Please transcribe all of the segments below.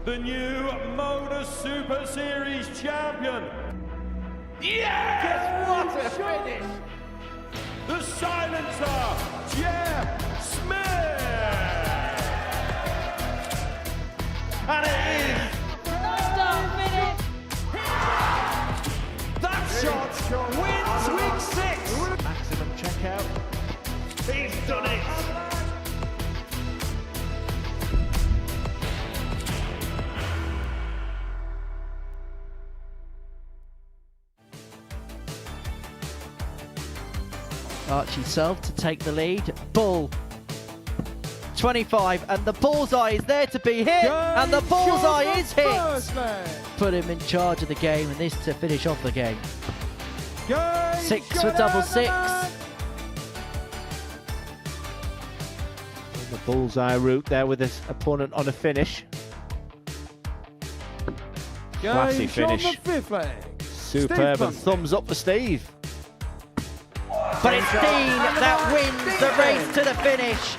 The new Modus Super Series champion. Yes! What a finish! The silencer, Jeff Smith! And it is! That shot wins week 6! Maximum checkout. He's done it! Archie Self to take the lead. Ball 25, and the bullseye is there to be hit, and the bullseye is hit. Put him in charge of the game, and this to finish off the game. 6 for double 6. The bullseye route there with his opponent on a finish. Classy finish. Superb, and thumbs up for Steve. But it's Dean that wins the race to the finish.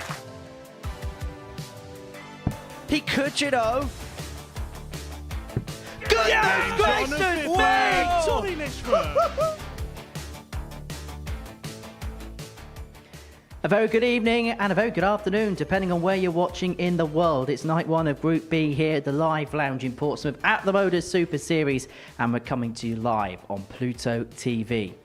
He could, you know. Goodness gracious, wait! A very good evening and a very good afternoon, depending on where you're watching in the world. It's night 1 of Group B here at the Live Lounge in Portsmouth at the Modus Super Series, and we're coming to you live on Pluto TV.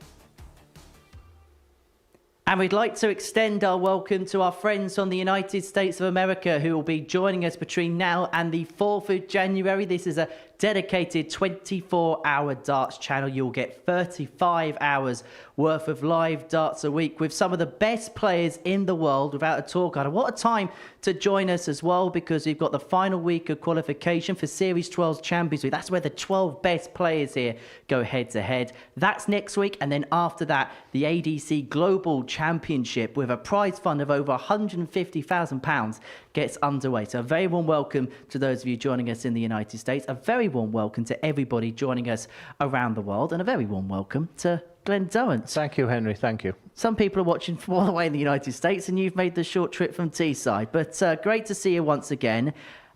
And we'd like to extend our welcome to our friends from the United States of America who will be joining us between now and the 4th of January. This is a dedicated 24-hour darts channel. You'll get 35 hours worth of live darts a week with some of the best players in the world without a talk. And what a time to join us as well, because we've got the final week of qualification for Series 12's Champions League. That's where the 12 best players here go head-to-head. That's next week, and then after that, the ADC Global Championship with a prize fund of over £150,000 gets underway. So a very warm welcome to those of you joining us in the United States. A very warm welcome to everybody joining us around the world, and a very warm welcome to Glenn Durrant. Thank you, Henry. Thank you. Some people are watching from all the way in the United States, and you've made the short trip from Teesside. But great to see you once again.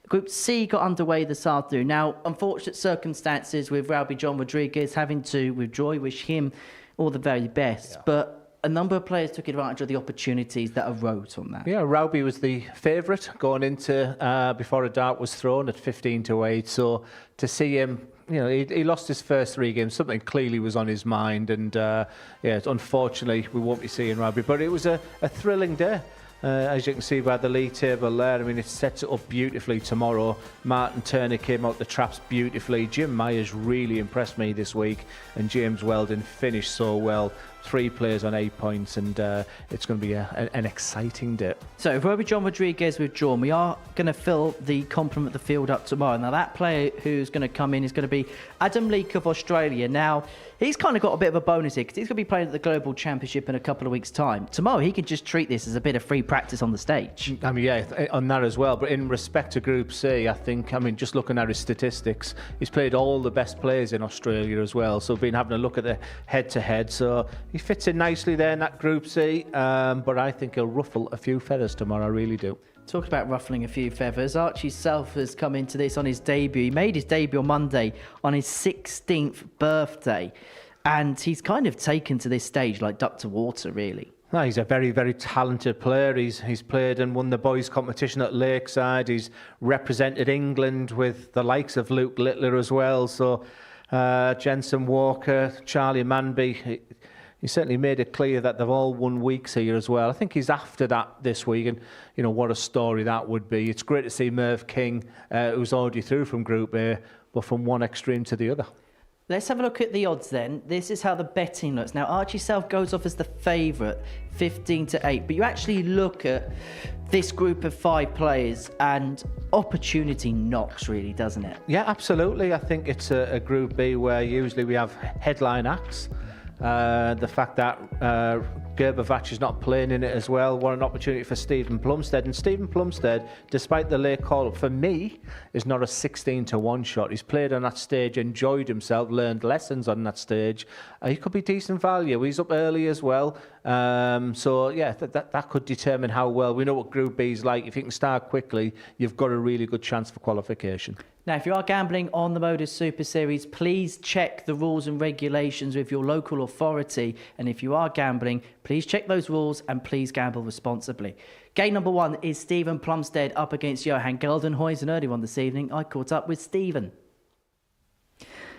Group C got underway this afternoon. Now, unfortunate circumstances with Rowby John Rodriguez having to withdraw. We wish him all the very best. Yeah. But a number of players took advantage of the opportunities that arose on that. Yeah, Rowby was the favourite going into before a dart was thrown at 15-8. So to see him, you know, he lost his first 3 games. Something clearly was on his mind, and yeah, unfortunately we won't be seeing Rowby. But it was a thrilling day. As you can see by the league table there, I mean, it sets it up beautifully tomorrow. Martin Turner came out the traps beautifully. Jim Myers really impressed me this week, and James Weldon finished so well. 3 players on 8 points, and it's going to be an exciting day. So if Rowby John Rodriguez withdrawn, we are going to fill the complement of the field up tomorrow. Now that player who's going to come in is going to be Adam Leake of Australia. Now he's kind of got a bit of a bonus here because he's going to be playing at the Global Championship in a couple of weeks' time. Tomorrow he can just treat this as a bit of free practice on the stage. I mean, yeah, on that as well. But in respect to Group C, I think, I mean, just looking at his statistics, he's played all the best players in Australia as well. So been having a look at the head-to-head. So he fits in nicely there in that Group C, but I think he'll ruffle a few feathers tomorrow, I really do. Talk about ruffling a few feathers. Archie Self has come into this on his debut. He made his debut on Monday on his 16th birthday, and he's kind of taken to this stage like duck to water, really. No, he's a very, very talented player. He's played and won the boys' competition at Lakeside. He's represented England with the likes of Luke Littler as well. So Jensen Walker, Charlie Manby, he certainly made it clear that they've all won weeks here as well. I think he's after that this week, and you know what a story that would be. It's great to see Merv King, who's already through from Group A, but from one extreme to the other. Let's have a look at the odds then. This is how the betting looks. Now, Archie Self goes off as the favourite, 15-8. But you actually look at this group of 5 players and opportunity knocks, really, doesn't it? Yeah, absolutely. I think it's a Group B where usually we have headline acts. The fact that Gildenhuys is not playing in it as well. What an opportunity for Stephen Plumstead. And Stephen Plumstead, despite the late call, for me, is not a 16-1 shot. He's played on that stage, enjoyed himself, learned lessons on that stage. He could be decent value. He's up early as well. So, yeah, that could determine how well. We know what Group B is like. If you can start quickly, you've got a really good chance for qualification. Now, if you are gambling on the Modus Super Series, please check the rules and regulations with your local authority. And if you are gambling, please check those rules and please gamble responsibly. Game number 1 is Stephen Plumstead up against Johan Gildenhuys. An early one this evening. I caught up with Stephen.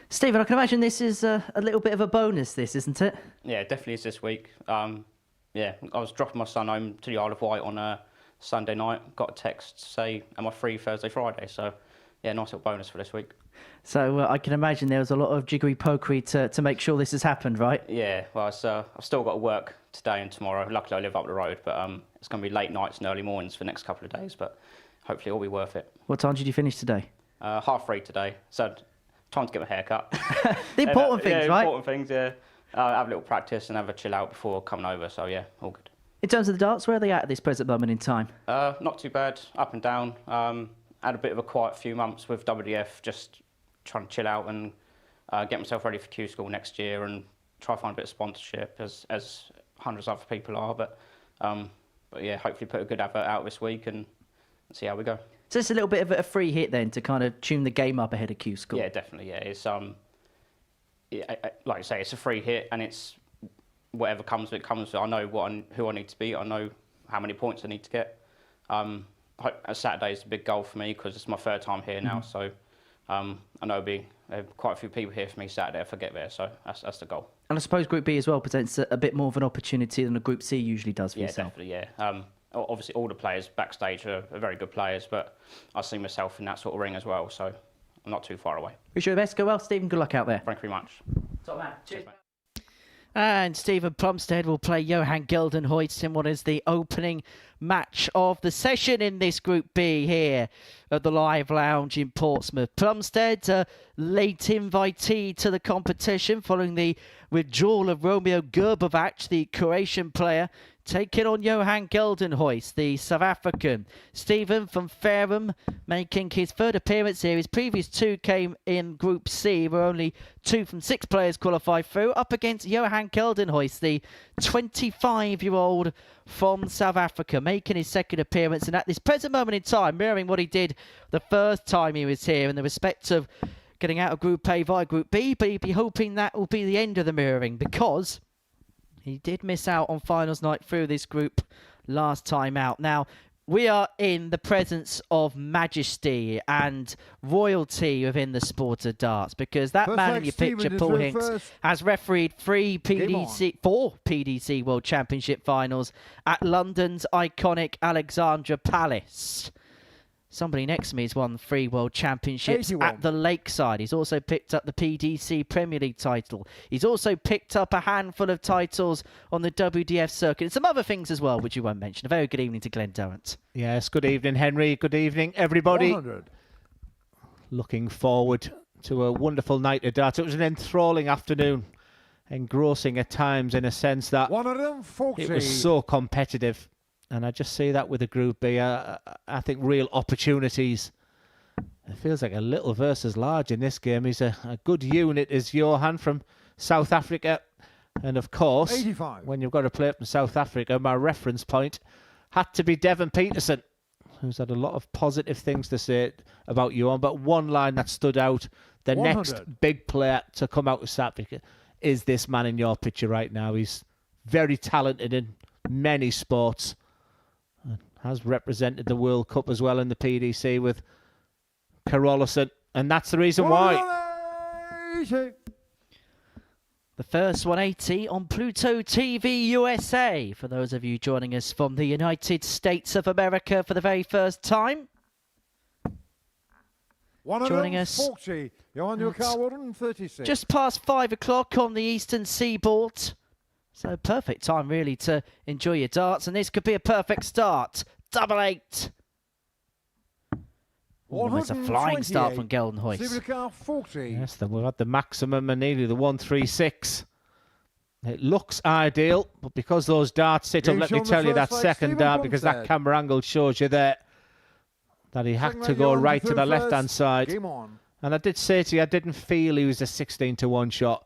Stephen, I can imagine this is a little bit of a bonus, this, isn't it? Yeah, it definitely is this week. Yeah, I was dropping my son home to the Isle of Wight on a Sunday night. Got a text to say, am I free Thursday, Friday? So, yeah, nice little bonus for this week. So I can imagine there was a lot of jiggery-pokery to make sure this has happened, right? Yeah, well, I've still got to work today and tomorrow. Luckily, I live up the road, but it's going to be late nights and early mornings for the next couple of days, but hopefully it'll be worth it. What time did you finish today? 3:30 today, so time to get my hair cut. The important things, right? Important things, yeah. Have a little practice and have a chill out before coming over, so yeah, all good. In terms of the darts, where are they at this present moment in time? Not too bad, up and down. Had a bit of a quiet few months with WDF, just trying to chill out and get myself ready for Q School next year and try to find a bit of sponsorship as hundreds of other people are. But yeah, hopefully put a good advert out this week and see how we go. So it's a little bit of a free hit then to kind of tune the game up ahead of Q School. Yeah, definitely. Yeah, it's like I say, it's a free hit and it's whatever comes with it comes. I know who I need to beat. I know how many points I need to get. Saturday is a big goal for me because it's my third time here now. So I know there'll be quite a few people here for me Saturday if I get there. So that's the goal. And I suppose Group B as well presents a bit more of an opportunity than a Group C usually does for yourself. Definitely, yeah. Obviously, all the players backstage are very good players, but I see myself in that sort of ring as well. So I'm not too far away. Wish you the best. Go well, Stephen. Good luck out there. Thank you very much. Top man. Cheers, mate. And Stephen Plumstead will play Johan Gildenhuys in what is the opening match of the session in this Group B here at the Live Lounge in Portsmouth. Plumstead, a late invitee to the competition following the withdrawal of Romeo Gildenhuys, the Croatian player, taking on Johan Gildenhuys, the South African. Stephen from Fareham making his third appearance here. His previous 2 came in Group C, where only 2 from 6 players qualified through, up against Johan Gildenhuys, the 25-year-old from South Africa, making his second appearance. And at this present moment in time, mirroring what he did the first time he was here in the respect of getting out of Group A via Group B, but he'd be hoping that will be the end of the mirroring because he did miss out on finals night through this group last time out. Now, we are in the presence of majesty and royalty within the sport of darts because that man in your picture, Paul Hinks, has refereed 4 PDC World Championship finals at London's iconic Alexandra Palace. Somebody next to me has won 3 World Championships 81. At the Lakeside. He's also picked up the PDC Premier League title. He's also picked up a handful of titles on the WDF circuit and some other things as well, which you won't mention. A very good evening to Glenn Durrant. Yes, good evening, Henry. Good evening, everybody. 100. Looking forward to a wonderful night of darts. It was an enthralling afternoon, engrossing at times in a sense that 140. It was so competitive. And I just see that with the Group B. I think real opportunities. It feels like a little versus large in this game. He's a good unit, is Johan from South Africa. And of course, 85. When you've got a player from South Africa, my reference point had to be Devon Peterson, who's had a lot of positive things to say about Johan. But one line that stood out, the 100. next big player to come out of South Africa is this man in your picture right now. He's very talented in many sports. Has represented the World Cup as well in the PDC with Carolison, and that's the reason why. 180. The first 180 on Pluto TV USA. For those of you joining us from the United States of America for the very first time. Joining us just past 5 o'clock on the Eastern Seaboard. So perfect time really to enjoy your darts, and this could be a perfect start. 88. Oh, it's a flying start from Gildenhuys. Yes, we've had the maximum and nearly the 136. It looks ideal, but because those darts sit up, Game let me shown the tell you, that first leg, second Stephen dart, because that Plumstead. camera angle shows you there that he had Second to leg, go Johan, right to third the first. left-hand side. Game on. And I did say to you, I didn't feel he was a 16-1 shot.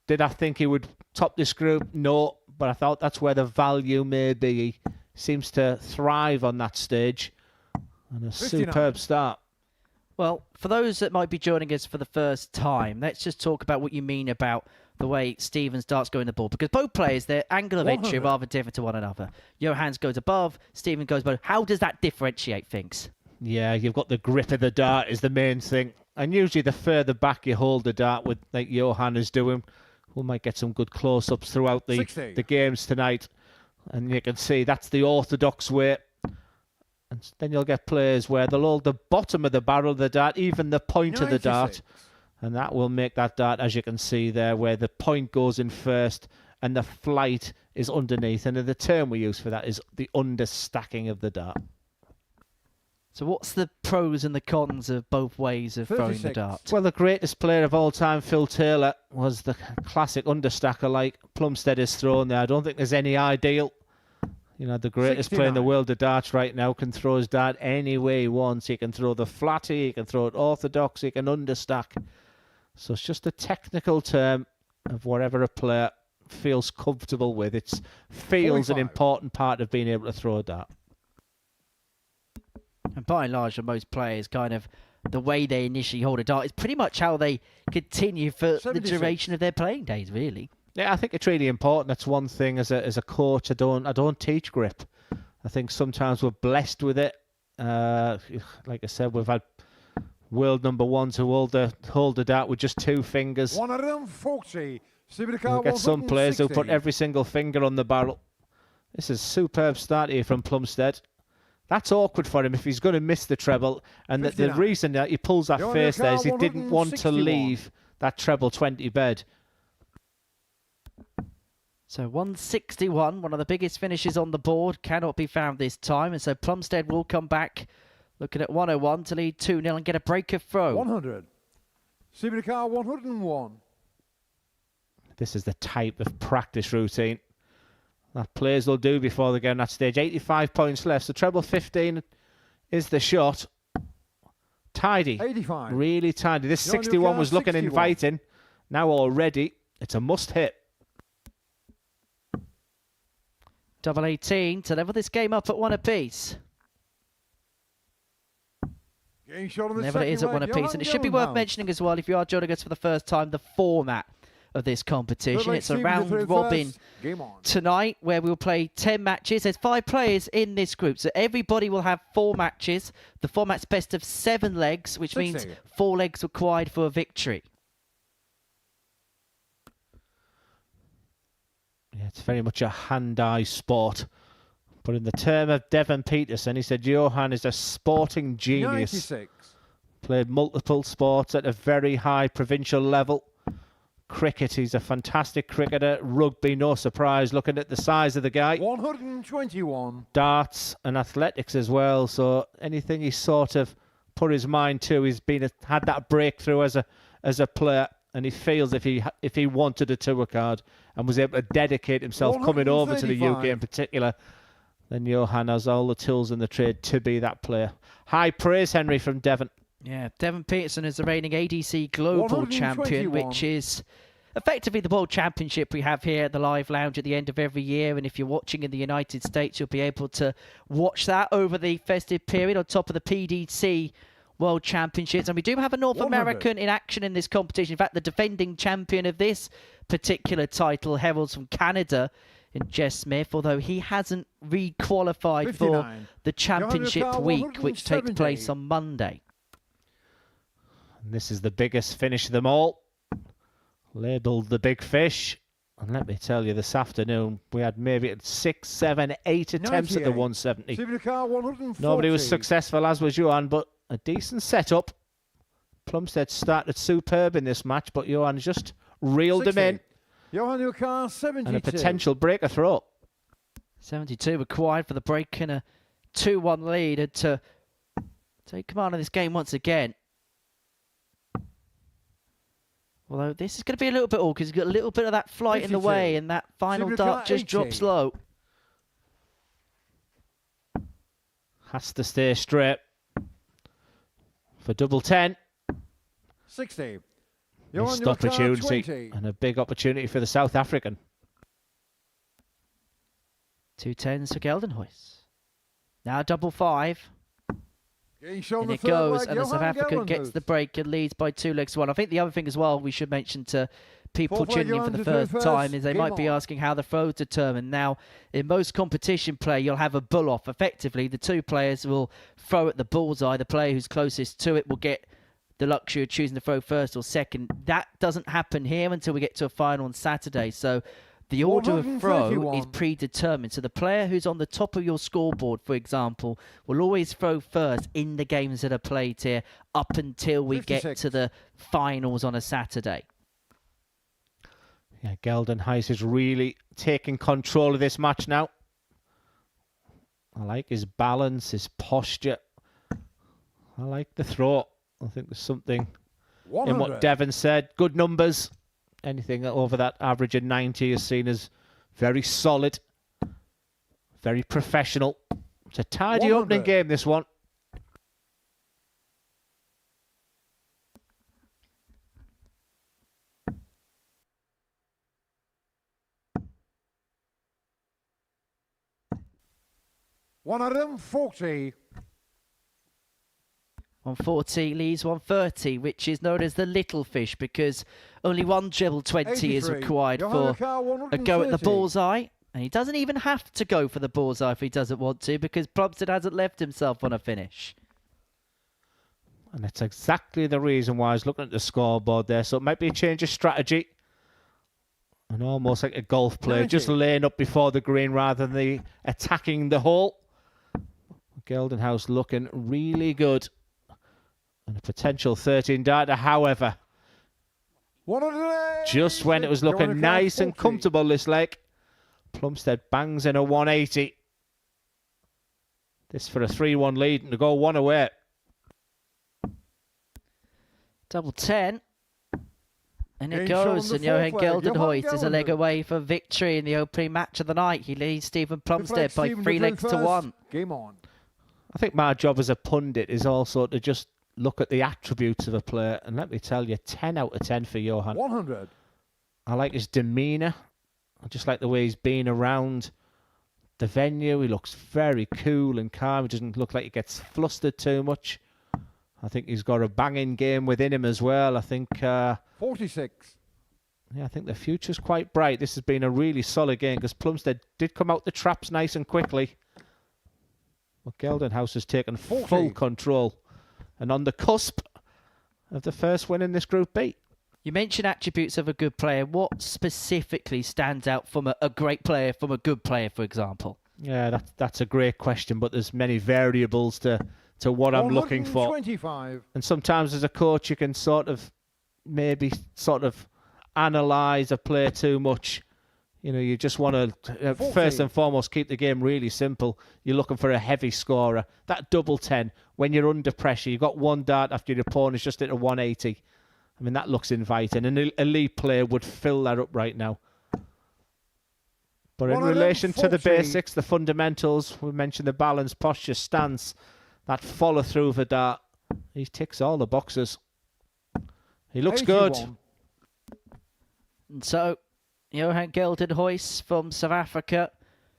Did I think he would top this group? No, but I thought that's where the value may be. He seems to thrive on that stage. And a 59. superb start. Well, for those that might be joining us for the first time, let's just talk about what you mean about the way Stephen's darts go in the ball. Because both players, their angle of entry are 100. rather different to one another. Johan's goes above, Stephen goes below. How does that differentiate things? Yeah, you've got the grip of the dart is the main thing. And usually the further back you hold the dart with, like Johan is doing, we might get some good close-ups throughout the 60. games tonight. And you can see that's the orthodox way. And then you'll get players where they'll hold the bottom of the barrel of the dart, even the point of the dart. 96. And that will make that dart, as you can see there, where the point goes in first and the flight is underneath. And the term we use for that is the understacking of the dart. So what's the pros and the cons of both ways of throwing the 36. dart? Well, the greatest player of all time, Phil Taylor, was the classic understacker like Plumstead is thrown there. I don't think there's any ideal. You know, the greatest player in the 69. world of darts right now can throw his dart any way he wants. He can throw the flatty, he can throw it orthodox, he can understack. So it's just a technical term of whatever a player feels comfortable with. It feels an 45. important part of being able to throw a dart. And by and large, for most players, kind of the way they initially hold a dart is pretty much how they continue for the 76. duration of their playing days, really. Yeah, I think it's really important. That's one thing as a coach. I don't teach grip. I think sometimes we're blessed with it. Like I said, we've had world number ones who hold the dart with just two fingers. 140. We get some players who put every single finger on the barrel. This is a superb start here from Plumstead. That's awkward for him if he's going to miss the treble. And the 59. reason that he pulls that Johan face there is he didn't want to 161. leave that treble 20 bed. So 161, one of the biggest finishes on the board, cannot be found this time. And so Plumstead will come back, looking at 101 to lead 2-0 and get a breaker throw. 100. Stephen 101. This is the type of practice routine that players will do before they get on that stage. 85 points left, so treble 15 is the shot. Tidy. 85. Really tidy. This Johan 61 was looking 61. inviting. Now already, it's a must-hit. Double 18 to level this game up at one apiece. Getting shot on the Level it is at second one leg, apiece. Johan And it should be worth Gildenhuys. mentioning as well, if you are joining us for the first time, the format of this competition. Third leg, It's a Stephen round third robin first. Game on. tonight where we'll play 10 matches. There's 5 players in this group, so everybody will have 4 matches. The format's best of 7 legs, which 60. means 4 legs required for a victory. Yeah, it's very much a hand-eye sport. But in the term of Devon Peterson, he said Johan is a sporting genius. 96. Played multiple sports at a very high provincial level. Cricket, he's a fantastic cricketer. Rugby, no surprise, looking at the size of the guy. 121. Darts and athletics as well. So anything he sort of put his mind to, he's had that breakthrough as a player. And he feels if he wanted a tour card and was able to dedicate himself coming over to the UK in particular, then Johan has all the tools in the trade to be that player. High praise, Henry, from Devon. Yeah, Devon Peterson is the reigning ADC Global Champion, 121. which is effectively the World Championship we have here at the Live Lounge at the end of every year. And if you're watching in the United States, you'll be able to watch that over the festive period on top of the PDC World Championships. And we do have a North 100. American in action in this competition. In fact, the defending champion of this particular title heralds from Canada in Jess Smith, although he hasn't re-qualified for 59. the championship Johan week, which takes 170. place on Monday. And this is the biggest finish of them all. Labelled the big fish. And let me tell you, this afternoon, we had maybe 6, 7, 8 attempts at the 98. 170. Stephen 140. Nobody was successful, as was Johan, but a decent setup. Plumstead started superb in this match, but Johan just reeled him in. Johan 72. And a potential breaker throw. 72 required for the break and a 2-1 lead, and to take command of this game once again. Although this is going to be a little bit awkward because he's got a little bit of that flight in the 52. way, and that final Signature dart just 80. drops low. Has to stay straight for double 10. 60. Missed opportunity 20. and a big opportunity for the South African. 2 10s for Gildenhuys. Now double 5. Getting shown And the it third goes, leg, and the South Johan African gets Gildenhuys. the break and leads by 2 legs to 1. I think the other thing as well we should mention to people Fourth leg, tuning in for the Johan first time is they Game might be on. asking how the throw is determined. Now, in most competition play, you'll have a bull-off. Effectively, the 2 players will throw at the bullseye. The player who's closest to it will get the luxury of choosing to throw first or second. That doesn't happen here until we get to a final on Saturday. So the order of throw is 131. predetermined. So the player who's on the top of your scoreboard, for example, will always throw first in the games that are played here up until we get 56. to the finals on a Saturday. Yeah, Gildenhuys is really taking control of this match now. I like his balance, his posture. I like the throw. I think there's something in 100. what Devon said. Good numbers. Anything over that average of 90 is seen as very solid, very professional. It's a tidy 100. opening game, this one. $140. 140 leaves 130, which is known as the little fish because only one treble 20 is 83. required Johan for Carr, a go at the 130. bullseye. And he doesn't even have to go for the bullseye if he doesn't want to because Plumstead hasn't left himself on a finish. And that's exactly the reason why I was looking at the scoreboard there. So it might be a change of strategy. And almost like a golf player, 90. just laying up before the green rather than the attacking the hole. Gildenhuys looking really good. And a potential 13 darter, however, 180. just when it was looking Johan nice Carr, and 40. comfortable this leg, Plumstead bangs in a 180. This for a 3-1 lead and to go 1 away. Double 10. And it Game shown on goes, the and Johan fourth leg. Gildenhuys Johan is a leg Gildenhuys. away for victory in the opening match of the night. He leads Stephen Good flag, Plumstead by Stephen 3 Plumstead legs to first. 1. Game on. I think my job as a pundit is also to just look at the attributes of a player. And let me tell you, 10 out of 10 for Johan. 100. I like his demeanour. I just like the way he's been around the venue. He looks very cool and calm. He doesn't look like he gets flustered too much. I think he's got a banging game within him as well. I think, 46. I think the future's quite bright. This has been a really solid game because Plumstead did come out the traps nice and quickly. But Gildenhuys has taken 40. full control and on the cusp of the first win in this Group B. You mentioned attributes of a good player. What specifically stands out from a great player from a good player, for example? Yeah, that's a great question, but there's many variables to what I'm looking for. 125. And sometimes as a coach, you can sort of analyse a player too much. You know, you just want to, 40. first and foremost, keep the game really simple. You're looking for a heavy scorer. That double 10, when you're under pressure, you've got 1 dart after your opponent's just hit a 180. I mean, that looks inviting. An elite player would fill that up right now. But in relation to the 140. basics, the fundamentals, we mentioned the balance, posture, stance, that follow through of a dart. He ticks all the boxes. He looks good. 81. And so, Johan Gildenhuys from South Africa,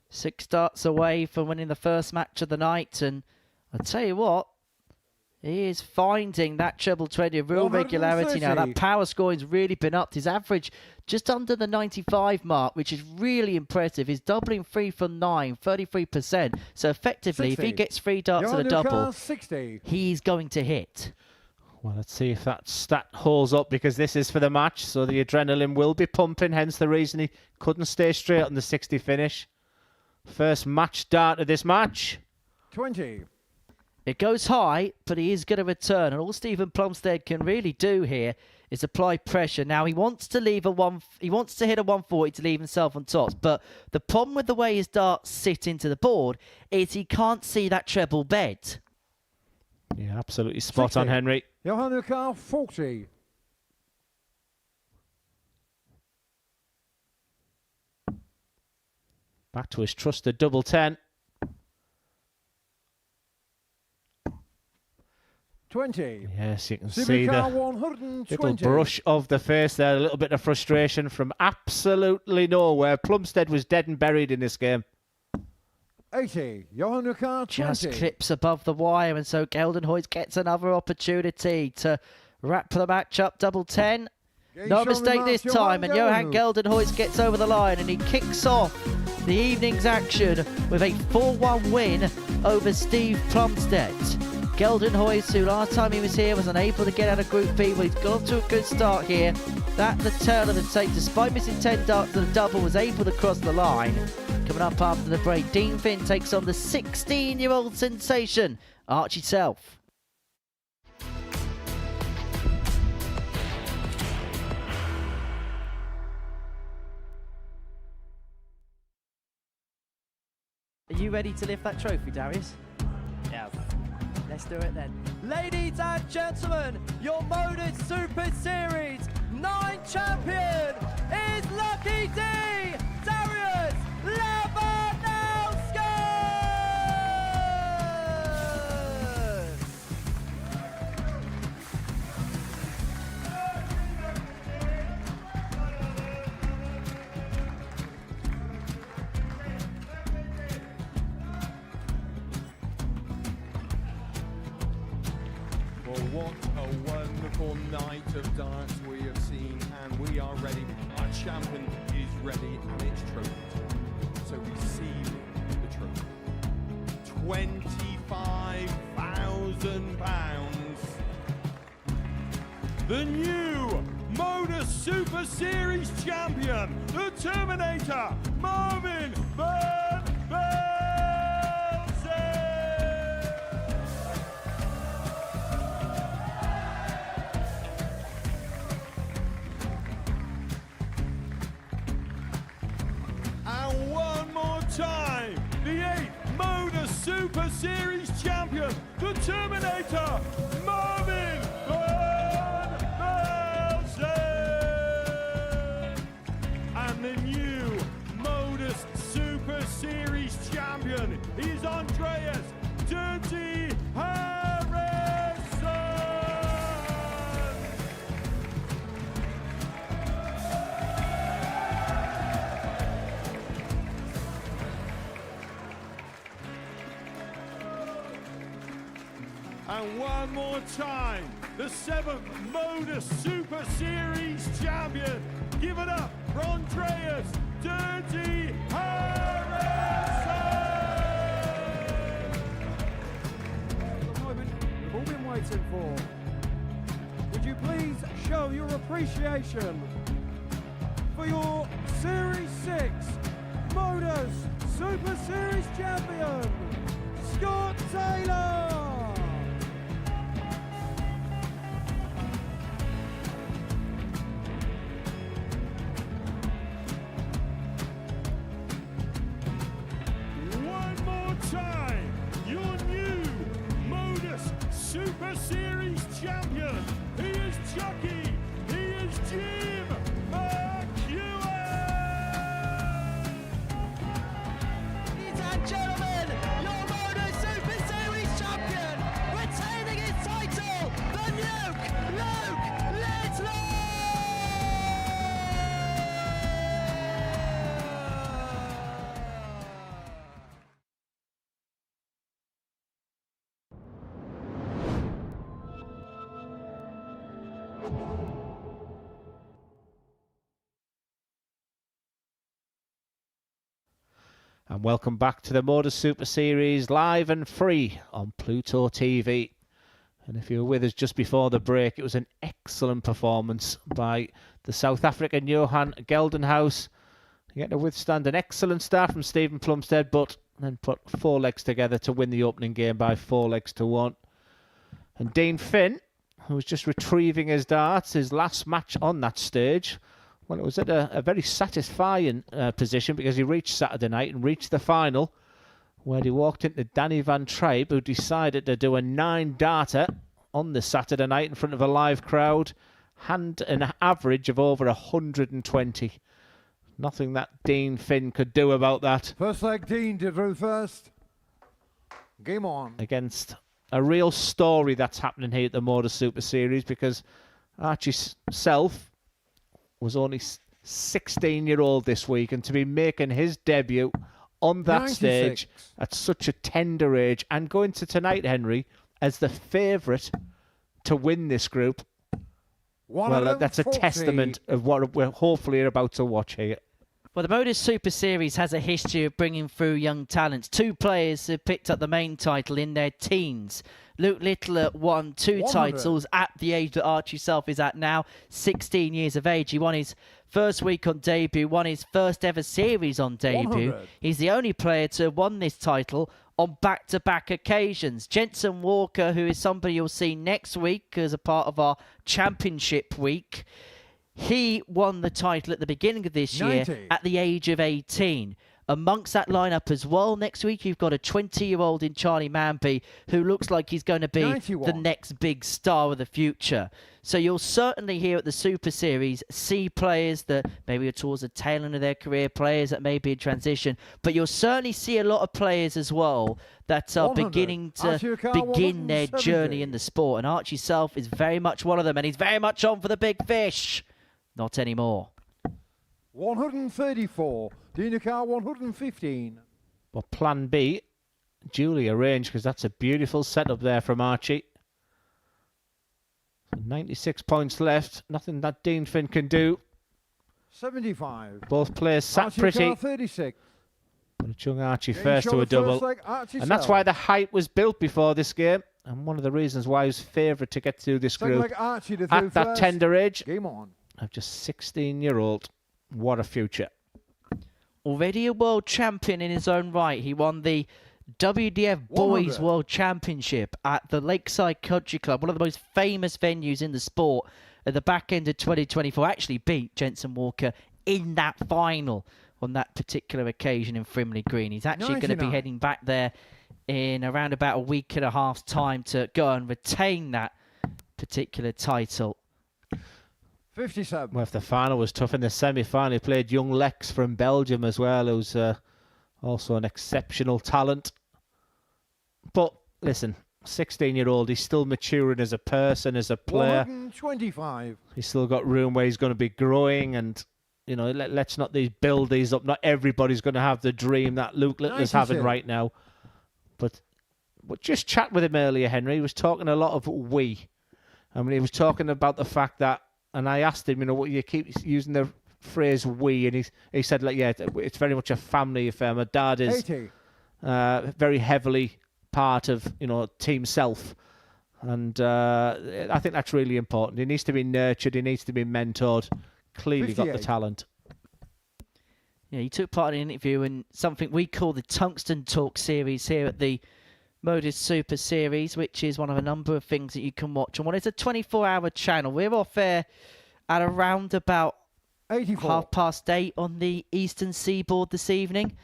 6 darts away from winning the first match of the night. And I'll tell you what, he is finding that treble 20 of real regularity now. 130. That power scoring's really been upped. His average just under the 95 mark, which is really impressive. He's doubling 3 from 9, 33%. So effectively, if he 60. gets 3 darts Johan and a double, Carr, 60. he's going to hit. Well, let's see if that stat holds up because this is for the match. So the adrenaline will be pumping, hence the reason he couldn't stay straight on the 60 finish. First match dart of this match. 20. It goes high, but he is going to return. And all Stephen Plumstead can really do here is apply pressure. Now, he wants to leave he wants to hit a 140 to leave himself on top. But the problem with the way his darts sit into the board is he can't see that treble bed. Yeah, absolutely spot 60. on, Henry. Johan Carr, 40. Back to his trusted double 10. 20. Yes, you can see Supercar the 120. little brush of the face there. A little bit of frustration from absolutely nowhere. Plumstead was dead and buried in this game. 80. Gildenhuys 20. Just clips above the wire, and so Gildenhuys gets another opportunity to wrap the match up. Double 10. No mistake this time, and Johan Gildenhuys gets over the line, and he kicks off the evening's action with a 4-1 win over Steve Plumstead. Gildenhuys, who last time he was here was unable to get out of Group B, but he's got to a good start here. That the turn of the tape, despite missing 10 darts to the double, was able to cross the line. Coming up after the break, Dean Finn takes on the 16-year-old sensation, Archie Self. Are you ready to lift that trophy, Darius? Yeah. Let's do it then. Ladies and gentlemen, your Modus Super Series 9 champion is Lucky D, Darius Labanowski! Well, what a wonderful night of darts we have seen, and we are ready. Our champion is ready, and it's trophy time. So receive the trophy. £25,000. The new Modus Super Series champion, the Terminator, Marvin Van Velzen. And one more time, the 8th Modus Super Series champion, the Terminator, Marvin Van Velzen. And the new Modus Super Series champion is Andreas Dirty Harrison. And one more time, the 7th Modus Super Series champion. Give it up for Andreas Dirty Harrison. The moment we've all been waiting for. Would you please show your appreciation for your Series 6 Modus Super Series champion, Scott Taylor? One more time, your new Modus Super Series champion. He is Chucky. He is Jim McEwen. Ladies and gentlemen, your Modus Super Series champion, retaining his title, the Nuke, Luke Lisman! And welcome back to the Modus Super Series, live and free on Pluto TV. And if you were with us just before the break, it was an excellent performance by the South African Johan Gildenhuys. He had to withstand an excellent start from Stephen Plumstead, but then put 4 legs together to win the opening game by 4 legs to 1. And Dean Finn, who was just retrieving his darts, his last match on that stage. Well, it was at a very satisfying position, because he reached Saturday night and reached the final, where he walked into Danny Van Tribe, who decided to do a 9-darter on the Saturday night in front of a live crowd, and an average of over 120. Nothing that Dean Finn could do about that. First leg, Dean to throw first. Game on. Against a real story that's happening here at the Modus Super Series, because Archie self was only 16-year-old this week, and to be making his debut on that 96. stage at such a tender age, and going to tonight, Henry, as the favourite to win this group, well, that's a 140. testament of what we're hopefully about to watch here. Well, the Modus Super Series has a history of bringing through young talents. 2 players have picked up the main title in their teens. Luke Littler won 2 titles at the age that Archie self is at now, 16 years of age. He won his first week on debut, won his first ever series on debut. 100. He's the only player to have won this title on back-to-back occasions. Jensen Walker, who is somebody you'll see next week as a part of our championship week, he won the title at the beginning of this year 90. at the age of 18. Amongst that lineup as well, next week you've got a 20-year-old in Charlie Manby who looks like he's going to be 91. the next big star of the future. So you'll certainly here at the Super Series see players that maybe are towards the tail end of their career, players that may be in transition, but you'll certainly see a lot of players as well that are 100. beginning Archie to Car begin their 170. journey in the sport. And Archie self is very much one of them, and he's very much on for the big fish. Not anymore. 134. Dean Car 115. Well, plan B, duly arranged, because that's a beautiful setup there from Archie. 96 points left. Nothing that Dean Finn can do. 75. Both players sat Archie pretty. Car 36. But it's young Archie Game first show to a the double. first leg, Archie And that's self. why the hype was built before this game. And one of the reasons why he was favourite to get through this Second group leg, Archie to throw at that first. tender age Game on. of just 16-year-old. What a future. Already a world champion in his own right. He won the WDF Boys 100. World Championship at the Lakeside Country Club, one of the most famous venues in the sport, at the back end of 2024. Actually beat Jensen Walker in that final on that particular occasion in Frimley Green. He's actually going to be 99. heading back there in around about a week and a half's time to go and retain that particular title. 57. Well, if the final was tough in the semi-final, he played young Lex from Belgium as well, who's also an exceptional talent. But listen, 16-year-old, he's still maturing as a person, as a player. 125. He's still got room where he's going to be growing, and you know, let's not build these up. Not everybody's going to have the dream that Luke Littler's having 96. right now. But just chat with him earlier, Henry. He was talking a lot of we. I mean, he was talking about the fact that, and I asked him, you know, what you keep using the phrase we, and he said, like, yeah, it's very much a family affair. My dad is 80. very heavily part of, you know, Team Self. And I think that's really important. He needs to be nurtured. He needs to be mentored. Clearly got the 58. talent. Yeah, he took part in an interview in something we call the Tungsten Talk series here at the Modus Super Series, which is one of a number of things that you can watch on. Well, it's a 24-hour channel. We're off air at around about 84. 8:30 on the eastern seaboard this evening.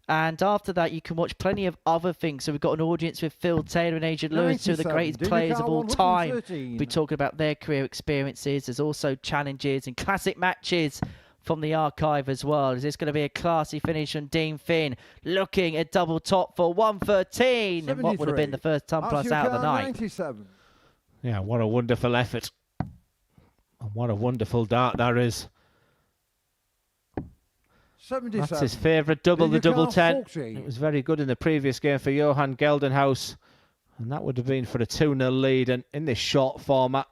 And after that, you can watch plenty of other things. So we've got an audience with Phil Taylor and Adrian Lewis, two of the 97. greatest Did you players count of all time. 113? We're talking about their career experiences. There's also challenges and classic matches from the archive as well. Is this going to be a classy finish on Dean Finn? Looking at double top for 113. And what would have been the first ton plus out of the night. 97. Yeah, what a wonderful effort. And what a wonderful dart that is. 77. That's his favourite double, Did the you double count 10. 40? It was very good in the previous game for Johan Gildenhuys. And that would have been for a 2-0 lead. And in this short format,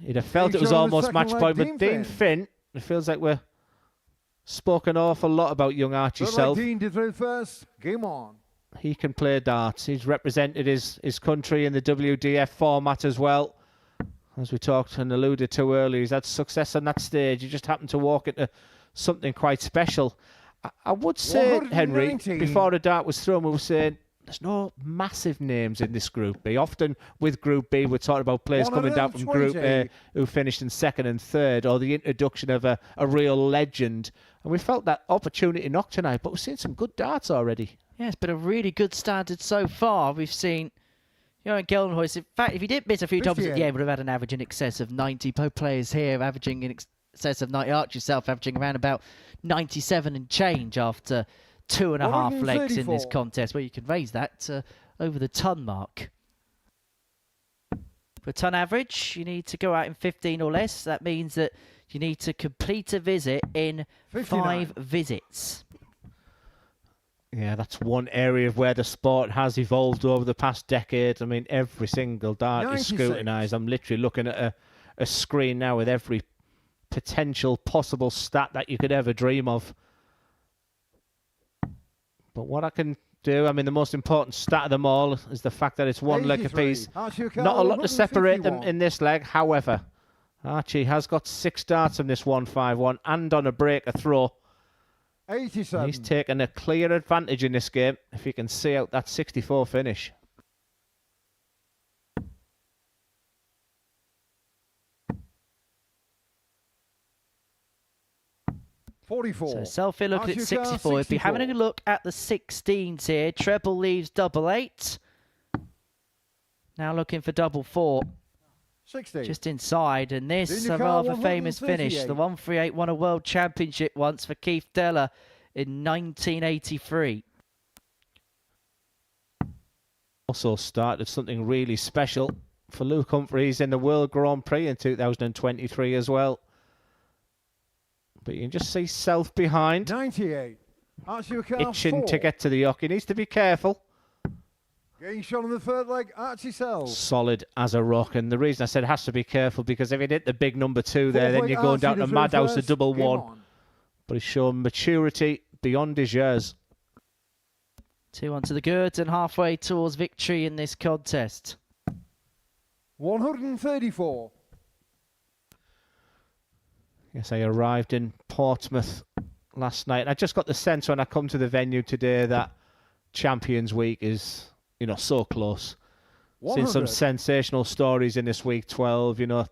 he'd have felt it was Each other almost second match leg, point. But Dean Dean Finn, it feels like we're spoken an awful lot about young Archie Good self. like Dean did through first. Game on. He can play darts. He's represented his country in the WDF format as well. As we talked and alluded to earlier, he's had success on that stage. He just happened to walk into something quite special. I would say, Henry, 119. before the dart was thrown, we were saying there's no massive names in this Group B. Often with Group B, we're talking about players coming down from Group A 120. who finished in second and third, or the introduction of a real legend. And we felt that opportunity knocked tonight, but we've seen some good darts already. Yeah, it's been a really good standard so far. We've seen, you know, Gildenhuys. In fact, if he didn't miss a few doubles at the 58. end, would have had an average in excess of 90. Both players here averaging in excess of 90. Archie himself averaging around about 97 and change after 2.5 legs in this contest, where you can raise that over the ton mark. For ton average, you need to go out in 15 or less. That means that you need to complete a visit in 5 visits. Yeah, that's one area of where the sport has evolved over the past decade. I mean, every single dart 96. Is scrutinised. I'm literally looking at a screen now with every potential possible stat that you could ever dream of. But what I can do, I mean, the most important stat of them all is the fact that it's 1 leg apiece. Not a lot to separate them in this leg. However, Archie has got 6 darts from this 151 and on a breaker throw. 87. He's taken a clear advantage in this game if he can see out that 64 finish. So Selfie looking at 64. If you're having a look at the 16s here, treble leaves double 8. Now looking for double 4. 60. Just inside, and this a rather famous finish. The 138 won a world championship once for Keith Deller in 1983. Also started something really special for Luke Humphreys in the World Grand Prix in 2023 as well. But you can just see Self behind. 98. Itching to get to the hook. He needs to be careful. Getting shot on the third leg, Archie Self. Solid as a rock. And the reason I said has to be careful, because if he hit the big number 2 there, then you're going down to Madhouse to double 1. But he's shown maturity beyond his years. 2 onto the girds and halfway towards victory in this contest. 134. Yes, I arrived in Portsmouth last night. I just got the sense when I come to the venue today that Champions Week is, you know, so close. 100. Seen some sensational stories in this week 12, you know,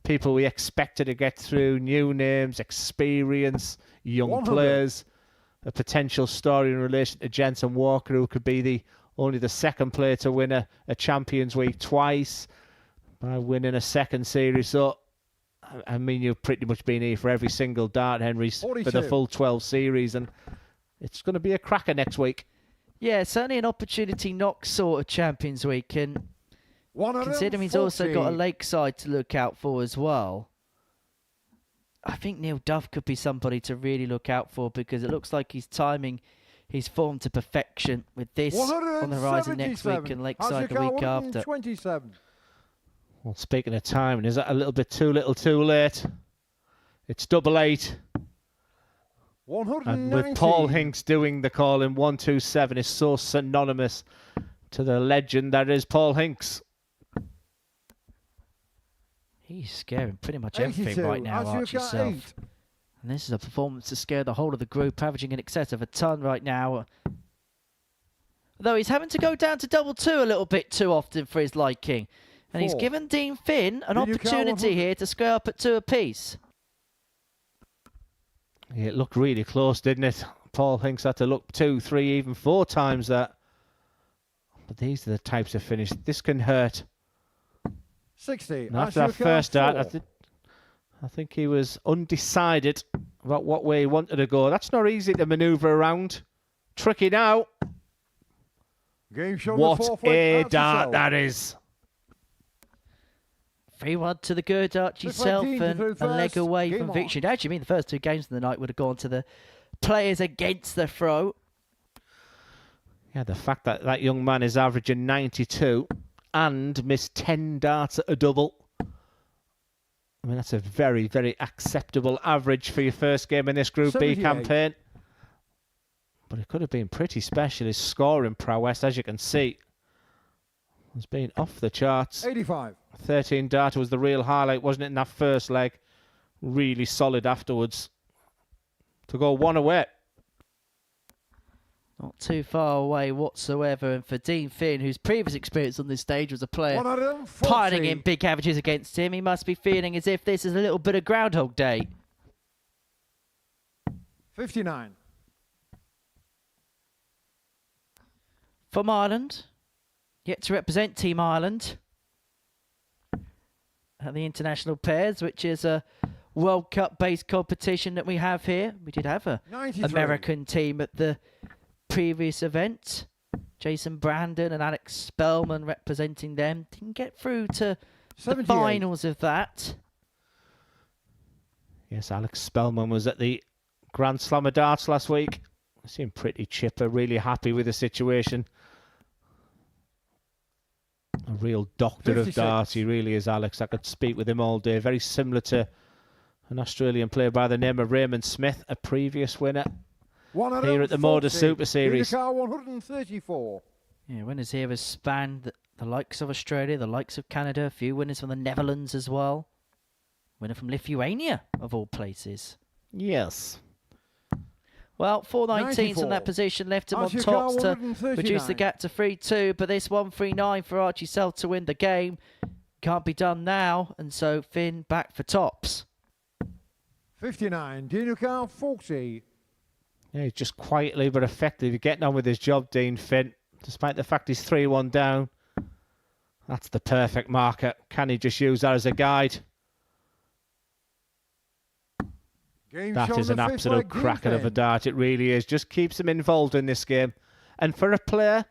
people we expected to get through, new names, experience, young 100. players. A potential story in relation to Jensen Walker, who could be only the second player to win a Champions Week twice by winning a second series. So, I mean, you've pretty much been here for every single dart, Henry's, 42. for the full 12 series, and it's going to be a cracker next week. Yeah, certainly an opportunity knock sort of Champions Week, and considering he's also got a Lakeside to look out for as well, I think Neil Duff could be somebody to really look out for, because it looks like he's timing his form to perfection with this on the horizon next week and Lakeside the week after. 27. Well, speaking of timing, is that a little bit too little too late? It's double 8. 190. And with Paul Hinks doing the call in 127 is so synonymous to the legend that is Paul Hinks. He's scaring pretty much everything right now, Archie Self. And this is a performance to scare the whole of the group, averaging in excess of a ton right now. Though he's having to go down to double 2 a little bit too often for his liking. And he's given Dean Finn an opportunity here to square up at 2 apiece. Yeah, it looked really close, didn't it? Paul Hinks had to look 2, 3, even 4 times that. But these are the types of finish. This can hurt. 60. And after that first dart, I think he was undecided about what way he wanted to go. That's not easy to manoeuvre around. Tricky now. What a dart that is. 3-1 to the good Archie Self, and a leg away from victory. It actually mean the first 2 games of the night would have gone to the players against the throw. Yeah, the fact that that young man is averaging 92 and missed 10 darts at a double. I mean, that's a very, very acceptable average for your first game in this Group B campaign. But it could have been pretty special. His scoring prowess, as you can see, has been off the charts. 85. 13 darter was the real highlight, wasn't it, in that first leg? Really solid afterwards. To go 1 away. Not too far away whatsoever. And for Dean Finn, whose previous experience on this stage was a player piling in big averages against him, he must be feeling as if this is a little bit of Groundhog Day. 59. From Ireland, yet to represent Team Ireland at the international pairs, which is World Cup based competition that we have here. We did have a 93. American team at the previous event. Jason Brandon and Alex Spellman representing them. Didn't get through to the 78. finals of that. Yes, Alex Spellman was at the Grand Slam of Darts last week. Seemed pretty chipper, really happy with the situation. A real doctor 56. of darts, he really is, Alex. I could speak with him all day. Very similar to an Australian player by the name of Raymond Smith, a previous winner here at the Modus Super Series. Car 134. Yeah, winners here have spanned the likes of Australia, the likes of Canada, a few winners from the Netherlands as well. Winner from Lithuania, of all places. Yes. Well, 419s 94. in that position left him on Archie tops to 139. reduce the gap to 3-2. But this 139 for Archie Self to win the game can't be done now. And so Finn back for tops. 59. Dino car 40. Yeah, he's just quietly but effectively getting on with his job, Dean Finn. Despite the fact he's 3-1 down. That's the perfect marker. Can he just use that as a guide? Game That shown is the an fifth absolute by cracker of a Gildenhuys. dart. It really is. Just keeps him involved in this game. And for a player,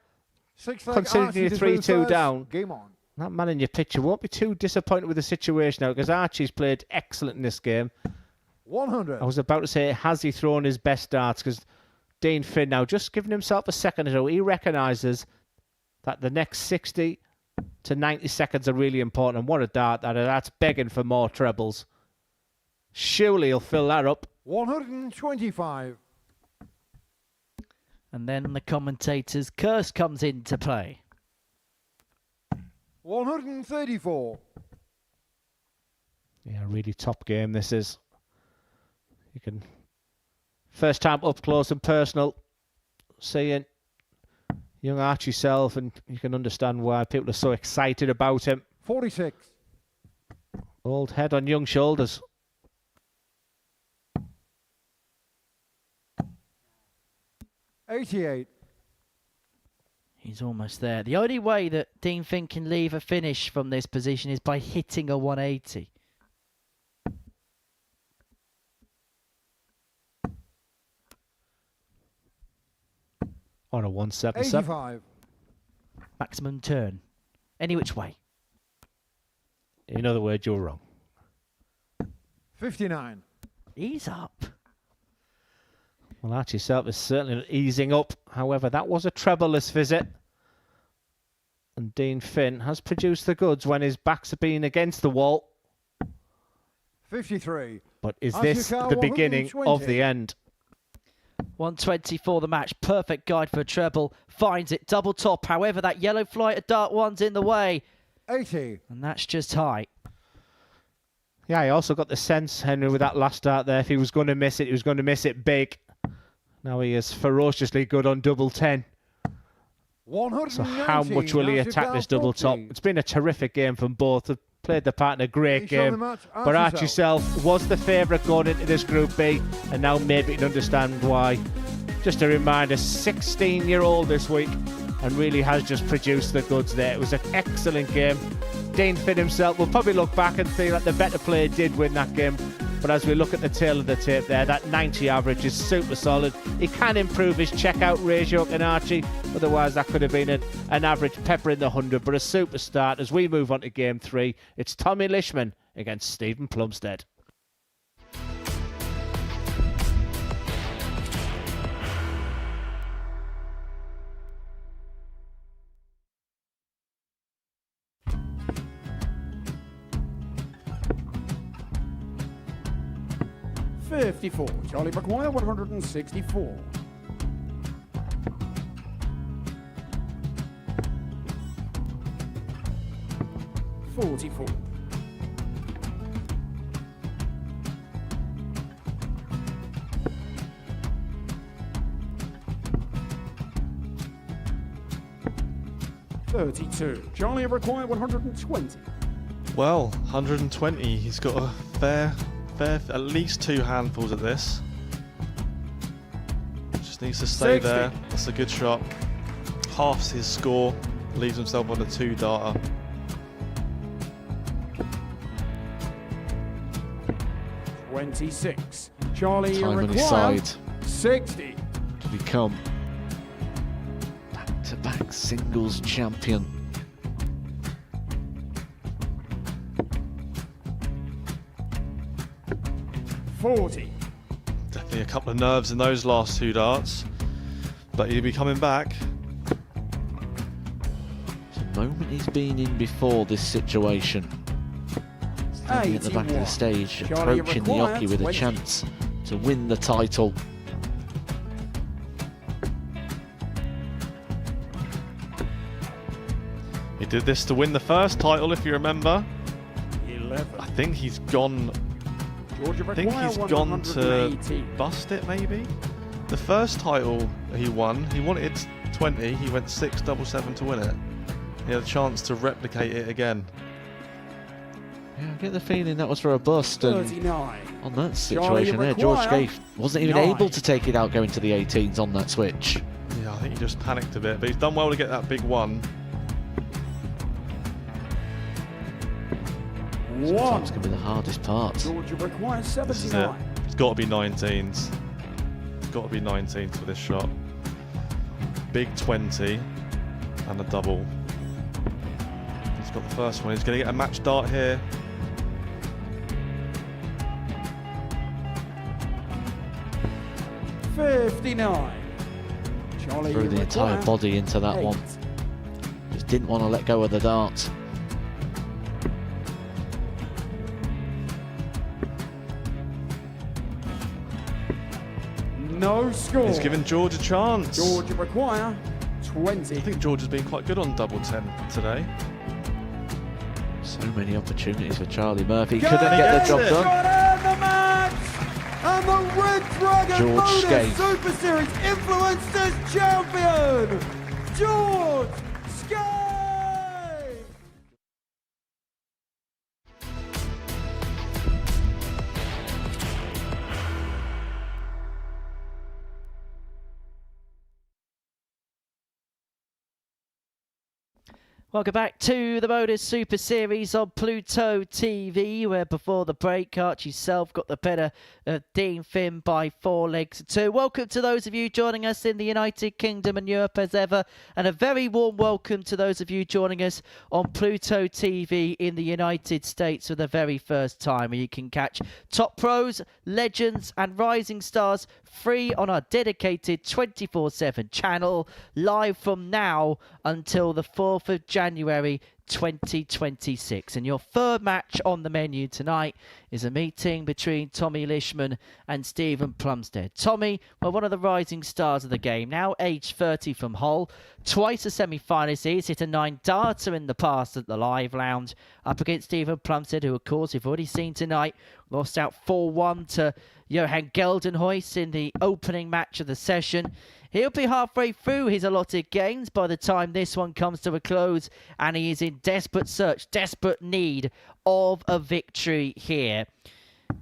Sixth leg, considering Archie you're to through 3-2 first. down, Game on. that man in your picture won't be too disappointed with the situation now, because Archie's played excellent in this game. 100. I was about to say, has he thrown his best darts? Because Dean Finn now just giving himself a second or two. He recognises that the next 60 to 90 seconds are really important. And what a dart that is. That's begging for more trebles. Surely he'll fill that up. 125. And then the commentator's curse comes into play. 134. Yeah, really top game this is. You can first time up close and personal seeing young Archie Self, and you can understand why people are so excited about him. 46. Old head on young shoulders. $88. He's almost there. The only way that Dean Finn can leave a finish from this position is by hitting a 180. On a 177. 85. Maximum turn. Any which way. In other words, you're wrong. 59. Ease up. Well, Archie Self is certainly easing up. However, that was a treble-less visit. And Dean Finn has produced the goods when his backs have been against the wall. 53. But is Archie this Self the beginning 120. of the end? 120 for the match. Perfect guide for a treble. Finds it. Double top. However, that yellow flight of dart one's in the way. 80. And that's just high. Yeah, I also got the sense, Henry, with that last dart there, if he was going to miss it, he was going to miss it big. Now he is ferociously good on double 10. 190. So how much will he Archie attack Self this double top? 40. It's been a terrific game from both. They've played the part in a great He's shown the game. match, But Archie Archie Self was the favourite going into this Group B, and now maybe you can understand why. Just a reminder, 16-year-old this week, and really has just produced the goods there. It was an excellent game. Dean Finn himself will probably look back and feel that the better player did win that game. But as we look at the tail of the tape there, that 90 average is super solid. He can improve his checkout ratio, can Archie. Otherwise, that could have been an average pepper in the 100. But a super start as we move on to Game 3. It's Tommy Lisman against Stephen Plumstead. $54. Charlie McGuire, 164. $44. $32. Charlie McGuire, 120. Well, 120. He's got a fair, at least two handfuls of this. Just needs to stay 60. there. That's a good shot. Halves his score, leaves himself on a 2-darter. 26. Charlie Time on his require side 60. to become back-to-back singles champion. $40. Definitely a couple of nerves in those last two darts, but he'll be coming back. It's a moment he's been in before this situation. Standing at the back of the stage, Charlie approaching the require Archie with 20. a chance to win the title. He did this to win the first title, if you remember. 11. I think he's gone. Georgia I think require he's gone to 118. bust it, maybe. The first title he wanted 20. He went 6-7-7 to win it. He had a chance to replicate it again. Yeah, I get the feeling that was for a bust, and 39. on that situation there, George require Scaife wasn't even 9. able to take it out going to the 18s on that switch. Yeah, I think he just panicked a bit, but he's done well to get that big one. Sometimes can be the hardest part. Georgia requires This is it. 79. It's got to be 19s. It's got to be 19s for this shot. Big 20 and a double. He's got the first one. He's going to get a match dart here. $59. Charlie Threw the entire require body into that 8. one. Just didn't want to let go of the dart. No score. He's given George a chance. Georgia require 20. I think George has been quite good on double 10 today. So many opportunities for Charlie Murphy. Go Couldn't get the job it. done. Got in the match! And the Red Dragon George Modus Scaife. Super Series Influencers Champion, George Scaife! Welcome back to the Modus Super Series on Pluto TV, where before the break, Archie Self got the better of Dean Finn by 4 legs to 2. Welcome to those of you joining us in the United Kingdom and Europe as ever, and a very warm welcome to those of you joining us on Pluto TV in the United States for the very first time, where you can catch top pros, legends and rising stars free on our dedicated 24/7 channel, live from now until the 4th of January 2026. And your third match on the menu tonight is a meeting between Tommy Lisman and Stephen Plumstead. Tommy, well, one of the rising stars of the game, now aged 30 from Hull, twice a semi-finalist. He's hit a 9-darter in the past at the Live Lounge, up against Stephen Plumstead, who, of course, we've already seen tonight, lost out 4-1 to Johan Gildenhuys in the opening match of the session. He'll be halfway through his allotted games by the time this one comes to a close, and he is in desperate search, desperate need of a victory here.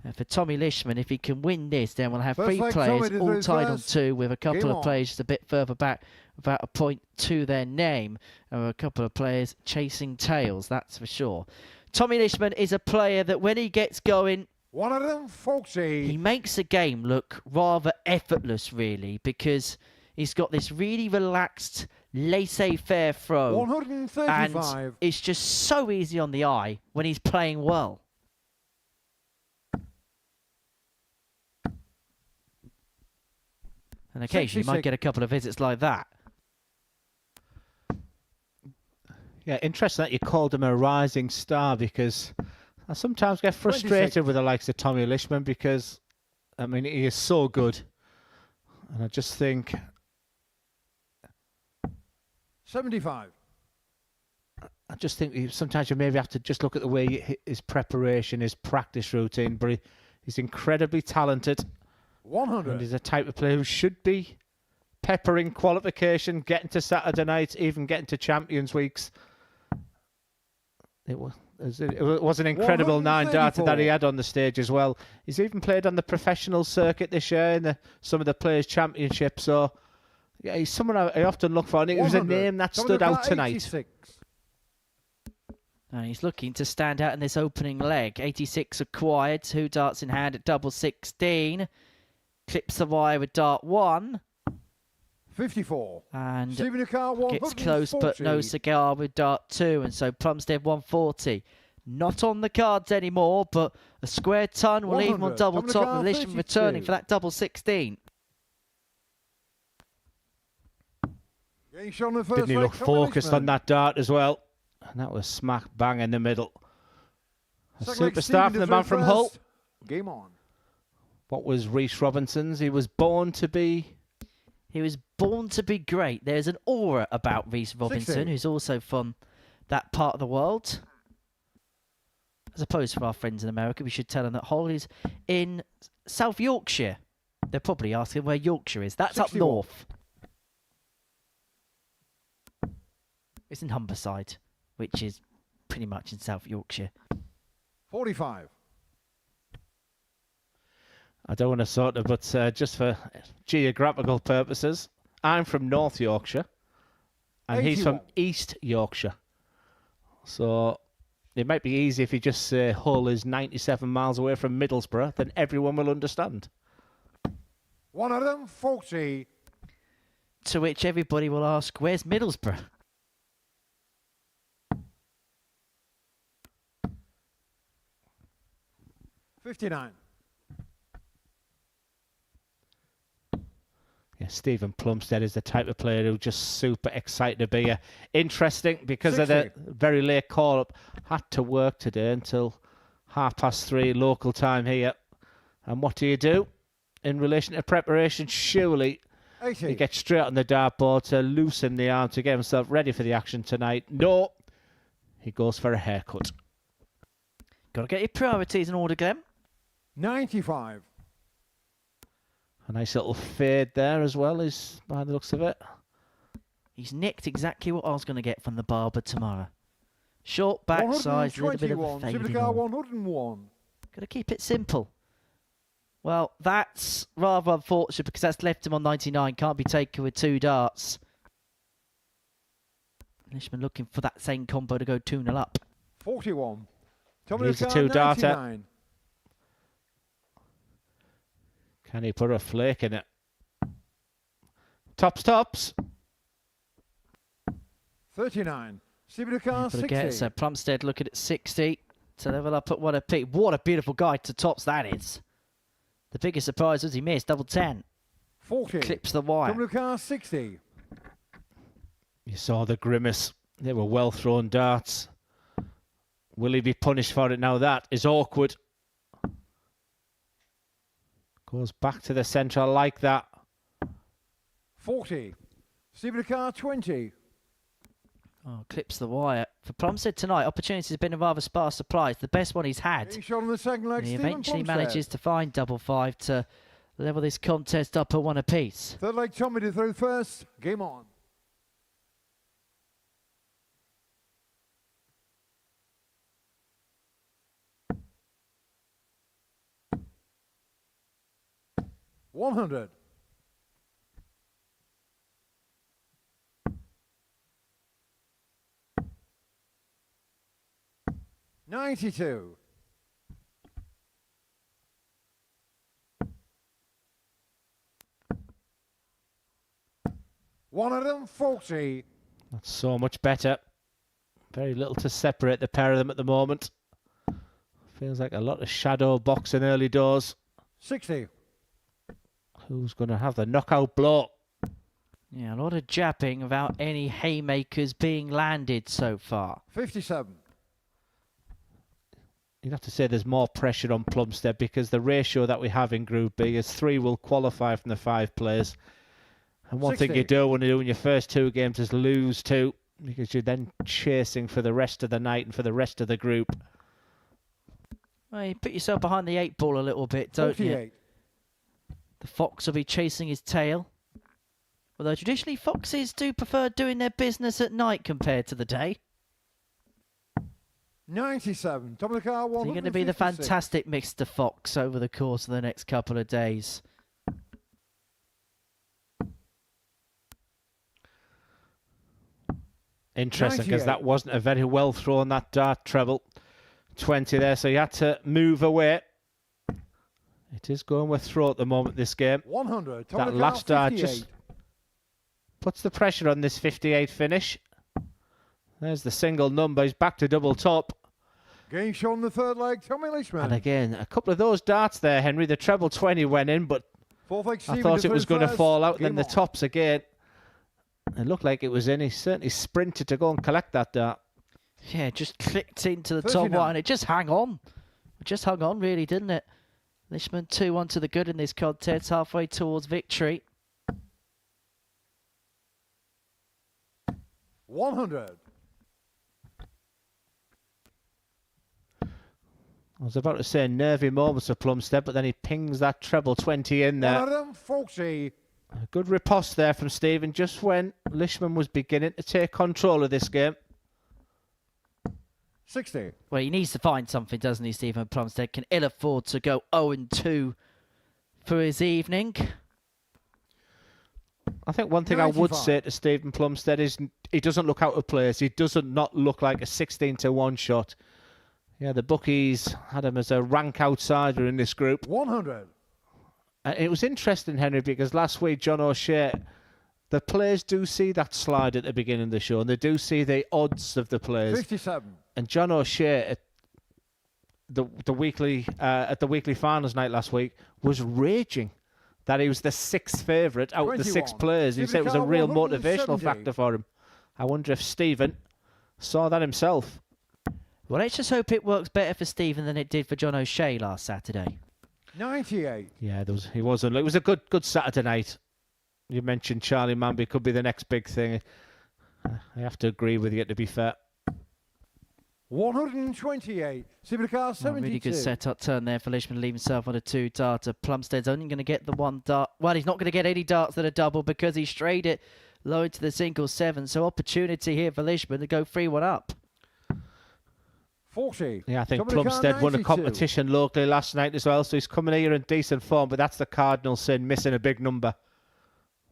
And for Tommy Lisman, if he can win this, then we'll have First 3 leg, players Tommy, all this tied on first. 2, with a couple Game of on. players just a bit further back, without a point to their name, and a couple of players chasing tails, that's for sure. Tommy Lisman is a player that when he gets going, One of them, folksy. he makes the game look rather effortless, really, because he's got this really relaxed, laissez-faire throw. 135. And it's just so easy on the eye when he's playing well. And occasionally you might 66. get a couple of visits like that. Yeah, interesting that you called him a rising star, because I sometimes get frustrated 26. with the likes of Tommy Lisman, because, I mean, he is so good. And I just think 75. Sometimes you maybe have to just look at the way his preparation, his practice routine, but he's incredibly talented. 100. And he's a type of player who should be peppering qualification, getting to Saturday night, even getting to Champions Weeks. It was an incredible 9-darter that he had on the stage as well. He's even played on the professional circuit this year in some of the Players' Championship. So yeah, he's someone I often look for, and it was a 100. name that Coming stood in out at tonight. 86. And he's looking to stand out in this opening leg. 86 acquired, 2 darts in hand at double 16. Clips the wire with dart 1. 54. And Stephen Plumstead, gets close, but no cigar with dart 2. And so Plumstead 140. Not on the cards anymore, but a square ton will leave him on double top. With Lisman returning for that double 16. Didn't he look focused on that dart as well? And that was smack bang in the middle. A superstar from the man from Hull. Game on. What was Rhys Robinson's? He was born to be... He was born to be great. There's an aura about Rhys Robinson, 60. who's also from that part of the world. As opposed to our friends in America, we should tell them that Hull is in South Yorkshire. They're probably asking where Yorkshire is. That's 61. up north. It's in Humberside, which is pretty much in South Yorkshire. 45. I don't want to sort of, but just for geographical purposes, I'm from North Yorkshire, and 81. he's from East Yorkshire. So it might be easy if you just say Hull is 97 miles away from Middlesbrough, then everyone will understand. 140. To which everybody will ask, where's Middlesbrough? $59. Yeah, Stephen Plumstead is the type of player who's just super excited to be here. Interesting because 60. of the very late call-up. Had to work today until 3:30 local time here. And what do? In relation to preparation, surely 80. he gets straight on the dartboard to loosen the arm to get himself ready for the action tonight. No, he goes for a haircut. Got to get your priorities in order, Glenn. 95. A nice little fade there as well, is by the looks of it. He's nicked exactly what I was going to get from the barber tomorrow. Short backside, a little bit of a fading on. 101. Got to keep it simple. Well, that's rather unfortunate because that's left him on 99. Can't be taken with 2 darts. Lisman looking for that same combo to go 2-0 up. 41. He's a 2-darter. Can he put a flake in it? Tops. 39. Stephen Plumstead, 60. So Plumstead looking at 60 to level up at 1 apiece. What a beautiful guide to tops that is. The biggest surprise was he missed double 10. 40. Clips the wire. Stephen 60. You saw the grimace. They were well thrown darts. Will he be punished for it now? That is awkward. Goes back to the centre like that. 40. Stephen 20. Oh, clips the wire. For Plumstead tonight, opportunities have been a rather sparse supply. It's the best one he's had. He shot on the second leg. And he Stephen eventually Plumstead. manages to find double 5 to level this contest up at 1 apiece. Third leg, Tommy to throw first. Game on. $100. 92. 140. That's so much better. Very little to separate the pair of them at the moment. Feels like a lot of shadow boxing early doors. 60. Who's going to have the knockout blow? Yeah, a lot of jabbing without any haymakers being landed so far. 57. You'd have to say there's more pressure on Plumstead because the ratio that we have in Group B is 3 will qualify from the 5 players. And one 60. thing you don't want to do in your first 2 games is lose 2 because you're then chasing for the rest of the night and for the rest of the group. Well, you put yourself behind the 8 ball a little bit, don't 48. you? The fox will be chasing his tail. Although traditionally foxes do prefer doing their business at night compared to the day. 97. Top of the car, So you're going to be the 156. fantastic Mr. Fox over the course of the next couple of days. Interesting, because 98. that wasn't a very well thrown, that dart treble. 20 there, so he had to move away. It is going with throw at the moment, this game. 100. That last dart just puts the pressure on this 58 finish. There's the single number. He's back to double top. Game shown in the third leg, Tommy Lisman. And again, a couple of those darts there, Henry. The treble 20 went in, but Fourth leg, I Stephen thought it was going to first. fall out. Then Game the on. tops again. It looked like it was in. He certainly sprinted to go and collect that dart. Yeah, just clicked into the 39. top one and it just hung on. It just hung on, really, didn't it? Lisman 2-1 to the good in this contest, halfway towards victory. 100. I was about to say nervy moments for Plumstead, but then he pings that treble 20 in there. 140. A good riposte there from Stephen just when Lisman was beginning to take control of this game. 60. Well, he needs to find something, doesn't he, Stephen Plumstead? Can ill afford to go 0-2 for his evening. I think one thing I would 95. say to Stephen Plumstead is he doesn't look out of place. He doesn't not look like a 16-1 shot. Yeah, the bookies had him as a rank outsider in this group. 100. It was interesting, Henry, because last week, John O'Shea, the players do see that slide at the beginning of the show, and they do see the odds of the players. 57. And John O'Shea at the weekly finals night last week was raging that he was the sixth favourite out of the 6 21. players. He said it was a real motivational 170. factor for him. I wonder if Stephen saw that himself. Well, let's just hope it works better for Stephen than it did for John O'Shea last Saturday. 98. Yeah, it was a good Saturday night. You mentioned Charlie Manby could be the next big thing. I have to agree with you, to be fair. 128. Supercar 72. Really good set-up turn there for Lisman, leave himself on a 2-darter. Plumstead's only going to get the 1 dart. Well, he's not going to get any darts that are double because he strayed it low into the single 7. So opportunity here for Lisman to go 3-1 up. 40. Yeah, I think Dominic Plumstead won a 92. competition locally last night as well, so he's coming here in decent form, but that's the cardinal sin, missing a big number.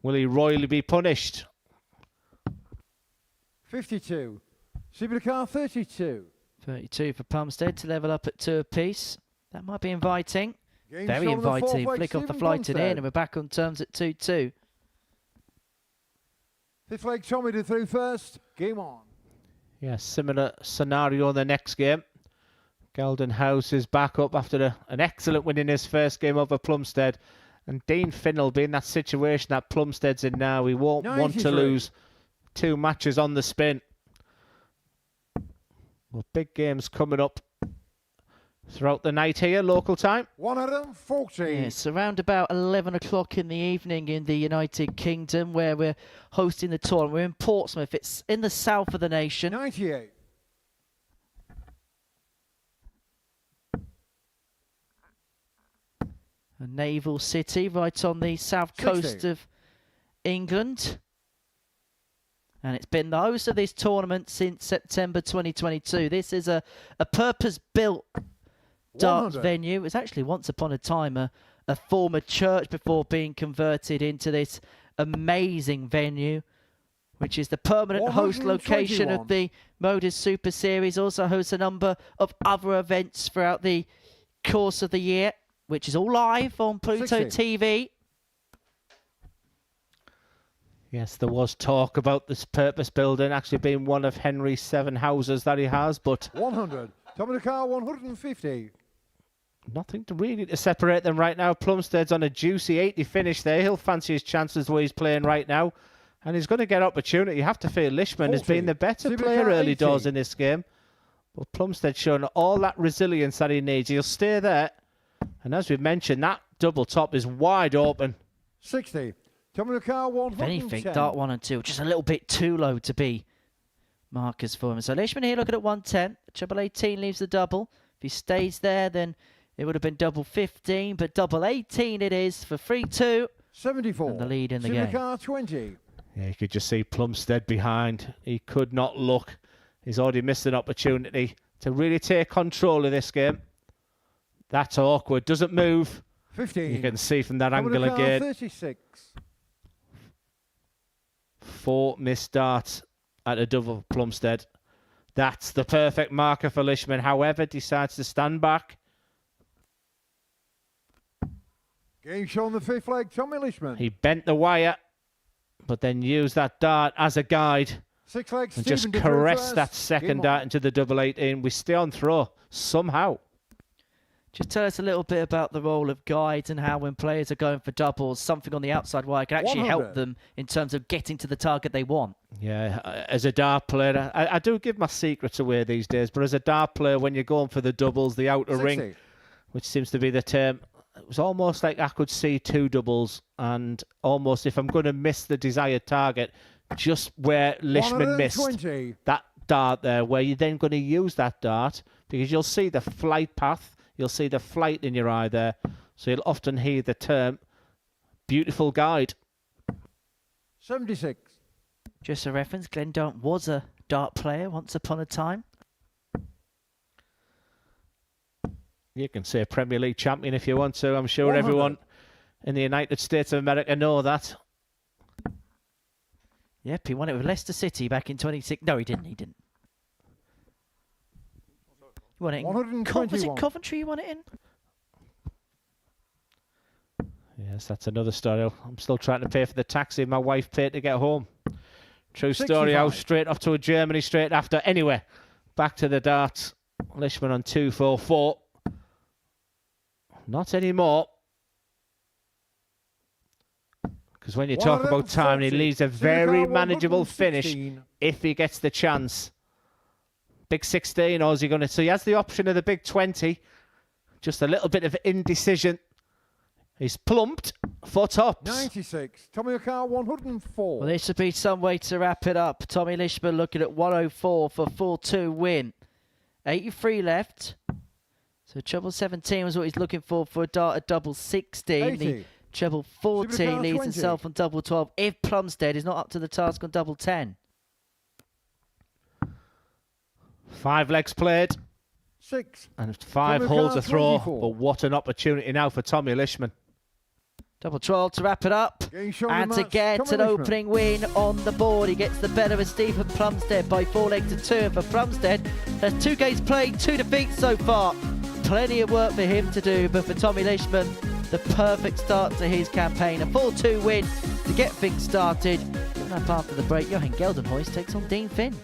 Will he royally be punished? 52. Supercar 32. 32 for Plumstead to level up at 2 apiece. That might be inviting. Game Very shown in the fourth inviting. leg, Flick off the Stephen flight and in, Plumstead. and we're back on terms at 2-2. Fifth leg, Tommy to through first. Game on. Yeah, similar scenario in the next game. Gildenhuys is back up after an excellent win in his first game over Plumstead. And Dean Finn will be in that situation that Plumstead's in now. He won't want to 93. lose 2 matches on the spin. Well, big games coming up throughout the night here, local time. 140. It's around about 11 o'clock in the evening in the United Kingdom where we're hosting the tournament. We're in Portsmouth. It's in the south of the nation. 98. A naval city right on the south 60. coast of England. And it's been the host of this tournament since September 2022. This is a purpose-built darts 100. venue. It was actually once upon a time a former church before being converted into this amazing venue, which is the permanent host location of 121. the Modus Super Series. Also hosts a number of other events throughout the course of the year, which is all live on Pluto 60. TV. Yes, there was talk about this purpose building actually being one of Henry's 7 houses that he has, but 100. Dominic Carr 150. nothing to really to separate them right now. Plumstead's on a juicy 80 finish there. He'll fancy his chances the way he's playing right now. And he's going to get opportunity. You have to feel Lisman has 40. been the better Supercar player early 80. doors in this game. But Plumstead's shown all that resilience that he needs. He'll stay there. And as we've mentioned, that double top is wide open. 60. Dominic Carr If 110. anything, dart 1 and 2, just a little bit too low to be markers for him. So Lisman here looking at 110. Treble 18 leaves the double. If he stays there, then it would have been double 15, but double 18 it is for 3-2. 74. And the lead in the game. Supercar 20. Yeah, you could just see Plumstead behind. He could not look. He's already missed an opportunity to really take control of this game. That's awkward. Doesn't move. 15. You can see from that Dominic angle Carr again. 36. 4 missed darts at a double Plumstead. That's the perfect marker for Lisman. However, decides to stand back. Game shown the fifth leg, Tommy Lisman. He bent the wire, but then used that dart as a guide. 6 legs, And Stephen just caressed that second dart into the double 18. We stay on throw somehow. Just tell us a little bit about the role of guides and how when players are going for doubles, something on the outside wire can actually 100. help them in terms of getting to the target they want. Yeah, as a dart player, I do give my secrets away these days, but as a dart player, when you're going for the doubles, the outer 60. ring, which seems to be the term, it was almost like I could see 2 doubles, and almost if I'm going to miss the desired target, just where Lisman missed 120. that dart there, where you're then going to use that dart, because you'll see the flight path, you'll see the flight in your eye there, so you'll often hear the term, beautiful guide. 76. Just a reference, Glendown was a dart player once upon a time. You can say Premier League champion if you want to. I'm sure 100. everyone in the United States of America know that. Yep, he won it with Leicester City back in 26. No, he didn't. He won it in... Was it 121. Coventry he won it in? Yes, that's another story. I'm still trying to pay for the taxi my wife paid to get home. True story. I was 65. straight off to Germany straight after. Anyway, back to the darts. Lisman on 2-4-4. Not anymore. Because when you talk about time, he leaves a very manageable finish if he gets the chance. Big 16, or is he going to... So he has the option of the big 20. Just a little bit of indecision. He's plumped for tops. 96. Tommy O'Carr, 104. Well, this would be some way to wrap it up. Tommy Lisman looking at 104 for 4-2 win. 83 left. So treble 17 was what he's looking for a dart at double 16. 80. The treble 14 leaves himself on double 12 if Plumstead is not up to the task on double 10. 5 legs played. 6. And 5 Tommy holds O'Carr, a throw. 24. But what an opportunity now for Tommy Lisman. Double 12 to wrap it up. Game shown the And to match, get Tommy an Lisman. opening win on the board, he gets the better of Stephen Plumstead by 4 legs to 2. And for Plumstead, that's 2 games played, 2 defeats so far. Plenty of work for him to do, but for Tommy Lisman, the perfect start to his campaign. A 4-2 win to get things started. Coming up after the break, Johan Gildenhuys takes on Dean Finn.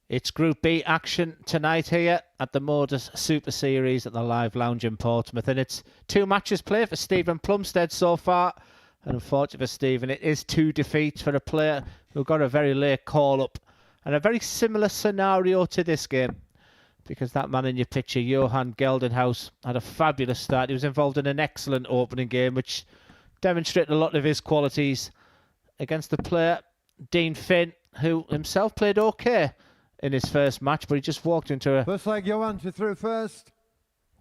It's Group B action tonight here at the Modus Super Series at the Live Lounge in Portsmouth. And it's 2 matches played for Stephen Plumstead so far. And unfortunately for Stephen, it is 2 defeats for a player who got a very late call-up. And a very similar scenario to this game. Because that man in your picture, Johan Gildenhuys, had a fabulous start. He was involved in an excellent opening game, which demonstrated a lot of his qualities against the player, Dean Finn, who himself played okay in his first match, but he just walked into a... First leg, Johan, to through first.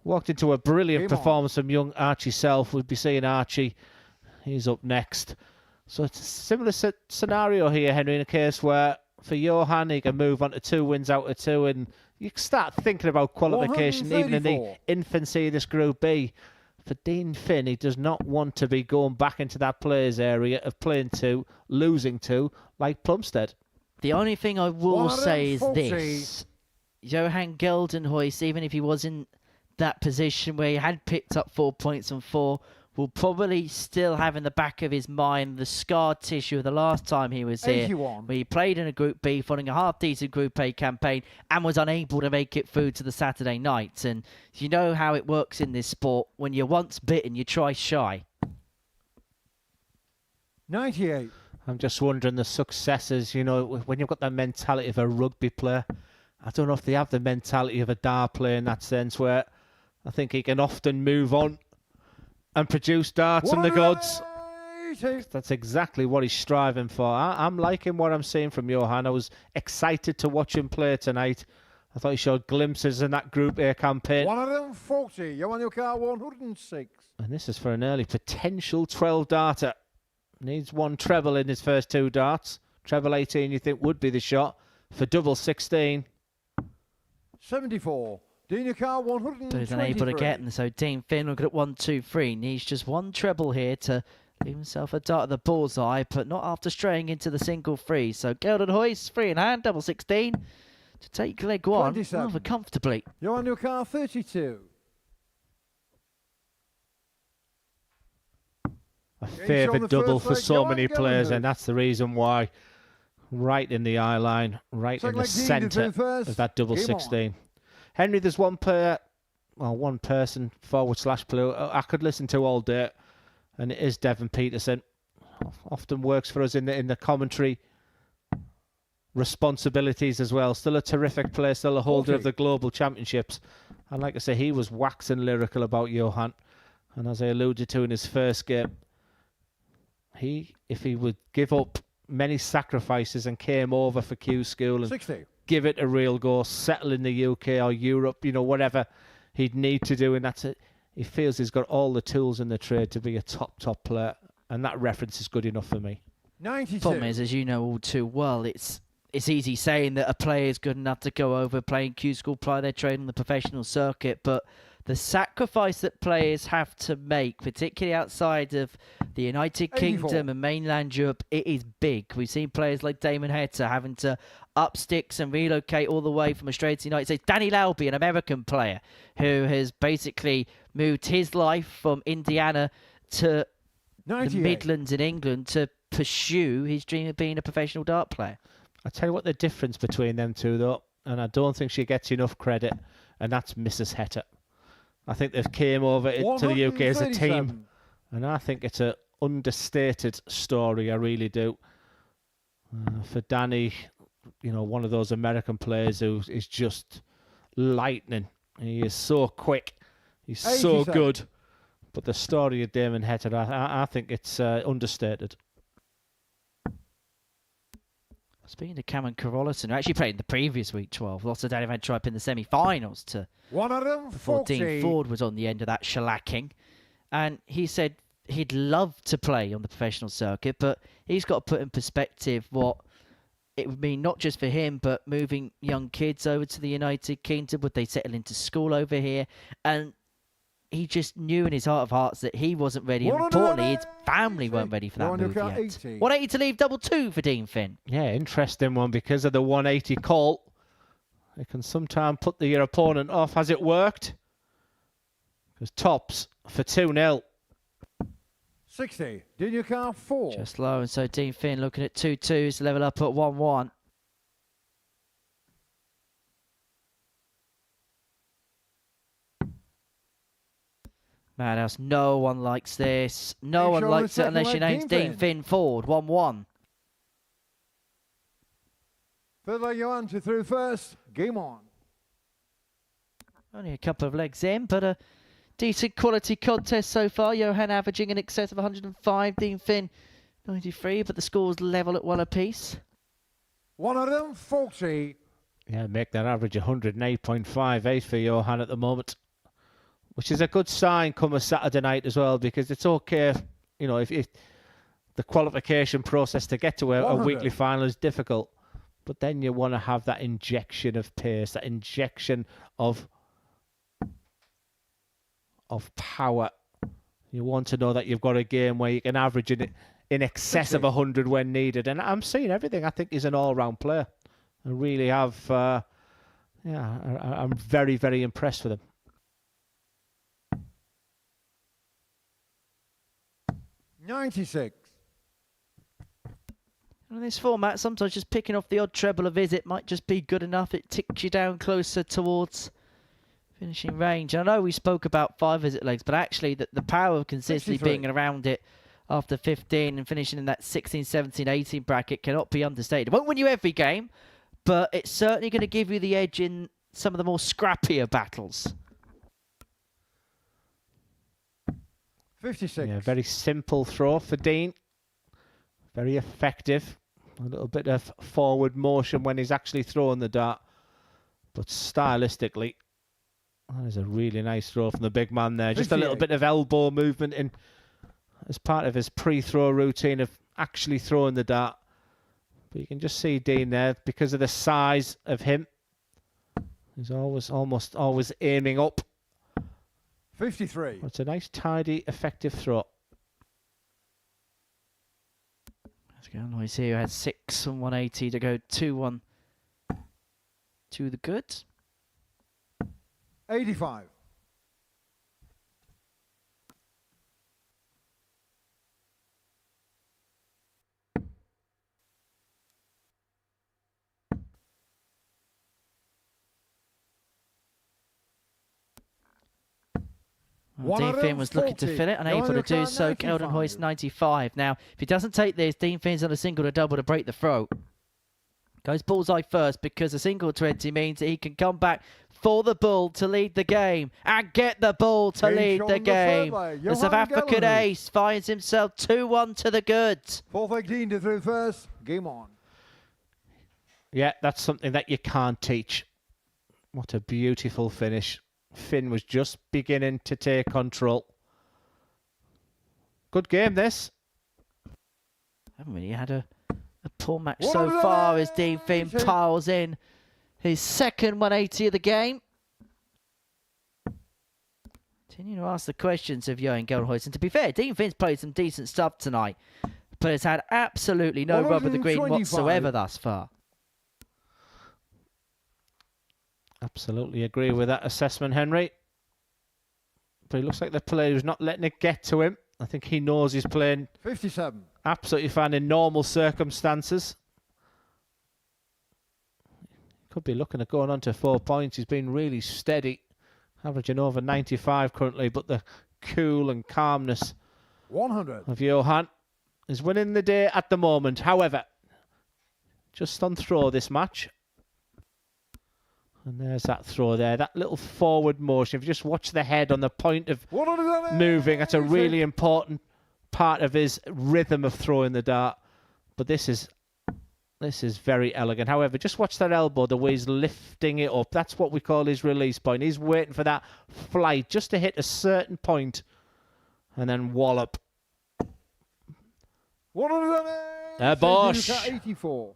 Walked into a brilliant performance from young Archie self. We'll be seeing Archie. He's up next. So it's a similar scenario here, Henry, in a case where for Johan, he can move on to 2 wins out of 2, and you start thinking about qualification, even in the infancy of this Group B. For Dean Finn, he does not want to be going back into that players area of playing 2, losing 2, like Plumstead. The only thing I will say is this. Johan Gildenhuys, even if he was in that position where he had picked up 4 points on 4, will probably still have in the back of his mind the scar tissue of the last time he was here, where he played in a Group B following a half-decent Group A campaign and was unable to make it through to the Saturday night. And you know how it works in this sport. When you're once bitten, you try shy. 98. I'm just wondering the successes, you know, when you've got that mentality of a rugby player. I don't know if they have the mentality of a dart player in that sense, where I think he can often move on and produce darts and the gods. That's exactly what he's striving for. I'm liking what I'm seeing from Johan. I was excited to watch him play tonight. I thought he showed glimpses in that Group A campaign. 140. Johan your car 106. And this is for an early potential 12 darter. Needs 1 treble in his first 2 darts. Treble 18 you think would be the shot. For double 16. 74. Dean your car 123. But he's unable to get them. So Dean Finn looking at 1, 2, 3. Needs just 1 treble here to leave himself a dart at the bullseye, but not after straying into the single 3. So Gildenhuys, 3 in hand, double 16 to take leg 1 rather comfortably. Johan your car 32. A favourite double for so many players, and that's the reason why. Right in the eye line, right in the centre of that double 16. Henry, there's one player, well, one person, /player, I could listen to all day, and it is Devon Peterson. Often works for us in the commentary responsibilities as well. Still a terrific player, still a holder of the global championships. And like I say, he was waxing lyrical about Johan. And as I alluded to in his first game, if he would give up many sacrifices and came over for Q School and 60. Give it a real go, settle in the UK or Europe, you know, whatever he'd need to do, and that's it. He feels he's got all the tools in the trade to be a top player, and that reference is good enough for me. 92. Problem is, as you know all too well, it's easy saying that a player is good enough to go over playing Q School, ply their trade on the professional circuit, but the sacrifice that players have to make, particularly outside of the United Kingdom and mainland Europe, it is big. We've seen players like Damon Heta having to up sticks and relocate all the way from Australia to the United States. Danny Lauby, an American player who has basically moved his life from Indiana to 98. The Midlands in England to pursue his dream of being a professional dart player. I tell you what the difference between them two, though, and I don't think she gets enough credit, and that's Mrs. Heta. I think they came over to the UK as a team, and I think it's an understated story. I really do. For Danny, you know, one of those American players who is just lightning. He is so quick. He's so good. But the story of Damon Heta, I think it's understated. Speaking of Cameron Carolison, who actually played in the previous week 12, lost to Danny Van Tripe in the semi-finals before Dean Ford was on the end of that shellacking. And he said he'd love to play on the professional circuit, but he's got to put in perspective what it would mean not just for him, but moving young kids over to the United Kingdom. Would they settle into school over here? And he just knew in his heart of hearts that he wasn't ready. And importantly, his family weren't ready for that move yet. 180 to leave double 2 for Dean Finn. Yeah, interesting one because of the 180 call. It can sometimes put your opponent off. Has it worked? Because tops for 2-0. 60. Dean your car 4. Just low, and so Dean Finn looking at 2-2s to level up at 1-1. Madhouse, no one likes this. No Make one sure likes the it unless your second leg, name's Dean Dean Finn Ford. 1-1. Third leg, Johan, to through first. Game on. Only a couple of legs in, but a decent quality contest so far. Johan averaging in excess of 105. Dean Finn 93, but the score's level at 1 apiece. 140. Yeah, make that average 108.58 for Johan at the moment, which is a good sign come a Saturday night as well, because it's okay, you know, if the qualification process to get to a weekly final is difficult, but then you want to have that injection of pace, that injection of power. You want to know that you've got a game where you can average in excess of 100 when needed, and I'm seeing everything. I think he's an all-round player. I really have, I'm very, very impressed with him. 96. In this format, sometimes just picking off the odd treble a visit might just be good enough. It ticks you down closer towards finishing range. I know we spoke about 5 visit legs, but actually the power of consistently 63. being around it after 15 and finishing in that 16, 17, 18 bracket cannot be understated. It won't win you every game, but it's certainly going to give you the edge in some of the more scrappier battles. 56. Yeah, very simple throw for Dean. Very effective. A little bit of forward motion when he's actually throwing the dart. But stylistically, that is a really nice throw from the big man there. Just a little bit of elbow movement in as part of his pre-throw routine of actually throwing the dart. But you can just see Dean there, because of the size of him. He's almost always aiming up. 53. It's a nice, tidy, effective throw. Gildenhuys here had 6 and 180 to go 2-1 to the good. 85. Dean Finn was looking to fill it, unable to do so. Gildenhuys 95. Now, if he doesn't take this, Dean Finn's on a single to double to break the throw. Goes bullseye first, because a single 20 means that he can come back for the bull to lead the game and get the ball to lead the game. The South African ace finds himself 2-1 to the good. 4:15 to through first. Game on. Yeah, that's something that you can't teach. What a beautiful finish. Finn was just beginning to take control. Good game, this. Haven't really had a poor match so far as Dean Finn piles in his second 180 of the game. Continue to ask the questions of Johan Gildenhuys. And to be fair, Dean Finn's played some decent stuff tonight, but has had absolutely no rub of the green whatsoever thus far. Absolutely agree with that assessment, Henry. But he looks like the player who's not letting it get to him. I think he knows he's playing 57. absolutely fine in normal circumstances. Could be looking at going on to 4 points. He's been really steady, averaging over 95 currently, but the cool and calmness 100 of Johan is winning the day at the moment. However, just on throw this match. And there's that throw there, that little forward motion. If you just watch the head on the point of moving, that's a really important part of his rhythm of throwing the dart. But this is very elegant. However, just watch that elbow, the way he's lifting it up. That's what we call his release point. He's waiting for that flight just to hit a certain point and then wallop. 100 Bosch. 84.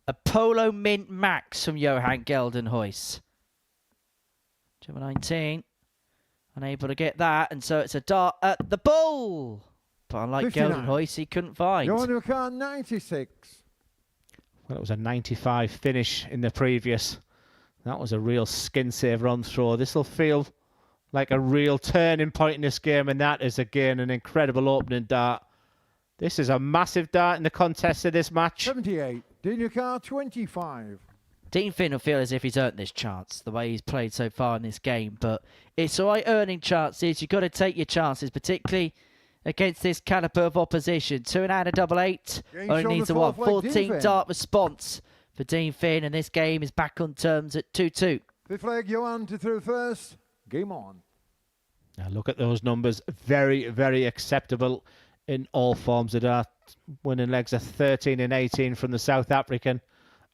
A Polo Mint Max from Johan Gildenhuys. Number 19. Unable to get that, and so it's a dart at the bull. But unlike 59. Gildenhuys, he couldn't find. Johan 96. Well, it was a 95 finish in the previous. That was a real skin saver on throw. This will feel like a real turning point in this game, and that is again an incredible opening dart. This is a massive dart in the contest of this match. 78. Daniel 25. Dean Finn will feel as if he's earned this chance, the way he's played so far in this game. But it's all right earning chances. You've got to take your chances, particularly against this caliber of opposition. 2 and out of double 8. Only needs a 1. 14 dart response for Dean Finn, and this game is back on terms at 2-2. Fifth leg, Johan to throw first. Game on. Now look at those numbers. Very, very acceptable in all forms of dart. Winning legs are 13 and 18 from the South African.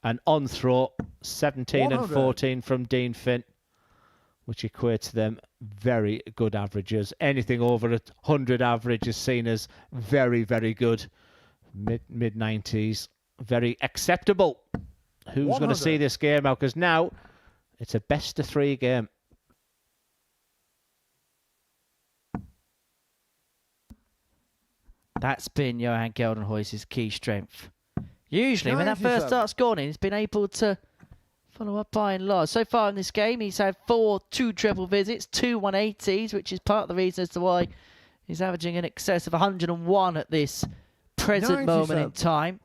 And on throw, 17 and 14 from Dean Finn, which equates them very good averages. Anything over 100 average is seen as very, very good. Mid-90s, very acceptable. Who's going to see this game out? Because now it's a best-of-3 game. That's been Johan Gildenhuys' key strength. Usually, when that first start's gone in, he's been able to follow up by and large. So far in this game, he's had 4 2-treble visits, 2 180s, which is part of the reason as to why he's averaging in excess of 101 at this present moment in time.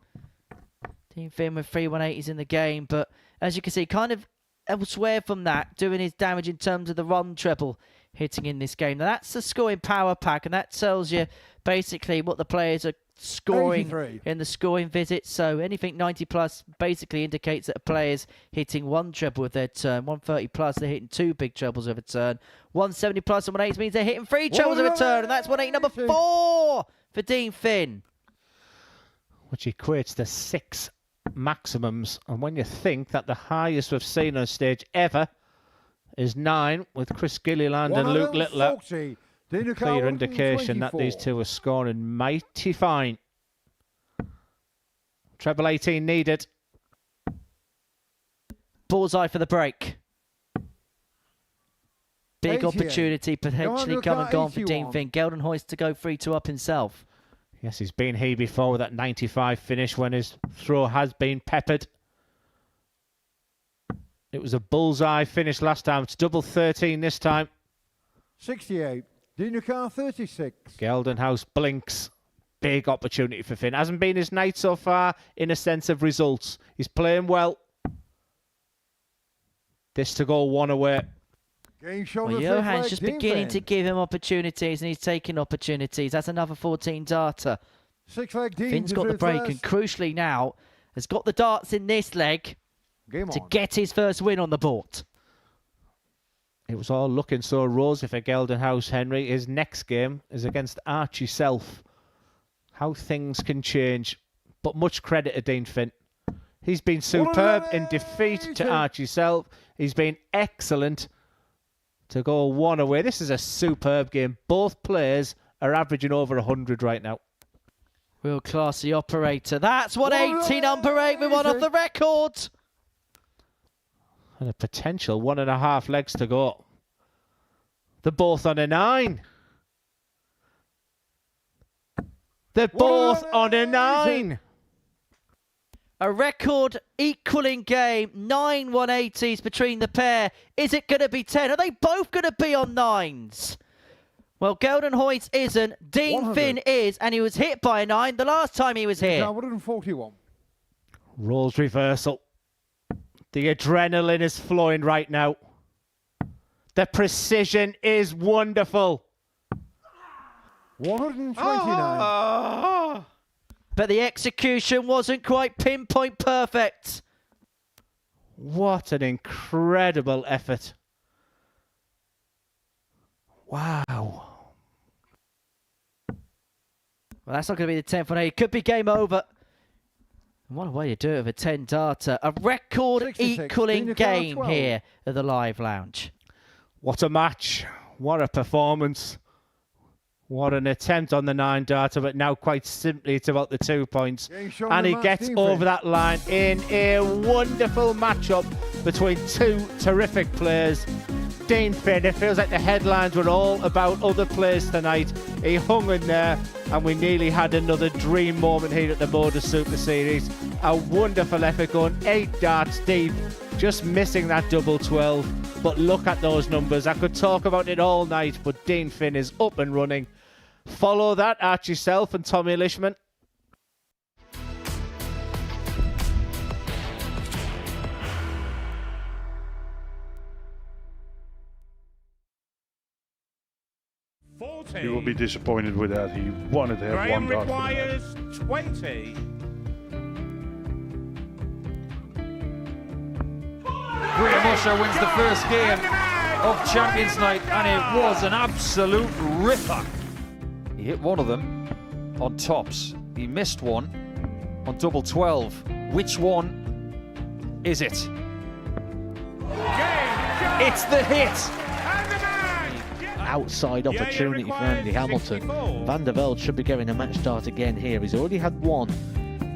Dean Finn with 3 180s in the game, but as you can see, kind of elsewhere from that, doing his damage in terms of the run treble hitting in this game. Now, that's the scoring power pack, and that tells you basically what the players are scoring 83 in the scoring visits. So anything 90 plus basically indicates that a player's hitting 1 treble with their turn. 130 plus, they're hitting 2 big trebles of a turn. 170 plus and 180 means they're hitting 3 trebles of a turn, and that's 180 number 4 for Dean Finn. Which equates to 6 maximums. And when you think that the highest we've seen on stage ever is 9 with Chris Gilliland and Luke Littler, clear indication that these two are scoring mighty fine. Treble 18 needed. Bullseye for the break. Big 88. opportunity potentially come and gone for Dean Finn. Gildenhuys to go 3-2 up himself. Yes, he's been here before with that 95 finish when his throw has been peppered. It was a bullseye finish last time. It's double 13 this time. 68. Dinukar 36. Gildenhuys blinks. Big opportunity for Finn. Hasn't been his night so far in a sense of results. He's playing well. This to go 1 away. Well, Johan's just beginning to give him opportunities, and he's taking opportunities. That's another 14 darter. Finn's got the break, and crucially now has got the darts in this leg to get his first win on the board. It was all looking so rosy for Gildenhuys, Henry. His next game is against Archie Self. How things can change. But much credit to Dean Finn. He's been superb in defeat to Archie Self. He's been excellent to go 1 away. This is a superb game. Both players are averaging over 100 right now. Real classy operator. That's 180 number 8 with one off the record. And a potential 1.5 legs to go. They're both on a 9. They're both on a 9. A record equaling game. 9 180s between the pair. Is it going to be 10? Are they both going to be on 9s? Well, Gildenhuys isn't. Dean Finn is, and he was hit by a 9 the last time he was here. 141. Roles reversal. The adrenaline is flowing right now. The precision is wonderful. 129. But the execution wasn't quite pinpoint perfect. What an incredible effort. Wow. Well, that's not going to be the 10th one. It could be game over. What a way to do it with a 10 darter. A record equaling game here at the Live Lounge. What a match. What a performance. What an attempt on the 9 darter, but now quite simply it's about the 2 points. And he gets over that line in a wonderful matchup between 2 terrific players. Dean Finn, it feels like the headlines were all about other players tonight. He hung in there, and we nearly had another dream moment here at the Modus Super Series. A wonderful effort going 8 darts deep, just missing that double 12. But look at those numbers. I could talk about it all night, but Dean Finn is up and running. Follow that, Archie Self and Tommy Lisman. 14. He will be disappointed with that. He wanted to have Graham one dart. requires 20. Graham Usher wins the first game of Champions Night, and it was an absolute ripper. He hit one of them on tops. He missed one on double 12. Which one is it? It's the hit! Outside opportunity for Andy Hamilton. Van der Velde should be getting a match start again here. He's already had one.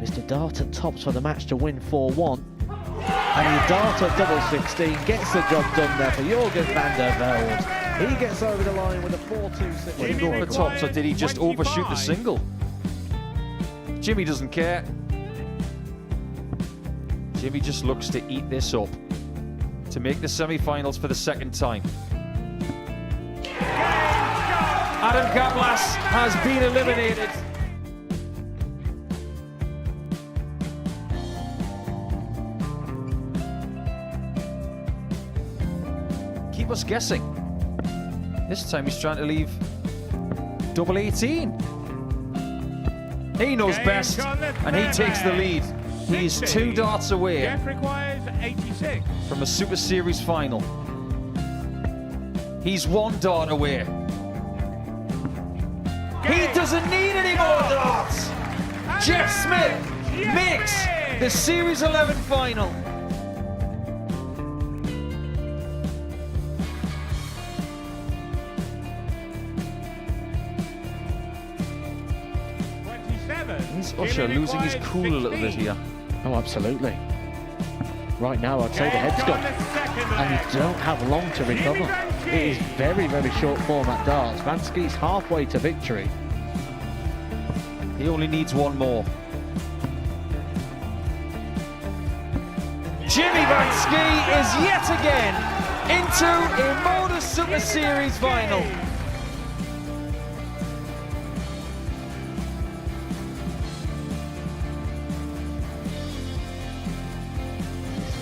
Mr. Dart at tops for the match to win 4-1. And the Dart at double 16 gets the job done there for Jurgen van der Velde. He gets over the line with a 4-2-6. Did he go for tops, or did he just overshoot the single? Jimmy doesn't care. Jimmy just looks to eat this up to make the semi-finals for the second time. Adam Kaplas has been eliminated. Keep us guessing. This time he's trying to leave double 18. He knows best, and he takes the lead. He's 2 darts away Jeff requires 86. from a Super Series final. He's 1 dart away. He doesn't need any more darts. Jeff Smith makes the Series 11 final. Is Usher losing his cool a little bit here? Oh, absolutely. Right now, I'd say the head's gone. And you don't have long to recover. It is very, very short format darts. Van Skee's halfway to victory. He only needs one more. Jimmy Van Ski is yet again into a Modus Super Series final.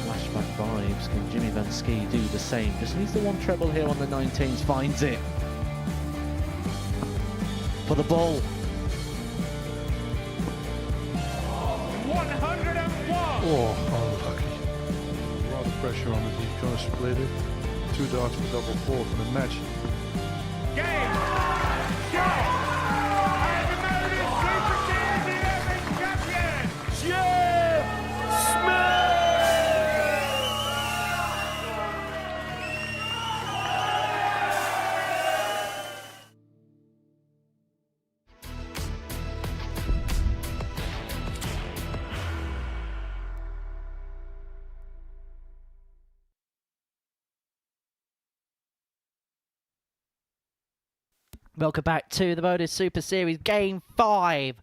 Flashback vibes. Can Jimmy Van Ski do the same? Just needs the one treble here on the 19s. Finds it. For the ball. 101. Oh, unlucky. A lot of pressure on it. He's going to split it. 2 darts for double 4 for the match. Game. Shot. And the Modus Super Series 11 champion, Jeff Smith. Welcome back to the Modus Super Series Game 5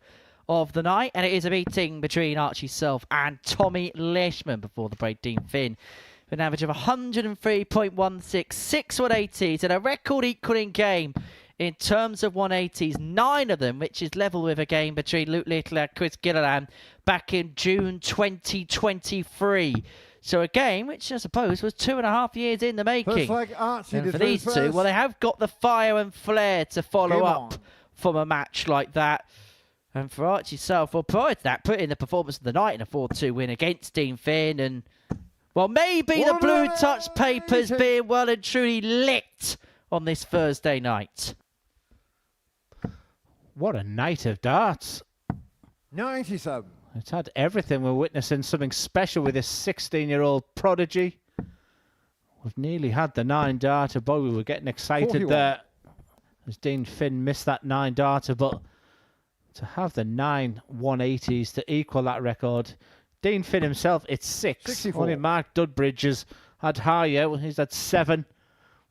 of the night. And it is a meeting between Archie Self and Tommy Lisman before the break. Dean Finn with an average of 103.16, 6 180s, and a record equaling game in terms of 180s. 9 of them, which is level with a game between Luke Little and Chris Gildenhuys back in June 2023. So a game which I suppose was 2.5 years in the making. First like Archie And did for these first. two, well, they have got the fire and flair to follow Game up on. from a match like that. And for Archie Self, well, prior to that, put in the performance of the night in a 4-2 win against Dean Finn. And, well, maybe the Blue Touch papers being well and truly lit on this Thursday night. What a night of darts. 97. It's had everything. We're witnessing something special with this 16-year-old prodigy. We've nearly had the 9-darter. Boy, we were getting excited 41. there as Dean Finn missed that 9-darter. But to have the 9 180s to equal that record, Dean Finn himself, it's 6. 64. Only Mark Dudbridge has had higher. Well, he's had 7,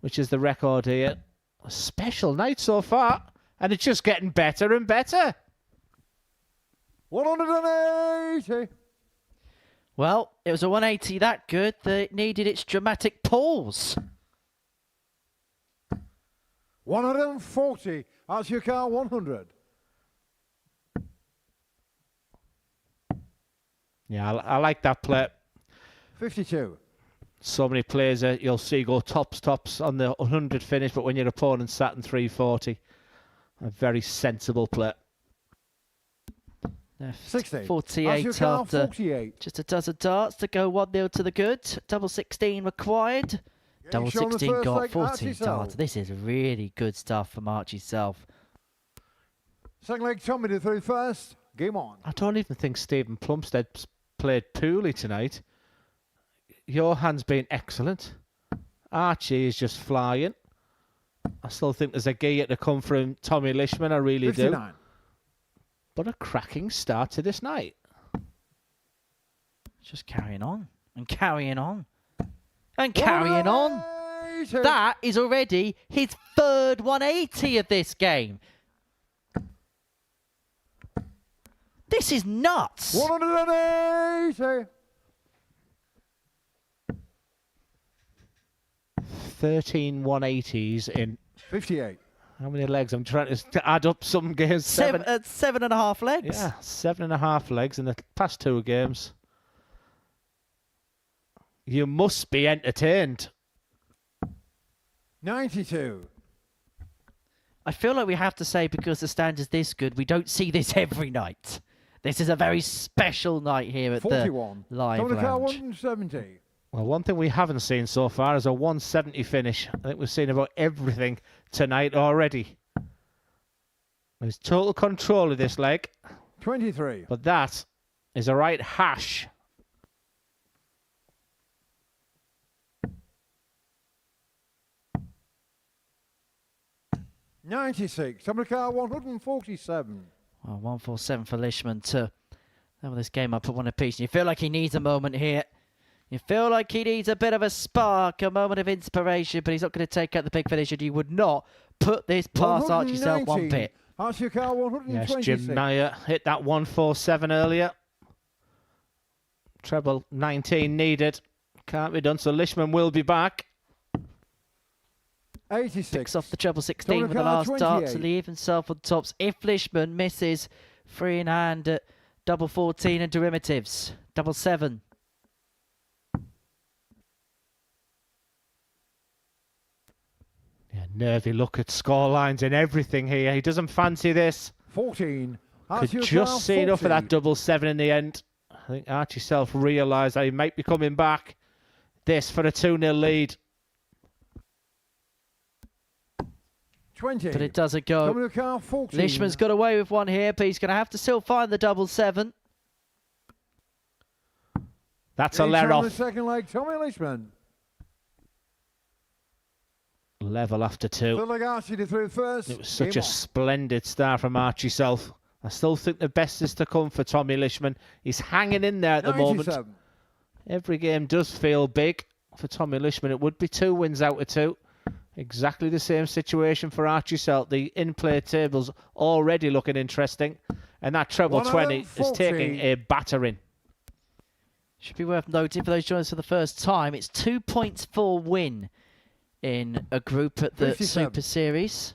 which is the record here. A special night so far, and it's just getting better and better. 180. Well, it was a 180 that good that it needed its dramatic pause. 140. As your car 100. Yeah, I like that play. 52. So many players you'll see go tops on the 100 finish, but when your opponent's sat in 340, A very sensible play. 48 Archie after 48. just a dozen darts to go 1-0 to the good. Double 16 required. Double shown the 16 first got leg, 14 Archie darts. Self. This is really good stuff from Archie Self. Second leg, Tommy to through first. Game on. I don't even think Stephen Plumstead played poorly tonight. Johan's been excellent. Archie is just flying. I still think there's a gear to come from Tommy Lisman, I really 59. do. But a cracking start to this night. Just carrying on and carrying on and carrying on. That is already his third 180 of this game. This is nuts. 180. 13 180s in 58. how many legs? I'm trying to add up some games. 7.5 legs. Yeah, 7.5 legs in the past 2 games. You must be entertained. 92. I feel like we have to say, because the standard's this good, we don't see this every night. This is a very special night here at 41. the Live Tommy Carr, Lounge. 170. Well, one thing we haven't seen so far is a 170 finish. I think we've seen about everything tonight already. There's total control of this leg. 23. But that is a right hash. $96. Tommy Carr, 147. Well, 147 for Lisman to level this game up at one apiece. You feel like he needs a moment here. You feel like he needs a bit of a spark, a moment of inspiration, but he's not going to take out the big finish, and you would not put this past Archie Self one bit. Archie Carr, 126. Yes, Jim Nyer hit that 147 earlier. Treble 19 needed. Can't be done, so Lisman will be back. 86. Picks off the treble 16 with the last dart to leave himself on tops. If Lisman misses, 3 in hand at double 14 and derivatives. Double 7. Yeah, nervy look at score lines and everything here. He doesn't fancy this. 14. Could just see enough of that double 7 in the end. I think Archie Self realised that he might be coming back. This for a 2-0 lead. 20. But it doesn't go. Lisman's got away with one here, but he's going to have to still find the double 7. That's a let off. The second leg, Tommy Lisman. Level after 2. Third leg, Archie to through first. It was such a splendid start from Archie Self. I still think the best is to come for Tommy Lisman. He's hanging in there at the 97. moment. Every game does feel big for Tommy Lisman. It would be 2 wins out of 2. Exactly the same situation for Archie Self. The in-play table's already looking interesting. And that treble 20 is taking a battering. Should be worth noting for those joining us for the first time, it's 2 points for win in a group at the 57. Super Series.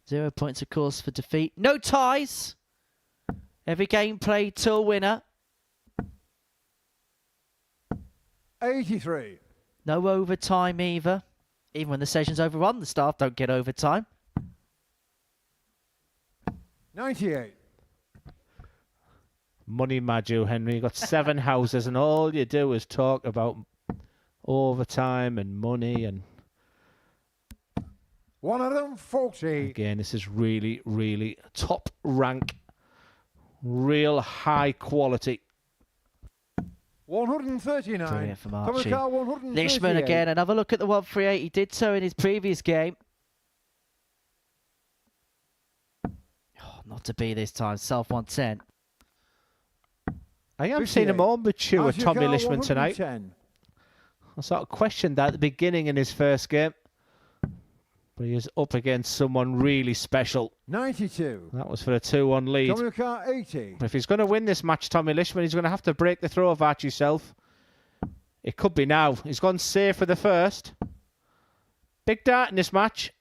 0 points, of course, for defeat. No ties. Every game played to a winner. 83. No overtime either. Even when the session's overrun, the staff don't get overtime. 98. Money Maju, Henry. You got 7 houses and all you do is talk about overtime and money. And one of them, 40. Again, this is really, really top rank. Real high quality. 139. Brilliant from Archie. 138. Lisman again, another look at the 138. He did so in his previous game. Oh, not to be this time. Self 110. I am seeing a more mature Tommy Lisman tonight. 110. I sort of questioned that at the beginning in his first game. But he is up against someone really special. 92. That was for a 2-1 lead. Tommy Carr, 80. But if he's going to win this match, Tommy Lisman, he's going to have to break the throw of Archie Self. It could be now. He's gone safe for the first. Big dart in this match.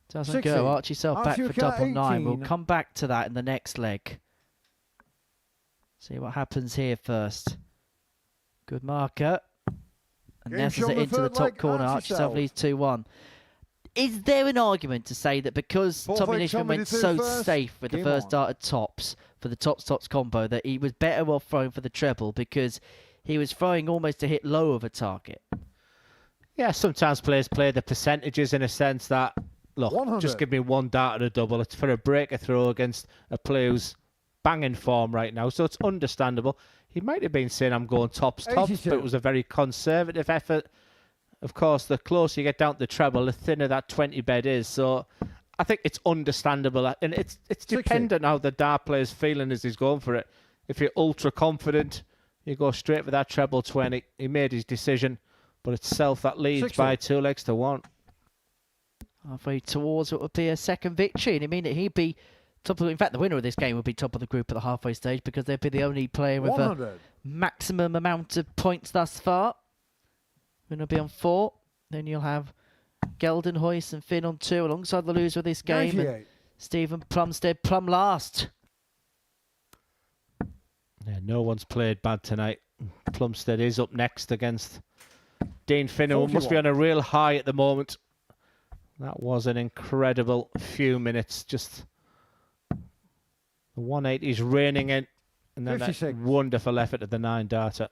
Doesn't 60. go. Archie Self back for double 9. We'll 18. come back to that in the next leg. See what happens here first. Good marker. And Game nesses shown it the into the third top leg, corner. Archie Archie Self Self. leads 2-1. Is there an argument to say that because Tommy Lisman went so safe with the first dart at tops for the tops combo that he was better off throwing for the treble because he was throwing almost to hit low of a target? Yeah, sometimes players play the percentages in a sense that, look, 100. just give me one dart at a double. It's for a breaker throw against a player who's banging form right now, so it's understandable. He might have been saying I'm going tops, but it was a very conservative effort. Of course, the closer you get down to the treble, the thinner that 20 bed is. So I think it's understandable. And it's dependent how the dart player's feeling as he's going for it. If you're ultra confident, you go straight for that treble 20. He made his decision, but it's Self that leads by 2 legs to 1. Halfway towards what would be a second victory. And it mean that he'd be top of, in fact, the winner of this game would be top of the group at the halfway stage because they'd be the only player with 100. a maximum amount of points thus far. Winner will be on 4. Then you'll have Gildenhuys and Finn on 2 alongside the loser of this game. And Stephen Plumstead plumb last. Yeah, no one's played bad tonight. Plumstead is up next against Dean Finn, who must be on a real high at the moment. That was an incredible few minutes. Just the 180s raining in. And then that wonderful effort of the 9-darter.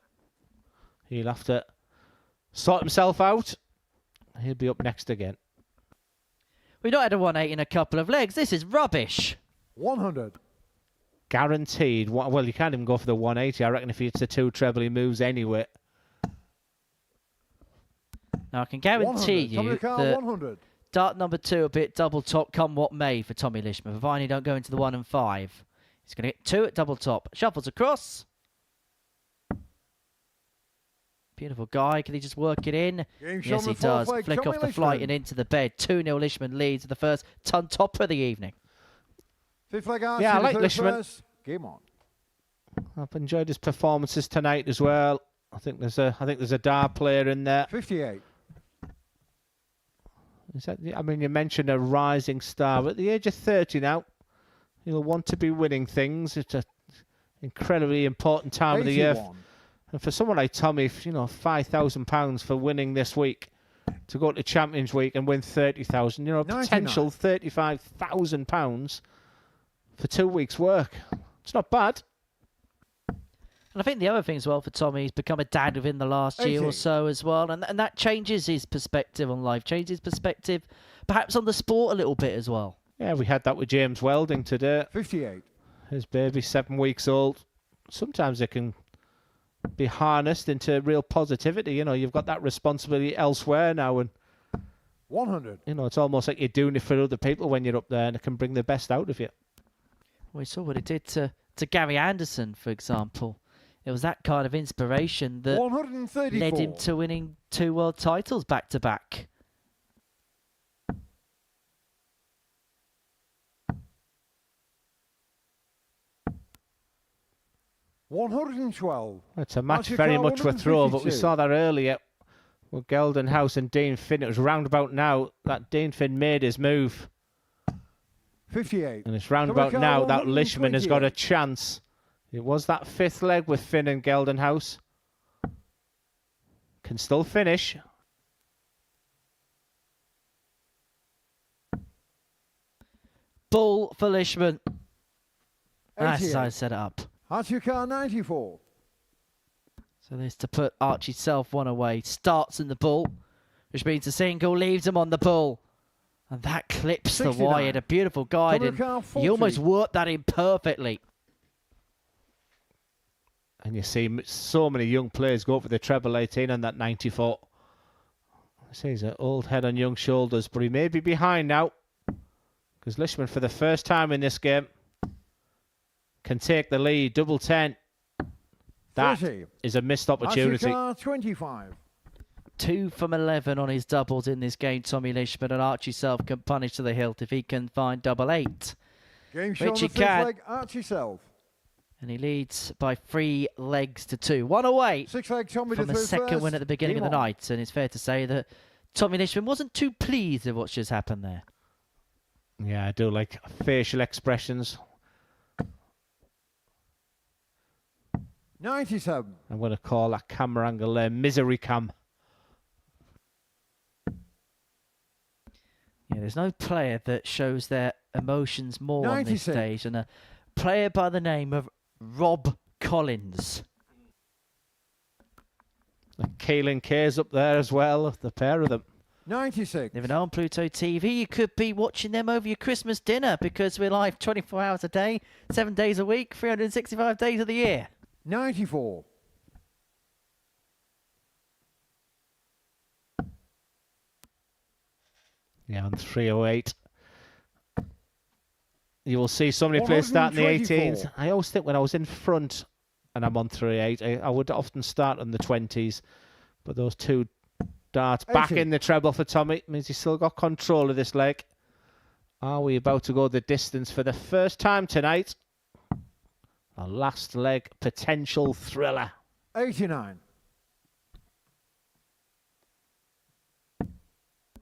He'll have to sort himself out. He'll be up next again. We've not had a 180 in a couple of legs. This is rubbish. 100. Guaranteed. Well, you can't even go for the 180. I reckon if he hits the 2 treble, he moves anyway. Now, I can guarantee you that dart number 2 will be at double top come what may for Tommy Lisman, providing he don't go into the 1 and 5. He's going to hit 2 at double top. Shuffles across. Beautiful guy. Can he just work it in? Yes, he does. Flick off the flight and into the bed. 2-0 Lisman leads the first ton top of the evening. Yeah, I like Lisman. Game on. I've enjoyed his performances tonight as well. I think there's a dart player in there. 58. I mean, you mentioned a rising star. At the age of 30 now, he'll want to be winning things. It's an incredibly important time 81. Of the year. And for someone like Tommy, £5,000 for winning this week, to go to Champions Week and win 30,000, potential £35,000 for 2 weeks' work. It's not bad. And I think the other thing as well for Tommy, he's become a dad within the last year or so as well. And that changes his perspective on life, changes his perspective perhaps on the sport a little bit as well. Yeah, we had that with James Welding today. 58. His baby, 7 weeks old. Sometimes it can be harnessed into real positivity. You've got that responsibility elsewhere now. And 100. It's almost like you're doing it for other people when you're up there, and it can bring the best out of you. We saw what it did to Gary Anderson, for example. It was that kind of inspiration that led him to winning 2 world titles back-to-back. $112. It's a match very much with throw, but we saw that earlier with Gildenhuys and Dean Finn. It was roundabout now that Dean Finn made his move. 58. And it's roundabout now that Lisman has got a chance. It was that 5th leg with Finn and Gildenhuys. Can still finish. Ball for Lisman. That's how I set it up. Archie 94. So this to put Archie Self 1 away. Starts in the ball, which means a single leaves him on the ball. And that clips 69. The wire. A beautiful guide. And he almost worked that in perfectly. And you see so many young players go for the treble 18 on that 94. I say he's an old head on young shoulders, but he may be behind now. Because Lisman, for the first time in this game, can take the lead. Double 10. That 30. Is a missed opportunity. 25. 2 from 11 on his doubles in this game, Tommy Lisman, and Archie Self can punish to the hilt if he can find double 8. Game shot on the 5th leg, Archie Self. And he leads by 3 legs to 2. 1 away 6 leg Tommy from a second win at the beginning of the night. And it's fair to say that Tommy Lisman wasn't too pleased with what's just happened there. Yeah, I do like facial expressions. 97. I'm going to call that camera angle there misery cam. Yeah, there's no player that shows their emotions more on this 96. stage than a player by the name of Rob Collins. Keelan Kay's up there as well, the pair of them. 96. Living on Pluto TV, you could be watching them over your Christmas dinner because we're live 24 hours a day, 7 days a week, 365 days of the year. 94. Yeah, on 308. You will see so many players starting the 18s. I always think when I was in front and I'm on 308, I would often start on the 20s. But those two darts back in the treble for Tommy means he's still got control of this leg. Are we about to go the distance for the first time tonight? A last leg potential thriller. 89.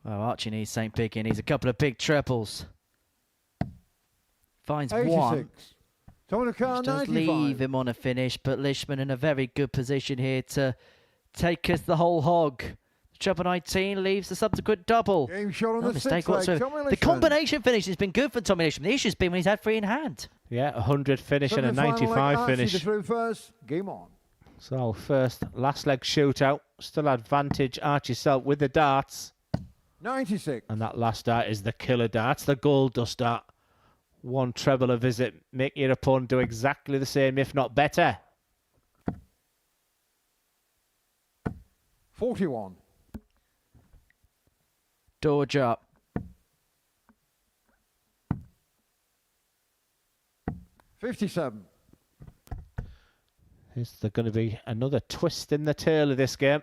Well, Archie needs St. Big. He needs a couple of big trebles. Finds 86. one. Tony Carr, Which does 95. leave him on a finish, but Lisman in a very good position here to take us the whole hog. Treble 19 leaves the subsequent double. Game shot on No the mistake sixth leg. whatsoever. Tommy The Lisman. combination finish has been good for Tommy Lisman. The issue's been when he's had 3 in hand. Yeah, 100 finish and a Semi-final leg, 95 Archie finish. to through first. Game on. So first, last leg shootout. Still advantage Archie Self with the darts. 96. And that last dart is the killer darts, the gold dust dart. One treble a visit. Make your opponent do exactly the same, if not better. 41. Dodge up. 57. Is there going to be another twist in the tail of this game?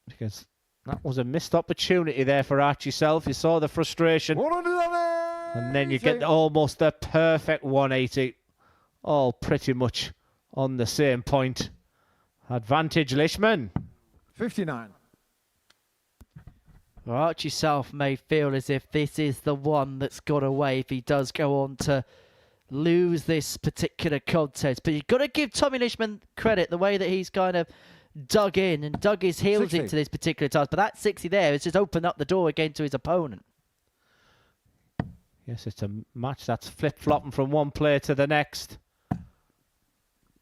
Because that was a missed opportunity there for Archie Self. You saw the frustration. 180. And then you get almost the perfect 180. All pretty much on the same point. Advantage Lisman. 59. Well, Archie Self may feel as if this is the one that's got away if he does go on to lose this particular contest. But you've got to give Tommy Lisman credit, the way that he's kind of dug in and dug his heels 60. into this particular task. But that 60 there has just opened up the door again to his opponent. Yes, it's a match that's flip-flopping from one player to the next.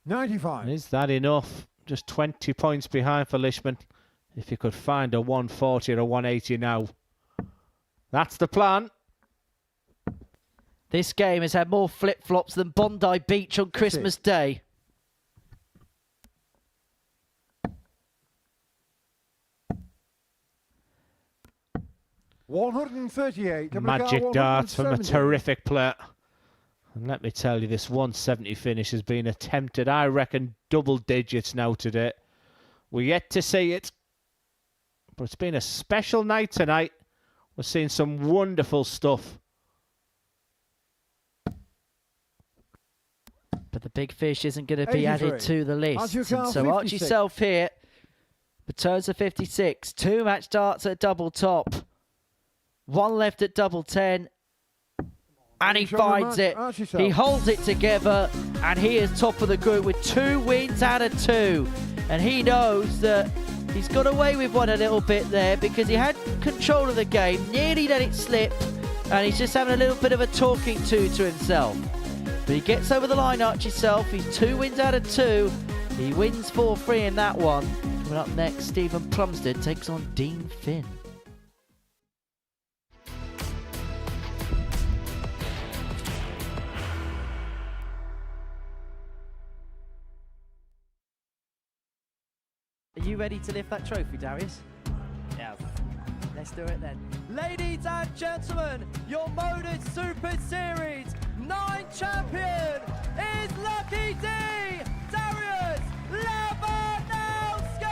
95. Is that enough? Just 20 points behind for Lisman. If you could find a 140 or a 180 now. That's the plan. This game has had more flip-flops than Bondi Beach on Christmas Day. $138. Magic darts from a terrific player. And let me tell you, this 170 finish has been attempted, I reckon, double digits now today. We're yet to see it. But it's been a special night tonight. We're seeing some wonderful stuff. But the big fish isn't going to be 83. added to the list. Archie And Self, so Archie 56. Self here returns to 56. 2 match darts at double top. 1 left at double 10. And he Show the finds match, it. Archie Self. He holds it together. And he is top of the group with 2 wins out of 2. And he knows that he's got away with one a little bit there because he had control of the game, nearly let it slip. And he's just having a little bit of a talking to himself. But he gets over the line, Archie Self. He's 2 wins out of 2. He wins 4-3 in that one. Coming up next, Stephen Plumstead takes on Dean Finn. Are you ready to lift that trophy, Darius? Yes. Let's do it then. Ladies and gentlemen, your Modus Super Series 9 champion is Lucky D, Darius Labanowski!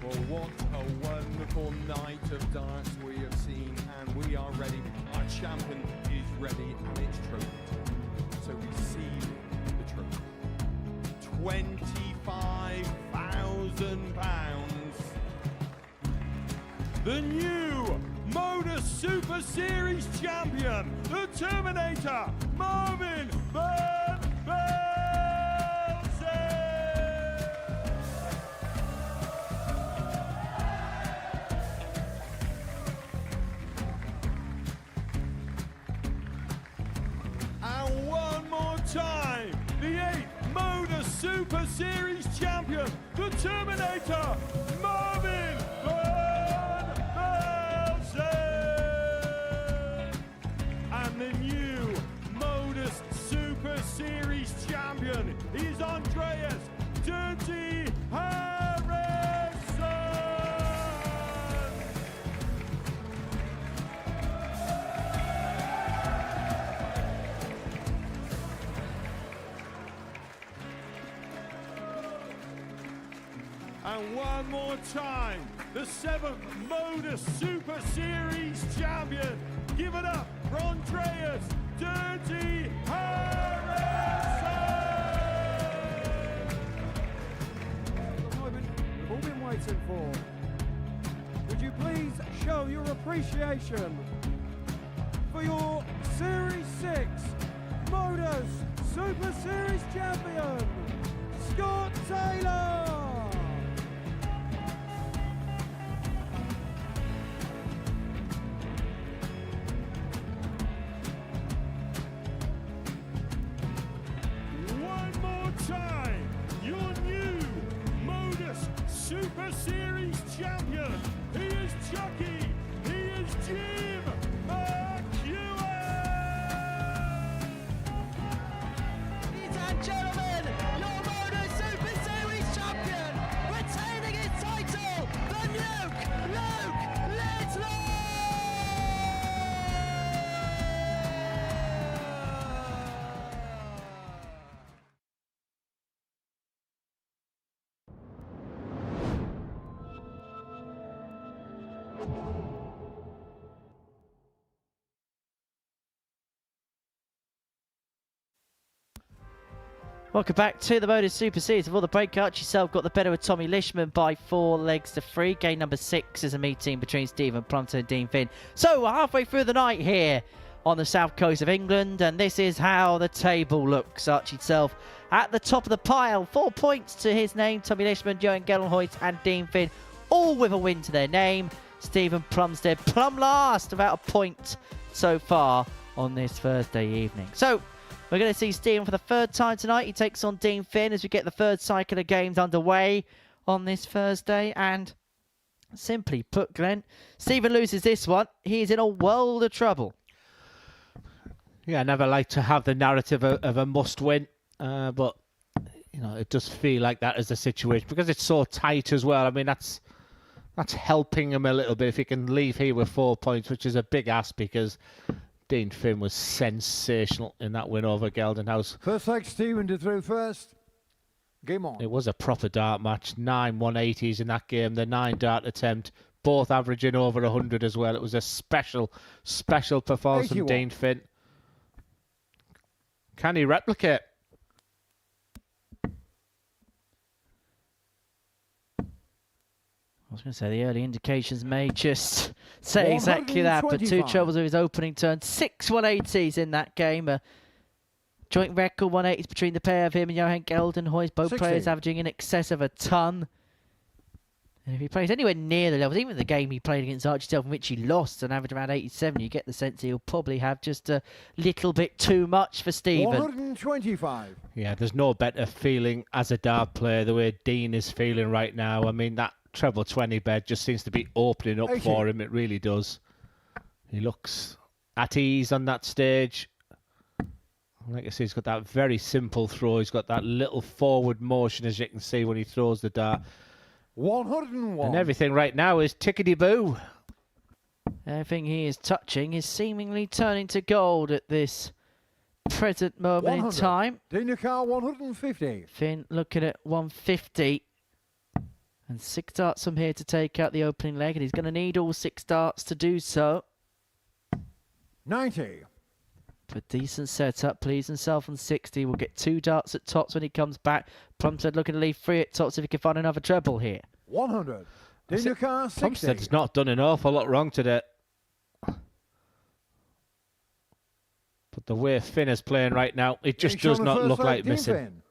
Well, what a wonderful night of darts we have seen, and we are ready. Our champion is ready, and it's trophy time. So receive the trophy. 24 £5,000. The new Modus Super Series champion, the Terminator, Marvin Van Velzen. And one more time, the 8th Modus Super Series champion, the Terminator, Marvin Van Velzen. And the new Modus Super Series champion is Andreas Dirty Harrison. And one more time, the 7th Modus Super Series champion. Give it up for Andreas Dirty Harrison. The moment we've all been waiting for. Would you please show your appreciation for your Series 6 Modus Super Series champion, Scott Taylor. Time, your new Modus Super Series champion. He is Chucky. He is Jim McEwen. Ladies and gentlemen, your Modus Super Series champion, retaining his title, the Nuke, Luke Lisman! Welcome back to the Modus Super Series. Before the break, Archie yourself got the better of Tommy Lisman by 4 legs to 3. Game number 6 is a meeting between Stephen Plumstead and Dean Finn. So we're halfway through the night here on the south coast of England, and this is how the table looks. Archie itself at the top of the pile, 4 points to his name. Tommy Lisman, Johan Gildenhuys and Dean Finn, all with a win to their name. Stephen Plumstead plumb last, about a point so far on this Thursday evening. So we're going to see Stephen for the 3rd time tonight. He takes on Dean Finn as we get the 3rd cycle of games underway on this Thursday. And simply put, Glenn, Stephen loses this one. He's in a world of trouble. Yeah, I never like to have the narrative of a must-win, but you know, it does feel like that is the situation because it's so tight as well. I mean, that's helping him a little bit if he can leave here with 4 points, which is a big ask because Dean Finn was sensational in that win over Gildenhuys. First leg, Stephen to throw first. Game on. It was a proper dart match. 9 180s in that game. The 9 dart attempt, both averaging over 100 as well. It was a special performance from Dean Finn. Can he replicate? I was going to say the early indications may just say exactly that, but 2 troubles with his opening turn. 6 180s in that game. A joint record 180s between the pair of him and Johan Gildenhuys. Both players averaging in excess of a ton. And if he plays anywhere near the levels, even the game he played against Archie himself, in which he lost and averaged around 87, you get the sense he'll probably have just a little bit too much for Stephen. 125. Yeah, there's no better feeling as a dart player the way Dean is feeling right now. I mean, that treble 20 bed just seems to be opening up for him. It really does. He looks at ease on that stage. Like I say, he's got that very simple throw. He's got that little forward motion, as you can see, when he throws the dart. 101. And everything right now is tickety-boo. Everything he is touching is seemingly turning to gold at this present moment in time. Dinakar 150. Finn looking at 150. And 6 darts from here to take out the opening leg, and he's going to need all 6 darts to do so. 90. A decent setup, please himself on 60. We'll get 2 darts at tops when he comes back. Plumstead looking to leave 3 at tops if he can find another treble here. 100. In your car, 60. Plumstead's not done an awful lot wrong today. But the way Finn is playing right now, it just does not look like missing. Finn.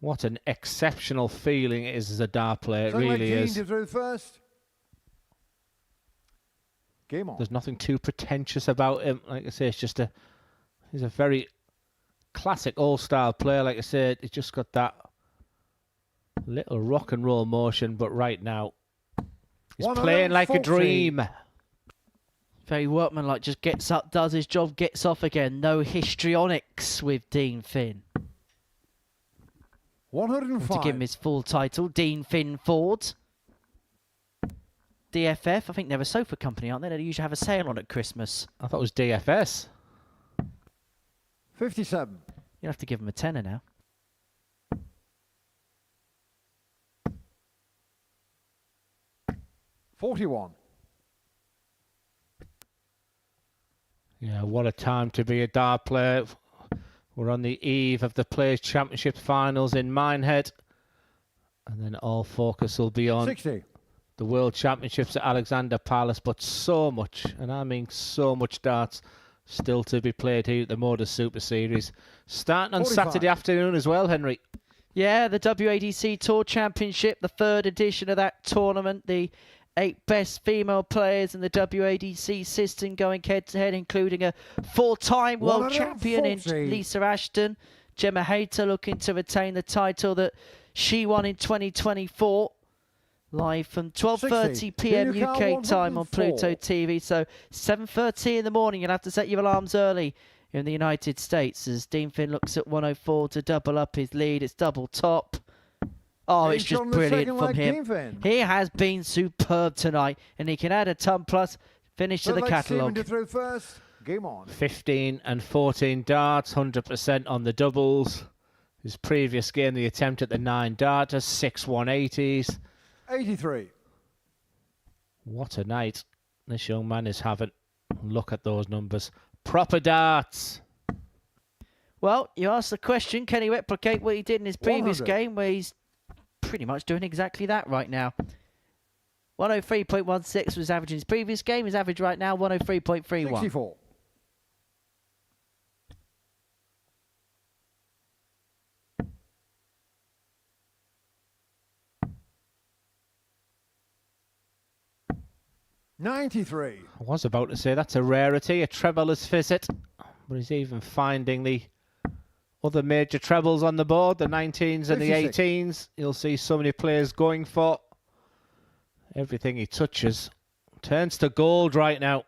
What an exceptional feeling it is as a dart player. It really is. Through first. Game on. There's nothing too pretentious about him. Like I say, it's just he's a very classic all-style player. Like I said, he's just got that little rock and roll motion. But right now, he's playing like a dream. Very workmanlike, just gets up, does his job, gets off again. No histrionics with Dean Finn. 105. To give him his full title, Dean Finn Ford. DFF, I think they're a sofa company, aren't they? They usually have a sale on at Christmas. I thought it was DFS. 57. You'll have to give him a tenner now. $41. Yeah, what a time to be a dart player. We're on the eve of the Players' Championship finals in Minehead. And then all focus will be on 60. The World Championships at Alexander Palace. But so much, and I mean so much darts, still to be played here at the Modus Super Series. Starting on 45. Saturday afternoon as well, Henry. Yeah, the WADC Tour Championship, the 3rd edition of that tournament. The 8 best female players in the WADC system going head-to-head, including a 4-time world champion in Lisa Ashton. Gemma Hayter looking to retain the title that she won in 2024. Live from 12:30 p.m. UK time on Pluto TV. So 7:30 in the morning. You'll have to set your alarms early in the United States as Dean Finn looks at 104 to double up his lead. It's double top. Oh, it's just brilliant from him. He has been superb tonight, and he can add a ton plus finish to the catalogue. Game on. 15 and 14 darts, 100% on the doubles. His previous game, the attempt at the 9 darters, 6 180s. 83. What a night this young man is having. Look at those numbers. Proper darts. Well, you asked the question, can he replicate what he did in his previous 100. game, where he's pretty much doing exactly that right now. 103.16 was average in his previous game. His average right now, 103.31. 64. $93. I was about to say that's a rarity, a trebleless visit. But he's even finding the other major trebles on the board, the 19s and the 56. 18s. You'll see so many players going for everything he touches. Turns to gold right now.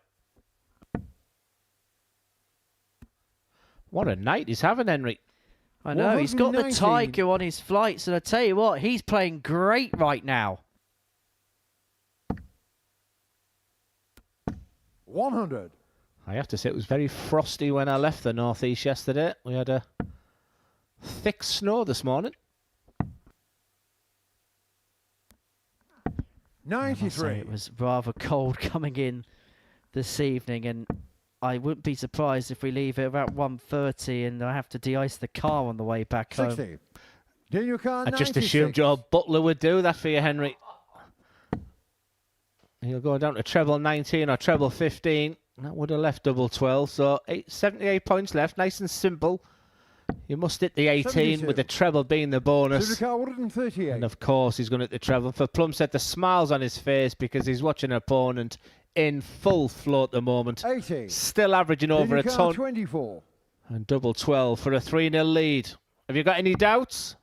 What a night he's having, Henry. I know, he's got the 119. Tiger on his flights, and I tell you what, he's playing great right now. 100. I have to say it was very frosty when I left the northeast yesterday. We had a thick snow this morning. 93. It was rather cold coming in this evening, and I wouldn't be surprised if we leave at about 1:30 and I have to de-ice the car on the way back 60. home. Daniel Carr, I just 96. assumed your butler would do that for you, Henry. He'll go down to treble 19 or treble 15. That would have left double 12. So 78 points left. Nice and simple. You must hit the 18 72. with the treble being the bonus. Supercar 138. And of course he's going to hit the treble. For Plumstead, the smiles on his face because he's watching an opponent in full flow at the moment. 80. Still averaging over a Daniel Carr, ton. 24. And double 12 for a 3-0 lead. Have you got any doubts?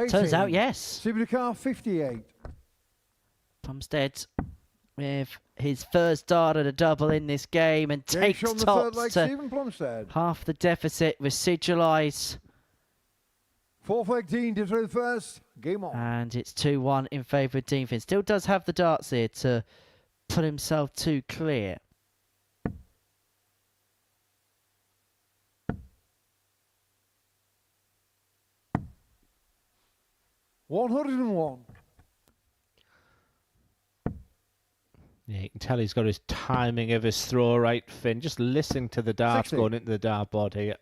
Turns out, yes. Supercar 58. Plumstead with his first dart at a double in this game and takes on the third tops leg, to Stephen Plumstead. half the deficit, residualise. Fourth leg, Dean to through first. Game on. And it's 2-1 in favour of Dean Finn. Still does have the darts here to put himself too clear. $101. Yeah, you can tell he's got his timing of his throw right, Finn. Just listening to the darts 60. going into the dartboard here.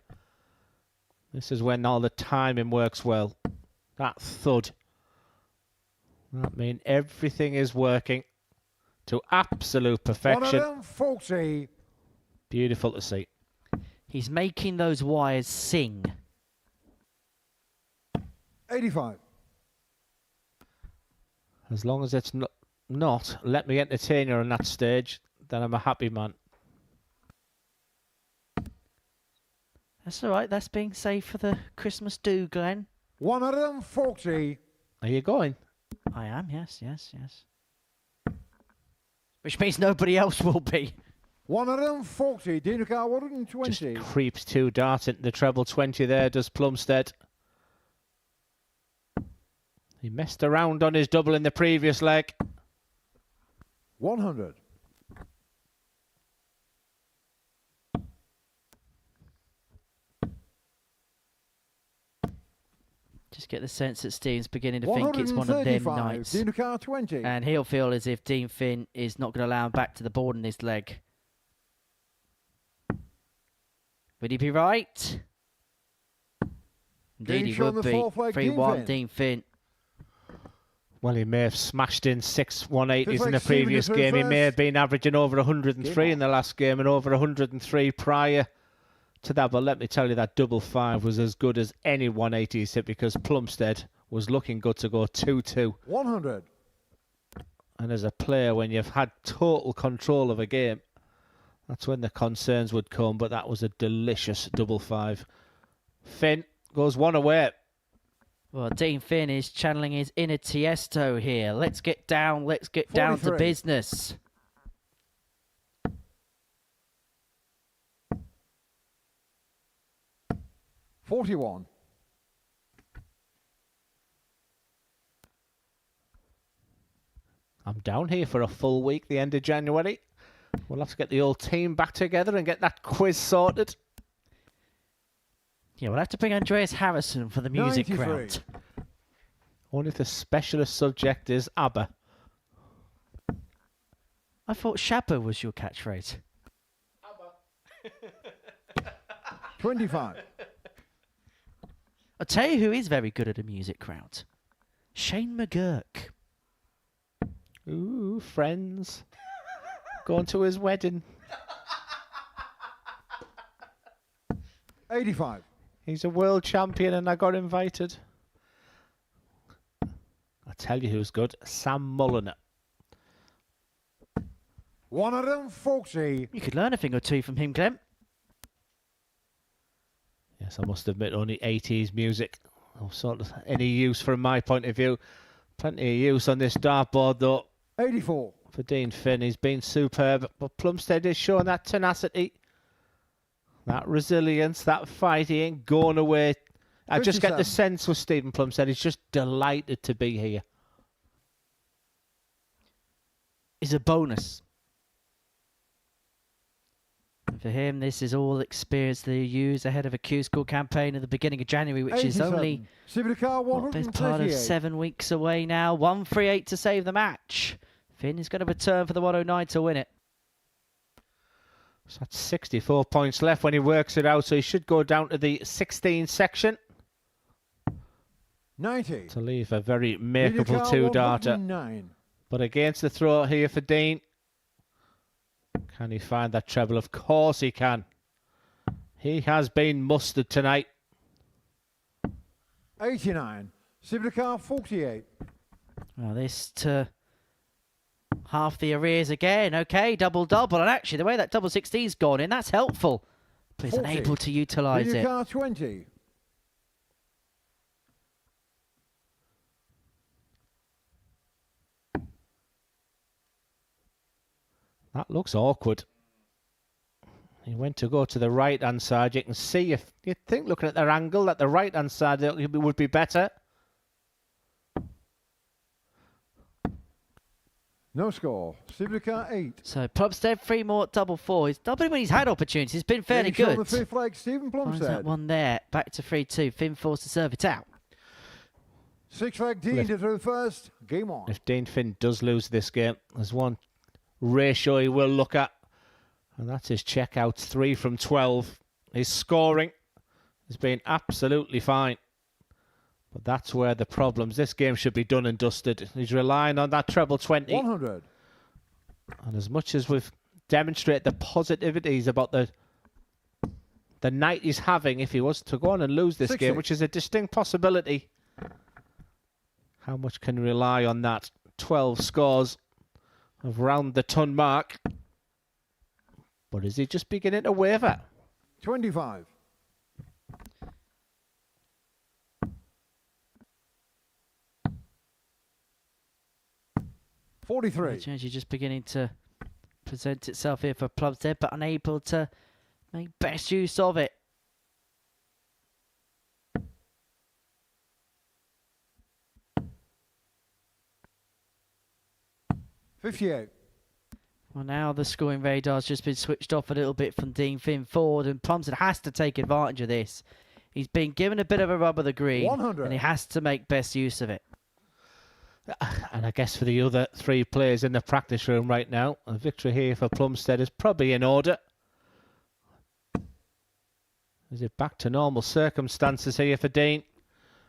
This is when all the timing works well. That thud. That means everything is working to absolute perfection. 140. Beautiful to see. He's making those wires sing. 85. As long as it's not let me entertain you on that stage, then I'm a happy man. That's all right. That's being saved for the Christmas do, Glenn. 140. Are you going? I am, yes, yes, yes. Which means nobody else will be. 140. Dino car 120. Just creeps 2 darts into the treble 20 there, does Plumstead. He messed around on his double in the previous leg. 100. Just get the sense that Steve's beginning to think it's one of them nights. Dino car 20. And he'll feel as if Dean Finn is not going to allow him back to the board in his leg. Would he be right? Indeed, he would be. 3-1, Dean Finn. Well, he may have smashed in 6 180s Just in the like Stephen previous is game. He may have first. been averaging over 103 in the last game and over 103 prior to that. But let me tell you, that double 5 was as good as any 180s hit because Plumstead was looking good to go 2-2. 100. And as a player, when you've had total control of a game, that's when the concerns would come. But that was a delicious double 5. Finn goes 1 away. Well, Dean Finn is channeling his inner Tiesto here. Let's get down down to 43. business. $41. I'm down here for a full week, the end of January. We'll have to get the old team back together and get that quiz sorted. Yeah, we'll have to bring Andreas Harrison for the music 93. round. Only if the specialist subject is ABBA. I thought Shabba was your catchphrase. 25. I'll tell you who is very good at a music round. Shane McGurk. Ooh, friends. Going to his wedding. 85. He's a world champion and I got invited. I'll tell you who's good. Sam Mulliner. 140. You could learn a thing or two from him, Glenn. Yes, I must admit, only 80s music. No sort of any use from my point of view. Plenty of use on this dartboard, though. 84. For Dean Finn, he's been superb. But Plumstead is showing that tenacity, that resilience, that fight. He ain't going away. I just get the 57. sense with Stephen Plumstead, he's just delighted to be here. Is a bonus. And for him, this is all experience that he used ahead of a Q-School campaign at the beginning of January, which is 87. only Civicar best part of 138. 7 weeks away now. 138 to save the match. Finn is going to return for the 109 to win it. So that's 64 points left when he works it out, so he should go down to the 16 section 90. to leave a very makeable Civicar 2-darter. 109. But against the throw here for Dean. Can he find that treble? Of course he can. He has been mustard tonight. 89. Civicar 48. Well, this to half the arrears again. Okay, double-double. And actually, the way that double 16's gone in, that's helpful. But he's 40. unable to utilise it. Civicar 20. That looks awkward. He went to go to the right-hand side. You can see, if you'd think, looking at their angle, that the right-hand side would be better. No score. Civicar 8. So Plumstead, 3 more, double 4. He's doubling when he's had opportunities. He's been fairly Finish on good. the 5th leg, Stephen Finds that Plumstead. one there. Back to 3-2. Finn forced to serve it out. 6th leg, Dean to the first. Game on. If Dean Finn does lose this game, there's one ratio he will look at. And that's his checkouts, 3 from 12. His scoring has been absolutely fine. But that's where the problems. This game should be done and dusted. He's relying on that treble 20. 100. And as much as we've demonstrated the positivities about the night he's having, if he was to go on and lose this 60. game, which is a distinct possibility, how much can you rely on that? 12 scores of round the ton mark. But is he just beginning to waver? 25. $43. Change just beginning to present itself here for Plumstead, but unable to make best use of it. $58. Well, now the scoring radar's just been switched off a little bit from Dean Finn Ford, and Plumstead has to take advantage of this. He's been given a bit of a rub of the green, 100. and he has to make best use of it. And I guess for the other 3 players in the practice room right now, a victory here for Plumstead is probably in order. Is it back to normal circumstances here for Dean?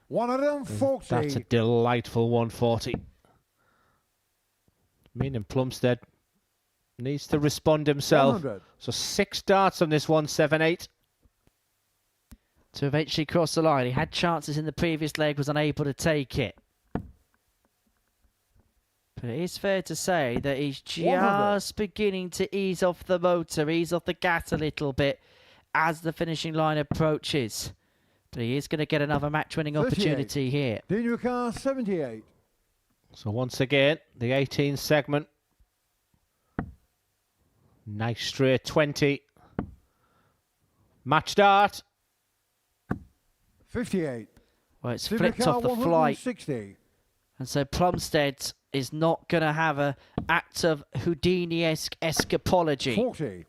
140. That's a delightful 140. Meaning Plumstead needs to respond himself. 100. So 6 darts on this 178. To eventually cross the line. He had chances in the previous leg, was unable to take it. But it is fair to say that he's just 100. beginning to ease off the motor, ease off the gas a little bit as the finishing line approaches. But he is going to get another match-winning 38. opportunity here. Daniel Carr, 78. So once again, the 18 segment. Nice straight 20. Match dart. 58. Well, it's Daniel flipped Carr, off the flight. 160. And so Plumstead is not going to have an act of Houdini-esque escapology. 40.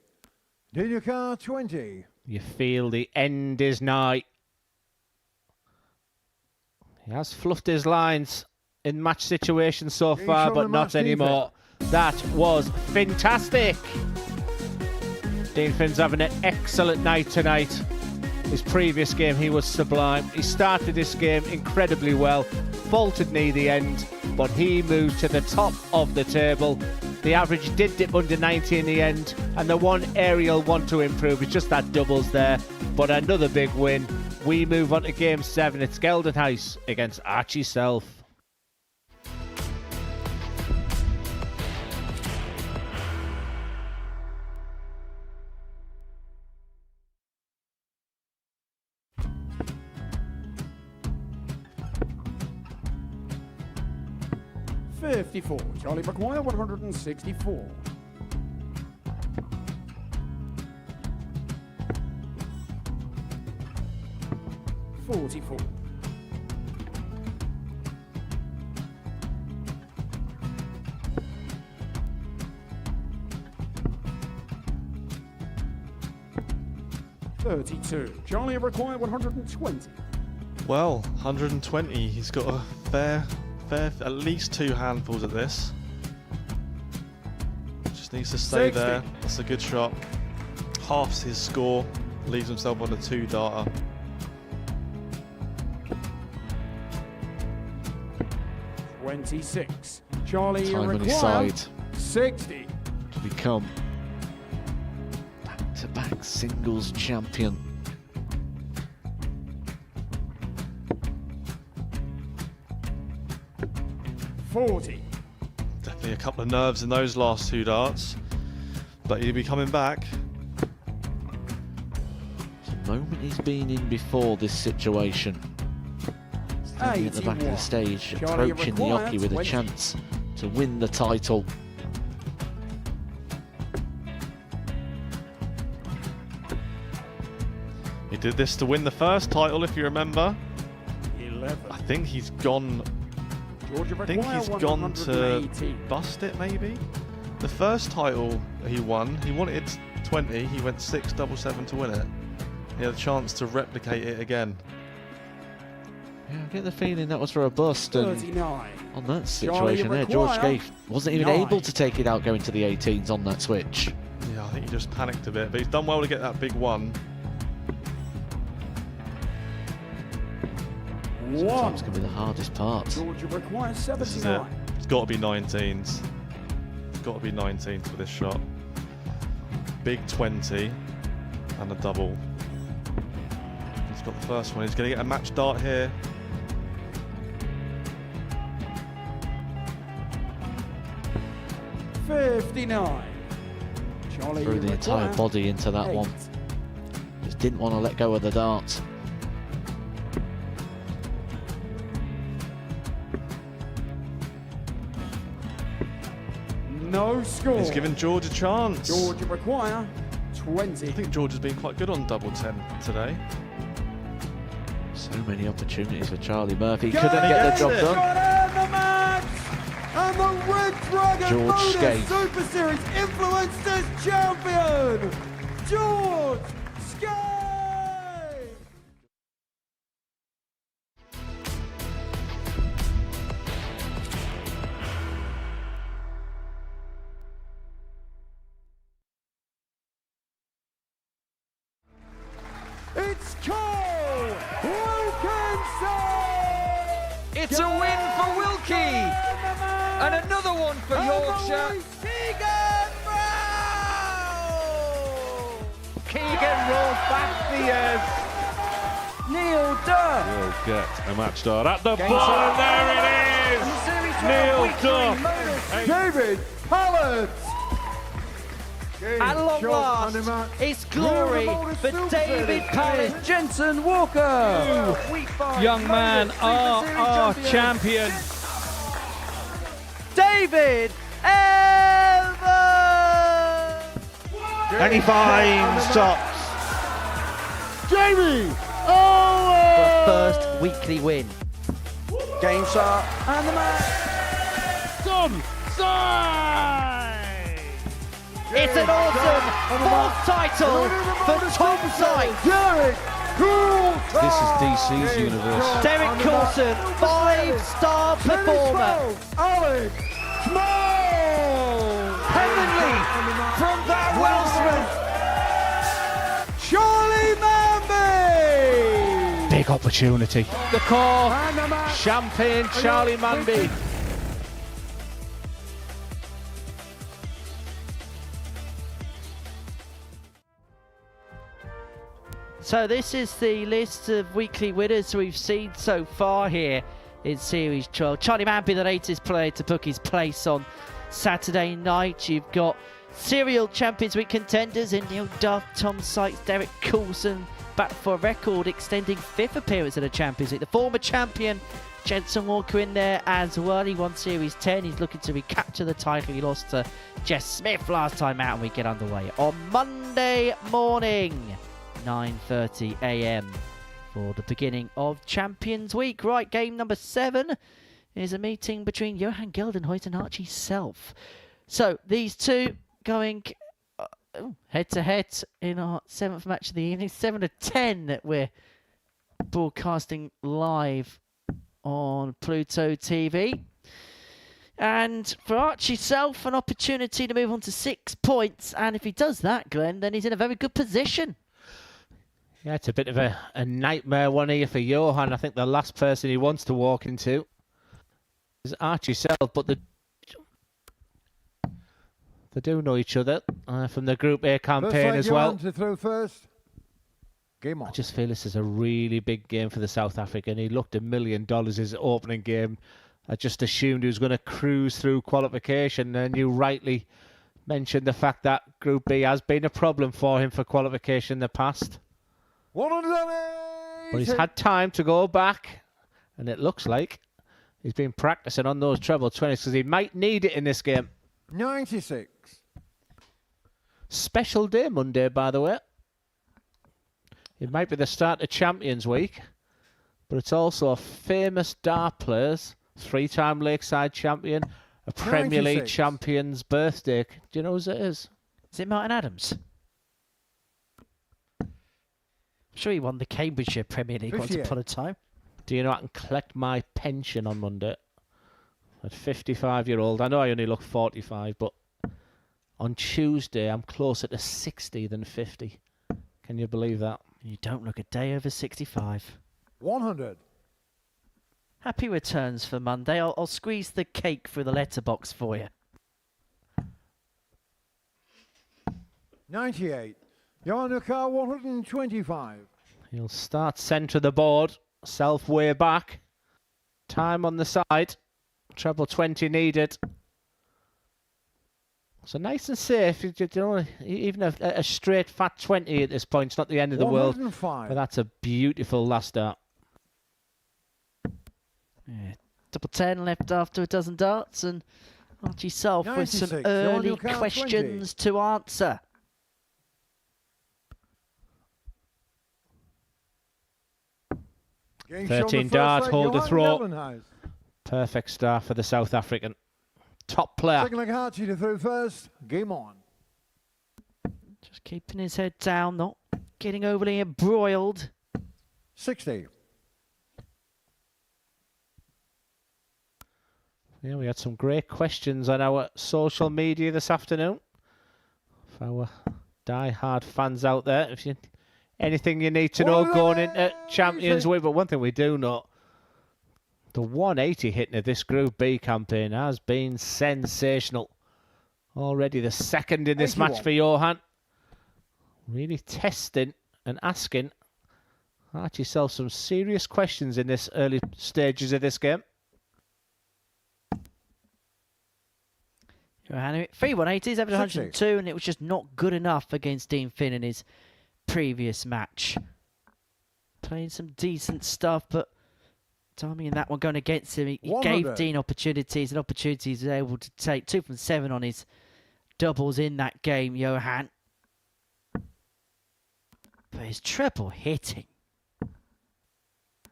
Daniel Carr, 20. You feel the end is nigh. He has fluffed his lines in match situations so He's far, shown but the not match anymore. That was fantastic. Dean Finn's having an excellent night tonight. His previous game, he was sublime. He started this game incredibly well, faltered near the end, but he moved to the top of the table. The average did dip under 90 in the end, and the one area he'll want to improve is just that doubles there. But another big win. We move on to Game 7. It's Gildenhuys against Archie Self. $54. Charlie McGuire, 164. $44. $32. Charlie required 120. Well, 120. He's got a fair, at least 2 handfuls at this. Just needs to stay 60. there. That's a good shot. Halves his score. Leaves himself on a 2-darter. $26. Charlie Time on his required side 60. to become back-to-back singles champion. $40. Definitely a couple of nerves in those last 2 darts. But he'll be coming back. The moment he's been in before this situation. Standing at the back of the stage, Charlie approaching the required jockey with a 20. chance to win the title. He did this to win the first title, if you remember. 11. I think he's gone. Georgia I think require he's gone to 118. bust it, maybe. The first title he won, he wanted 20. He went 6-7-7 to win it. He had a chance to replicate it again. Yeah, I get the feeling that was for a bust. And 39. on that situation there, George Scaife wasn't even able to take it out going to the 18s on that switch. Yeah, I think he just panicked a bit, but he's done well to get that big one. Sometimes can be the hardest part. Georgia requires This is it. 79. It's got to be 19s. It's got to be 19s for this shot. Big 20 and a double. He's got the first one. He's going to get a match dart here. $59. Charlie, Threw you the entire require body into that 8. one. Just didn't want to let go of the dart. No score. He's given George a chance. Georgia require 20. I think George has been quite good on double 10 today. So many opportunities for Charlie Murphy. Go Couldn't get the job it. done. Got in the match! And the Red Dragon George Modus Scaife. Super Series Influencers Champion, George Scaife! It's Cole Wilkinson! It's a win for Wilkie! And another one for Yorkshire. Keegan rolls back the Neil Duff. Will get a match start at the Game ball, shot. and there it is! Neil Duff. David Pallett! At long last, it's glory for David Pallett. Jensen Walker. Young man, our champion. David Evans! And he finds tops. Jamie For Owen! a first weekly win. Game shot and the match. Tom Side! It's an awesome fourth title for Tom Sykes. Derek Coulson! This is DC's universe. Derek Coulson, 5-star performer. Alex Small! Heavenly from that Welshman. Charlie Manby! big opportunity. The call. And the match. Champagne Charlie Manby. So this is the list of weekly winners we've seen so far here in Series 12. Charlie Manby, the latest player to book his place on Saturday night. You've got serial Champions Week contenders in Neil Duff, Tom Sykes, Derek Coulson, back for a record extending 5th appearance at the Champions League. The former champion, Jensen Walker, in there as well. He won Series 10. He's looking to recapture the title. He lost to Jess Smith last time out, and we get underway on Monday morning, 9:30 a.m. for the beginning of Champions Week. Right, game number 7 is a meeting between Johan Gildenhuys and Archie Self. So these two going head-to-head in our 7th match of the evening. 7 to 10 that we're broadcasting live on Pluto TV. And for Archie Self, an opportunity to move on to 6 points. And if he does that, Glenn, then he's in a very good position. Yeah, it's a bit of a nightmare one here for Johan. I think the last person he wants to walk into is Archie Self, but they do know each other from the Group A campaign as well. To throw first. Game on. I just feel this is a really big game for the South African. He looked $1 million his opening game. I just assumed he was going to cruise through qualification, and you rightly mentioned the fact that Group B has been a problem for him for qualification in the past. 180. But he's had time to go back, and it looks like he's been practicing on those treble 20s because he might need it in this game. 96. Special day Monday, by the way. It might be the start of Champions Week, but it's also a famous dart player's 3-time Lakeside champion, a Premier League 96. champion's birthday. Do you know who it is? Is it Martin Adams? I'm sure he won the Cambridgeshire Premier League once 58. upon a time. Do you know I can collect my pension on Monday? At 55-year-old. I know I only look 45, but on Tuesday I'm closer to 60 than 50. Can you believe that? You don't look a day over 65. 100. Happy returns for Monday. I'll squeeze the cake through the letterbox for you. 98. You're on the car 125. He'll start centre of the board. Self way back. Time on the side. Treble 20 needed. So nice and safe. You know, even a straight fat 20 at this point. It's not the end of the world. 105. But that's a beautiful last start. Yeah. Double 10 left after a dozen darts, and Archie Self with some 96. early You're on your questions to answer. Game show on the 13 first dart, leg, hold the Johan throw. Gildenhuys. Perfect start for the South African. Top player. Second leg, Archie to throw first. Game on. Just keeping his head down, not getting overly embroiled. 60. Yeah, we had some great questions on our social media this afternoon. For our die-hard fans out there, if you anything you need to know going into Champions Week, but one thing we do know, the 180 hitting of this Group B campaign has been sensational. Already the second in this match for Johan. Really testing and asking Archie Self some serious questions in this early stages of this game. Johan, 3 180s, average 102, and it was just not good enough against Dean Finn in his previous match. Playing some decent stuff, but timing in that one going against him. He gave Dean opportunities, and opportunities he was able to take. 2 from 7 on his doubles in that game, Johan. But his treble hitting,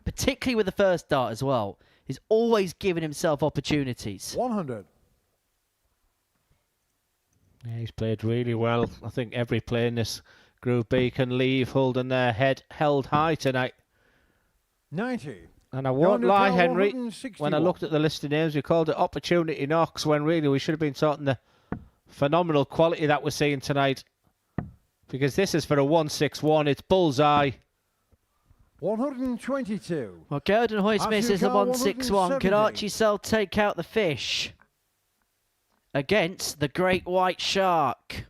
particularly with the first dart as well, he's always giving himself opportunities. 100. Yeah, he's played really well. I think every player in this Group B can leave holding their head held high tonight. 90. And I won't lie, Henry, 161. when I looked at the list of names, we called it opportunity knocks, when really we should have been talking the phenomenal quality that we're seeing tonight. Because this is for a 161, it's bullseye. 122. Well, Gildenhuys misses the 161. Can Archie Self take out the fish against the great white shark?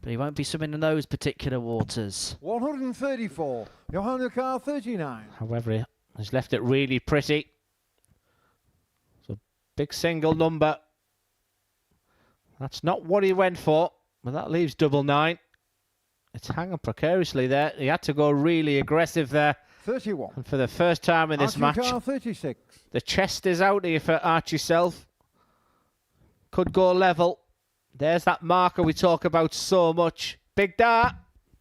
But he won't be swimming in those particular waters. 134. Johan the car 39. However, he's left it really pretty. So big single number. That's not what he went for, but that leaves double 9. It's hanging precariously there. He had to go really aggressive there. 31. And for the first time in this match, Car 36. the chest is out here for Archie Self. Could go level. There's that marker we talk about so much. Big dart.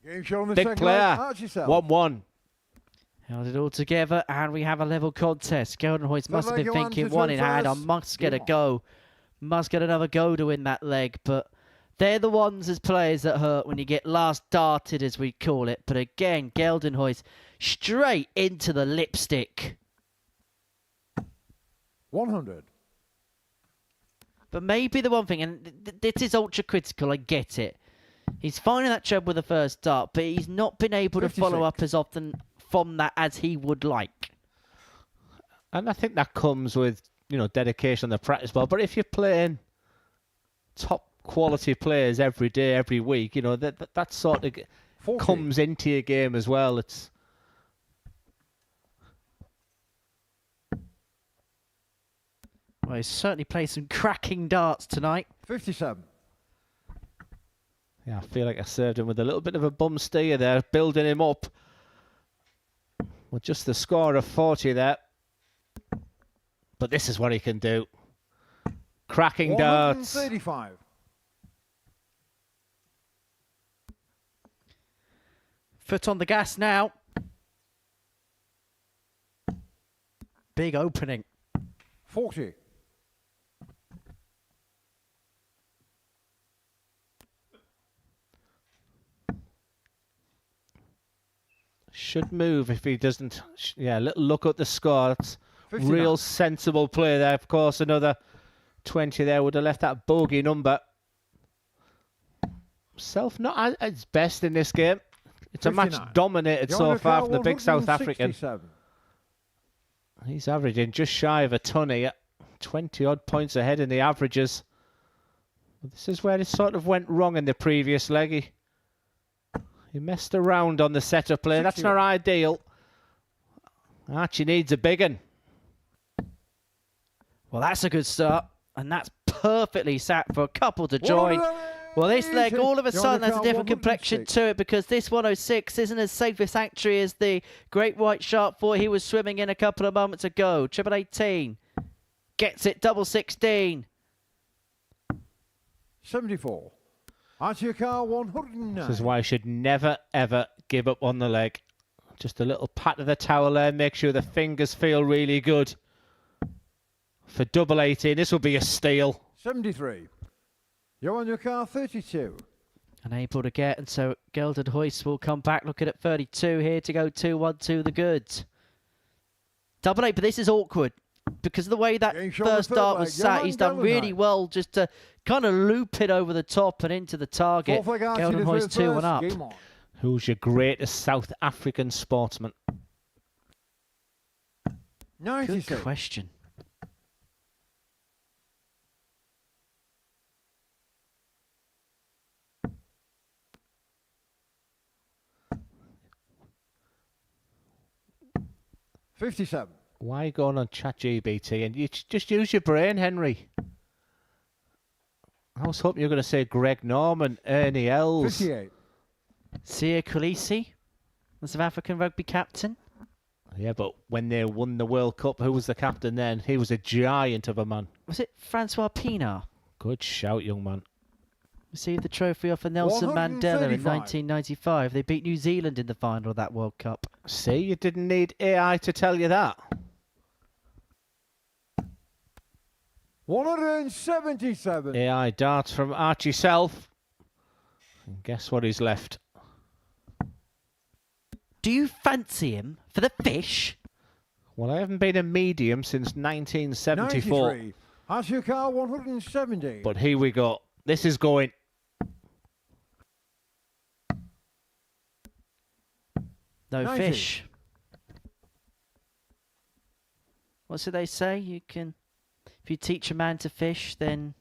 Game show on the Big second player. leg, Archie Self. 1-1. Held it all together, and we have a level contest. Gildenhuys must have been Johan thinking, to one in throw hand, I first. must get a go. Must get another go to win that leg, but they're the ones as players that hurt when you get last darted, as we call it. But again, Gildenhuys straight into the lipstick. 100. But maybe the one thing, and this is ultra critical, I get it. He's finding that job with the first dart, but he's not been able to follow up as often from that as he would like. And I think that comes with, you know, dedication on the practice ball. But if you're playing top quality players every day, every week, you know, that sort of 40. comes into your game as well. It's Well, he's certainly played some cracking darts tonight. 57. Yeah, I feel like I served him with a little bit of a bum steer there, building him up. With just the score of 40 there. But this is what he can do. Cracking darts. 135. Foot on the gas now. Big opening. 40. Should move if he doesn't. Yeah, a little look at the score. That's 59. real sensible play there. Of course, another 20 there would have left that bogey number. Self not at its best in this game. It's 59. a match dominated so far from the big South African. He's averaging just shy of a ton here. 20 odd points ahead in the averages. This is where it sort of went wrong in the previous leg. He messed around on the setup play. That's not ideal. Archie needs a big one. Well, that's a good start. And that's perfectly sat for a couple to join. Well, this leg all of a sudden has a different complexion to it because this 106 isn't as safe a sanctuary as the great white shark thought he was swimming in a couple of moments ago. 18 gets it, double 16. 74. Archie car 109. This is why I should never, ever give up on the leg. Just a little pat of the towel there. Make sure the fingers feel really good. For double 18, this will be a steal. 73. You're on your car 32. Unable to get, and so Gildenhuys will come back looking at 32 here to go 2-1-2 the goods. Double 8, but this is awkward because of the way that first dart was sat. He's done really well just to kind of loop it over the top and into the target. Gildenhuys 2-1 up. Who's your greatest South African sportsman? 96. Good question. $57. Why going on ChatGPT and you just use your brain, Henry? I was hoping you were going to say Greg Norman, Ernie Els. 58. Sia Khaleesi, the South African rugby captain. Yeah, but when they won the World Cup, who was the captain then? He was a giant of a man. Was it Francois Pienaar? Good shout, young man. Received the trophy off of Nelson Mandela in 1995. They beat New Zealand in the final of that World Cup. See, you didn't need AI to tell you that. 177. AI darts from Archie Self. And guess what he's left? Do you fancy him for the fish? Well, I haven't been a medium since 1974. 93. Archie car 170. But here we go. This is going. No 90. fish. What do they say? You can, if you teach a man to fish, then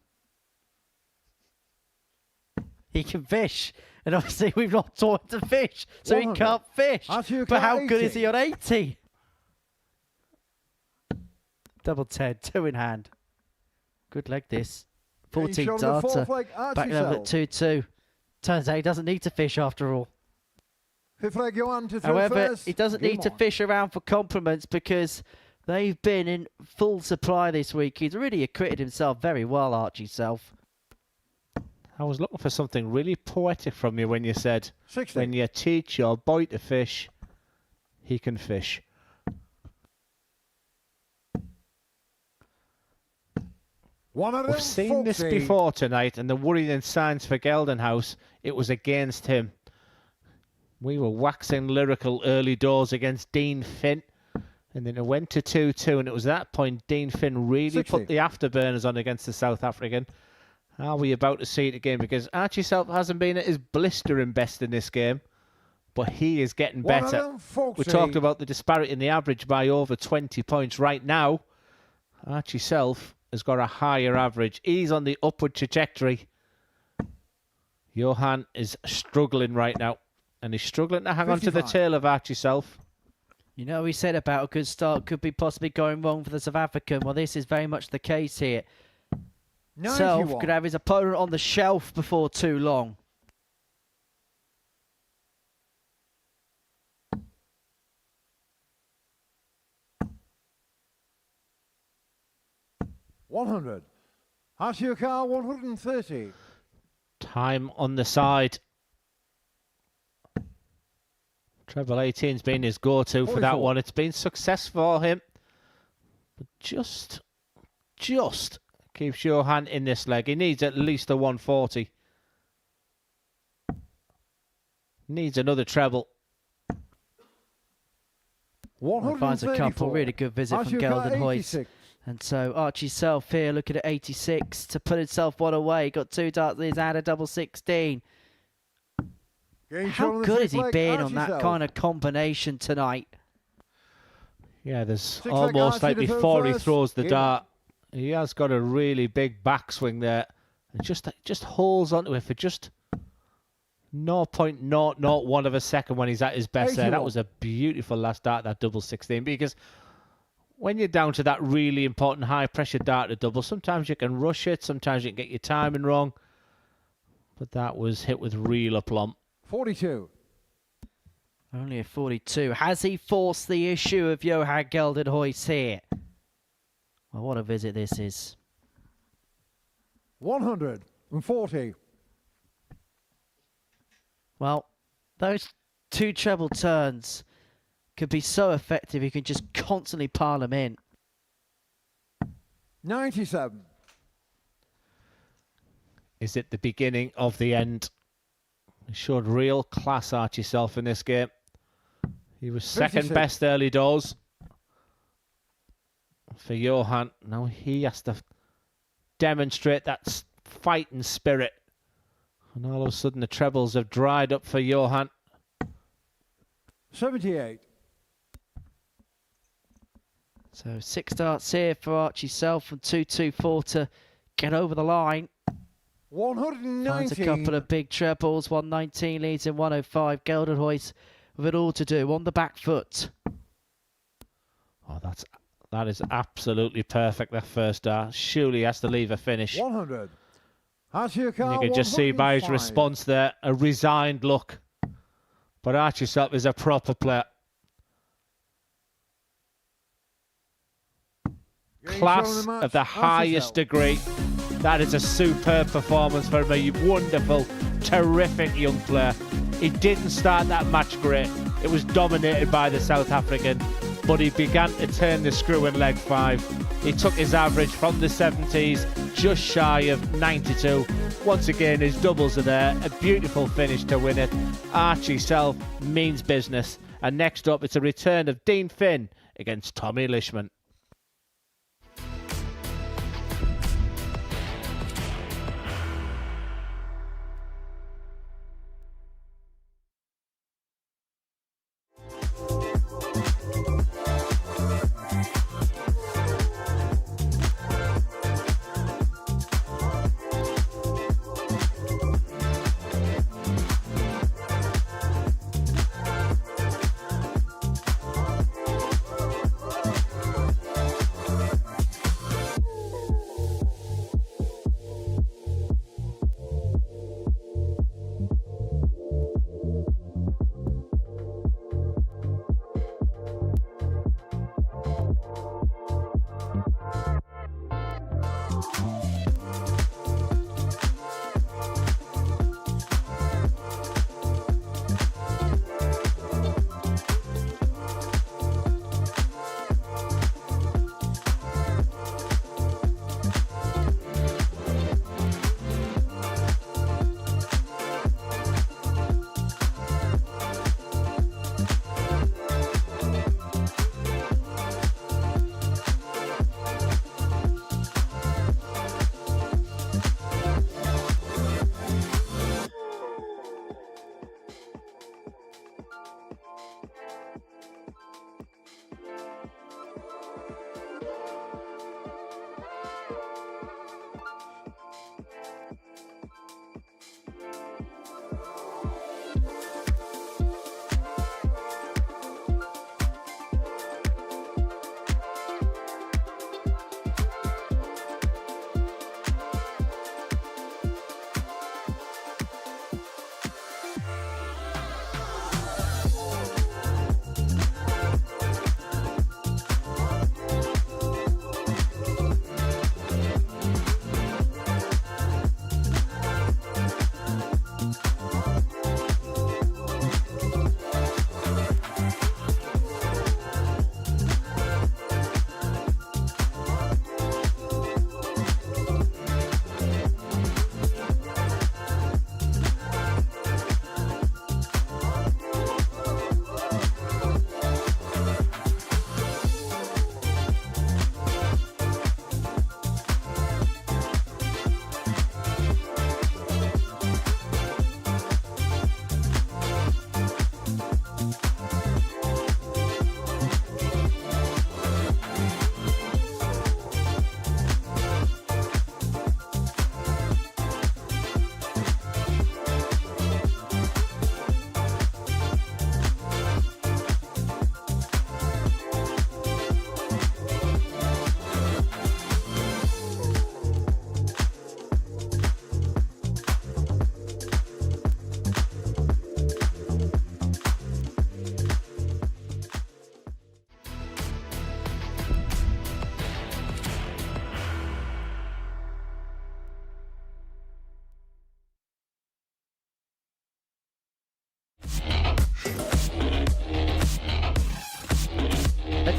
he can fish. And obviously we've not taught him to fish, so he can't fish. But how good is he on 80? Double 10, 2 in hand. Good leg this. 14 darter. Back level at 2-2. Turns out he doesn't need to fish after all. Fifth leg, Johan to However, first. he doesn't need to fish around for compliments because they've been in full supply this week. He's really acquitted himself very well, Archie Self. I was looking for something really poetic from you when you said, 60. when you teach your boy to fish, he can fish. We've seen this before tonight, and the worrying signs for Gildenhuys, it was against him. We were waxing lyrical early doors against Dean Finn, and then it went to 2-2, and it was at that point Dean Finn really 60. put the afterburners on against the South African. Are we about to see it again? Because Archie Self hasn't been at his blistering best in this game, but he is getting better. We talked about the disparity in the average by over 20 points. Right now, Archie Self has got a higher average. He's on the upward trajectory. Johan is struggling right now, and he's struggling to hang on to the tail of Archie Self. You know, we said about a good start could be possibly going wrong for the South African. Well, this is very much the case here. 91. Self could have his opponent on the shelf before too long. $100. Archie car 130. Time on the side. Treble 18's been his go-to for that one. It's been success for him. But just keeps Johan in this leg. He needs at least a 140. Needs another treble. Finds a couple. Really good visit from Gildenhuys. 86. And so Archie Self here looking at 86 to put himself one away. Got 2 darts in his hand, a double 16. How good has he been on that kind of combination tonight? Yeah, there's almost like before he throws the dart, he has got a really big backswing there. And just holds onto it for just 0.001 of a second when he's at his best there. That was a beautiful last dart, that double 16, because when you're down to that really important high-pressure dart to double, sometimes you can rush it, sometimes you can get your timing wrong. But that was hit with real aplomb. 42. Only a 42. Has he forced the issue of Johan Gildenhuys here? Well, what a visit this is. 140. Well, those 2 treble turns could be so effective. You can just constantly pile them in. 97. Is it the beginning of the end? He showed real class, Archie Self, in this game. He was second 56. best early doors for Johan. Now he has to demonstrate that fighting spirit. And all of a sudden the trebles have dried up for Johan. 78. So 6 darts here for Archie Self from 2-2-4 to get over the line. 119. Finds a couple of big trebles. 119 leads in 105. Gildenhuys with it all to do on the back foot. Oh, that is absolutely perfect, that first dart. Surely he has to leave a finish. 100. You can just see by his response there, a resigned look. But Archie Self is a proper player. Class of the highest degree. That is a superb performance from a wonderful, terrific young player. He didn't start that match great. It was dominated by the South African, but he began to turn the screw in leg 5. He took his average from the 70s, just shy of 92. Once again, his doubles are there. A beautiful finish to win it. Archie Self means business. And next up, it's a return of Dean Finn against Tommy Lisman.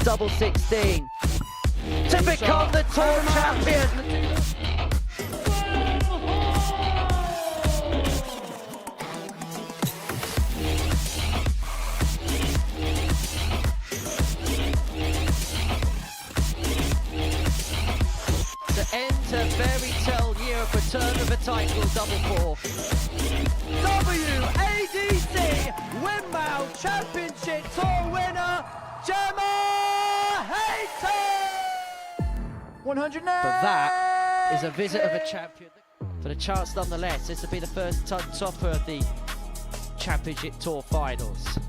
double 16 to become the tour champion. To enter fairy tale year of return of a title, double 4. WADC Windmill Championship Tour winner, Gemma Hayter! 109. But that is a visit of a champion. For the chance nonetheless, this will be the first topper of the Championship Tour finals.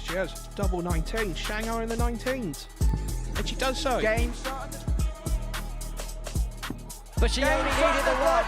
She has double 19, Shanghai in the 19s. And she does so. Game started. But she only needed the one.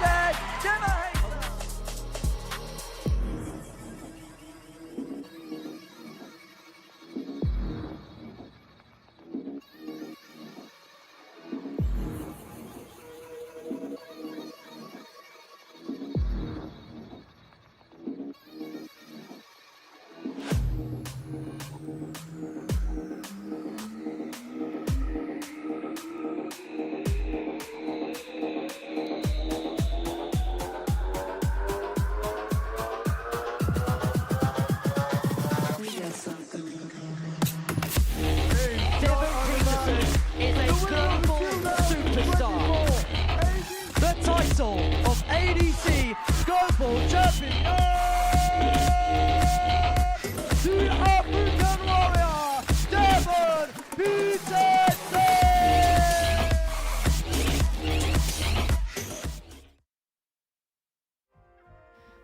Of ADC Global Champion, the African warrior, Stephen Plumstead.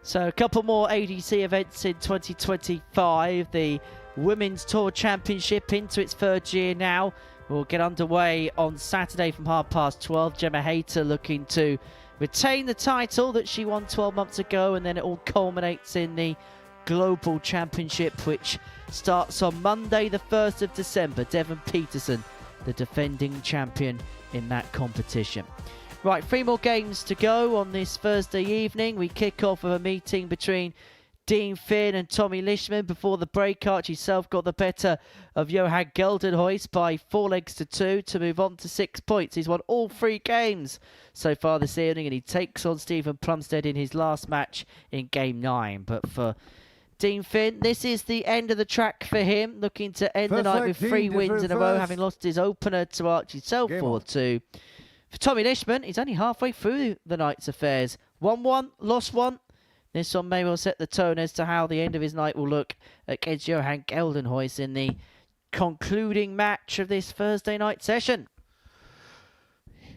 So a couple more ADC events in 2025. The Women's Tour Championship into its third year now. Will get underway on Saturday from 12:30. Gemma Hayter looking to retain the title that she won 12 months ago, and then it all culminates in the Global Championship, which starts on Monday the 1st of December. Devon Peterson, the defending champion in that competition. Right, 3 more games to go on this Thursday evening. We kick off with a meeting between Dean Finn and Tommy Lisman. Before the break, Archie self got the better of Johan Gildenhuys by 4-2 to move on to 6 points. He's won all 3 games so far this evening, and he takes on Stephen Plumstead in his last match in Game 9. But for Dean Finn, this is the end of the track for him, looking to end the night with 3 wins in a row, having lost his opener to Archie self 4-2. For Tommy Lisman, he's only halfway through the night's affairs. 1-1, lost 1. This one may well set the tone as to how the end of his night will look against Johan Gildenhuys in the concluding match of this Thursday night session.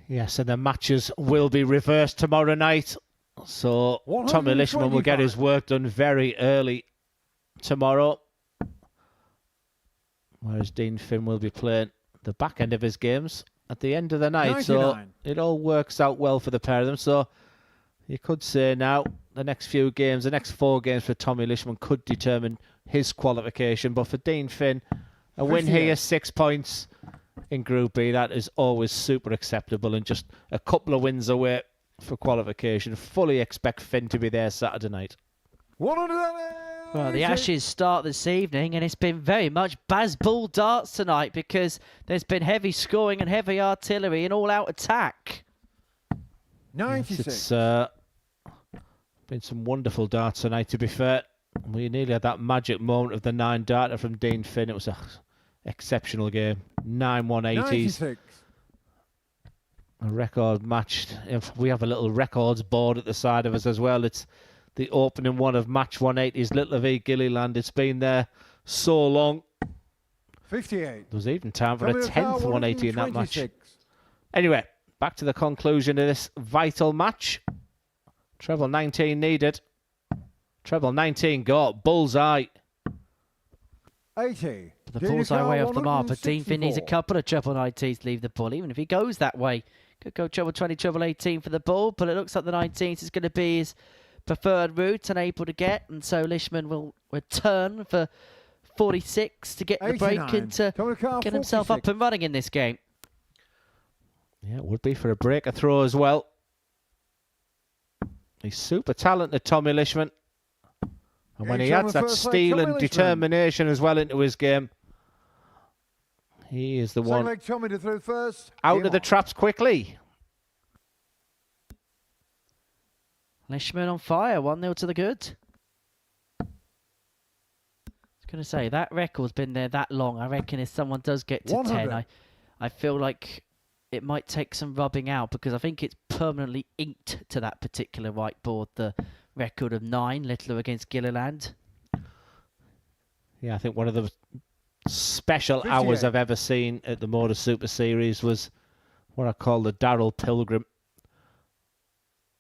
Yes, and the matches will be reversed tomorrow night. So Tommy Lisman will get his work done very early tomorrow. Whereas Dean Finn will be playing the back end of his games at the end of the night. 99. So it all works out well for the pair of them. So you could say now the next few games, the next 4 games for Tommy Lisman could determine his qualification. But for Dean Finn, a win here, 6 points in Group B, that is always super acceptable, and just a couple of wins away for qualification. Fully expect Finn to be there Saturday night. Well, the Ashes start this evening, and it's been very much Bazball darts tonight because there's been heavy scoring and heavy artillery and all-out attack. 96. It's been some wonderful darts tonight, to be fair. We nearly had that magic moment of the 9 darter from Dean Finn. It was an exceptional game. 9-180s. 96. A record match. We have a little records board at the side of us as well. It's the opening one of match 180s, Little v Gilliland. It's been there so long. 58. There was even time for a 10th 180 in that match. Anyway, back to the conclusion of this vital match. Treble 19 needed. Treble 19 got. Bullseye. 80. The bullseye way off the mark, but Dean Finn needs a couple of treble 19s to leave the ball, even if he goes that way. Could go treble 20, treble 18 for the ball, but it looks like the 19s is going to be his preferred route, unable to get, and so Lisman will return for 46 to get the break and to get himself up and running in this game. Yeah, it would be for a breaker throw as well. He's super talented, Tommy Lisman. And when he adds that steel and determination as well into his game, He is the Second one leg, Tommy to throw first. out Game of the on. traps quickly. Lisman on fire, 1-0 to the good. I was going to say, that record's been there that long. I reckon if someone does get to 100. 10, I feel like it might take some rubbing out because I think it's permanently inked to that particular whiteboard, the record of 9, Littler against Gildenhuys. Yeah, I think one of the special 58. hours I've ever seen at the Modus Super Series was what I call the Darrell Pilgrim.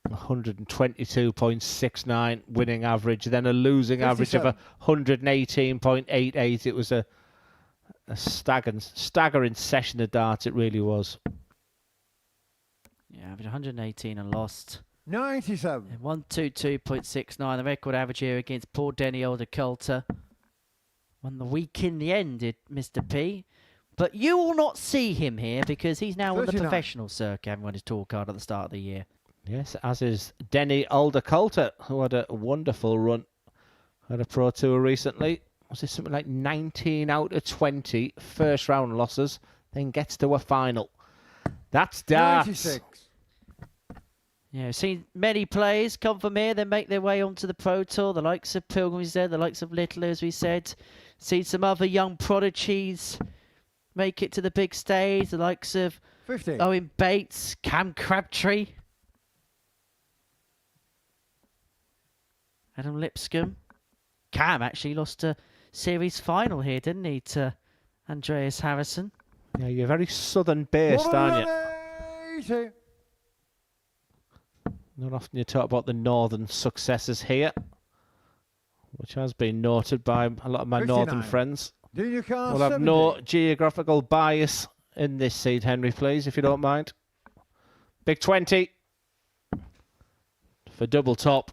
122.69 winning average, then a losing average of 118.88. It was a staggering session of darts, it really was. Yeah, average 118 and lost. 97. 122.69, the record average here against poor Denny Coulter. Won the week in the end, did Mr. P. But you will not see him here because he's now on the 39. professional circuit, having won his tour card at the start of the year. Yes, as is Denny Coulter, who had a wonderful run. Had a Pro Tour recently. Was it something like 19 out of 20 first round losses, then gets to a final. That's darts. 96. Yeah, we've seen many players come from here, then make their way onto the Pro Tour. The likes of Pilgrim, we said, the likes of Littler, as we said. Seen some other young prodigies make it to the big stage. The likes of 50. Owen Bates, Cam Crabtree, Adam Lipscomb. Cam actually lost a series final here, didn't he, to Andreas Harrison? Yeah, you're very southern based, aren't you? 180. Not often you talk about the northern successes here, which has been noted by a lot of my 59. northern friends. Junior car, We'll have 70. no geographical bias in this seed, Henry, please, if you don't mind. Big 20 for double top.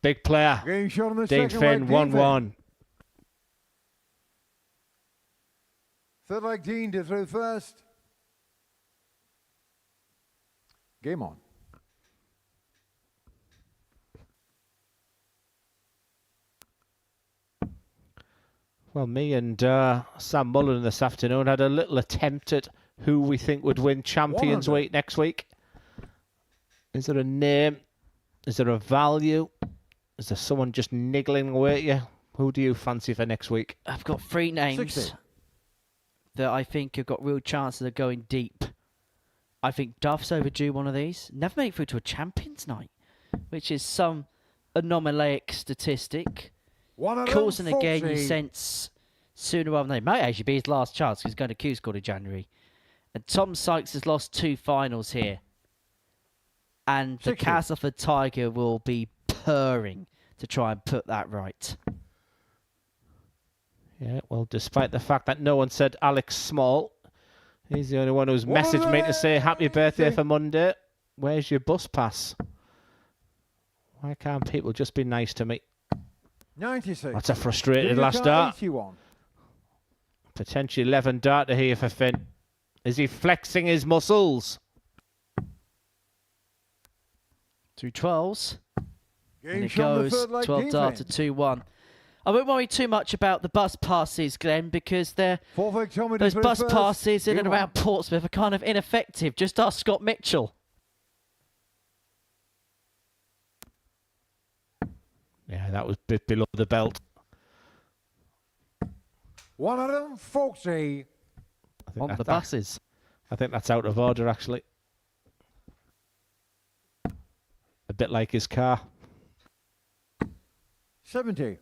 Big player. Game shot on the Dean second Finn, leg, Dean 1-1. Third leg, Dean to throw first. Game on. Well, me and Sam Mullen this afternoon had a little attempt at who we think would win Champions 100. Week next week. Is there a name? Is there a value? Is there someone just niggling away at you? Who do you fancy for next week? I've got 3 names 60. that I think have got real chances of going deep. I think Duff's overdue one of these. Never made it through to a Champions Night, which is some anomalic statistic. Coulson again, you sense sooner rather than later. Might actually be his last chance because he's going to Q Squad in January. And Tom Sykes has lost 2 finals here. And the 60. Castleford Tiger will be purring to try and put that right. Yeah, well, despite the fact that no one said Alex Small, he's the only one who's messaged me to say happy birthday for Monday. Where's your bus pass? Why can't people just be nice to me? 96. That's a frustrated Junior last car, dart. 81. Potentially 11 darter here for Finn. Is he flexing his muscles? 2 12s. Game And it shot on the goes third leg, 12 Dean dart to Finn. 2-1. I won't worry too much about the bus passes, Glenn, because Fourth leg, Tommy to those throw bus first. passes in Game and on. around Portsmouth are kind of ineffective. Just ask Scott Mitchell. Yeah, that was a bit below the belt. 140. I think On that- the buses. I think that's out of order, actually. A bit like his car. 70.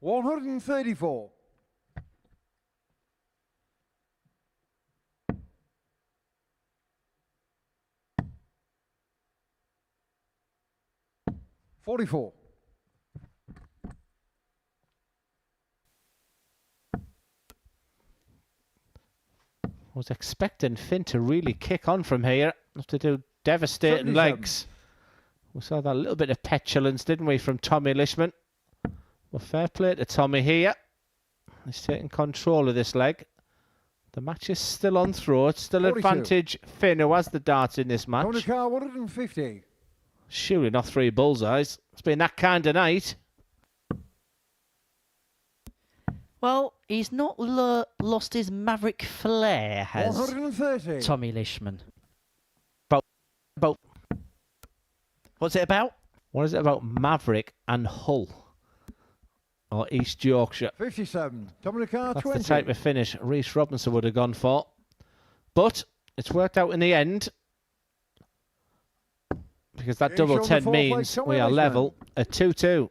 $134. $44. Was expecting Finn to really kick on from here. Have to do devastating 77. legs. We saw that little bit of petulance, didn't we, from Tommy Lisman? Well, fair play to Tommy here. He's taking control of this leg. The match is still on throw. It's still 42. advantage Finn, who has the darts in this match. Tony Carr, 150. Surely not 3 bullseyes. It's been that kind of night. Well, he's not lost his maverick flair, has 130. Tommy Lisman. About what's it about? What is it about Maverick and Hull? Or East Yorkshire? 57. Dominic Carr, That's 20. the type of finish Rhys Robinson would have gone for. But it's worked out in the end. Because that double 10 means we are level at 2-2.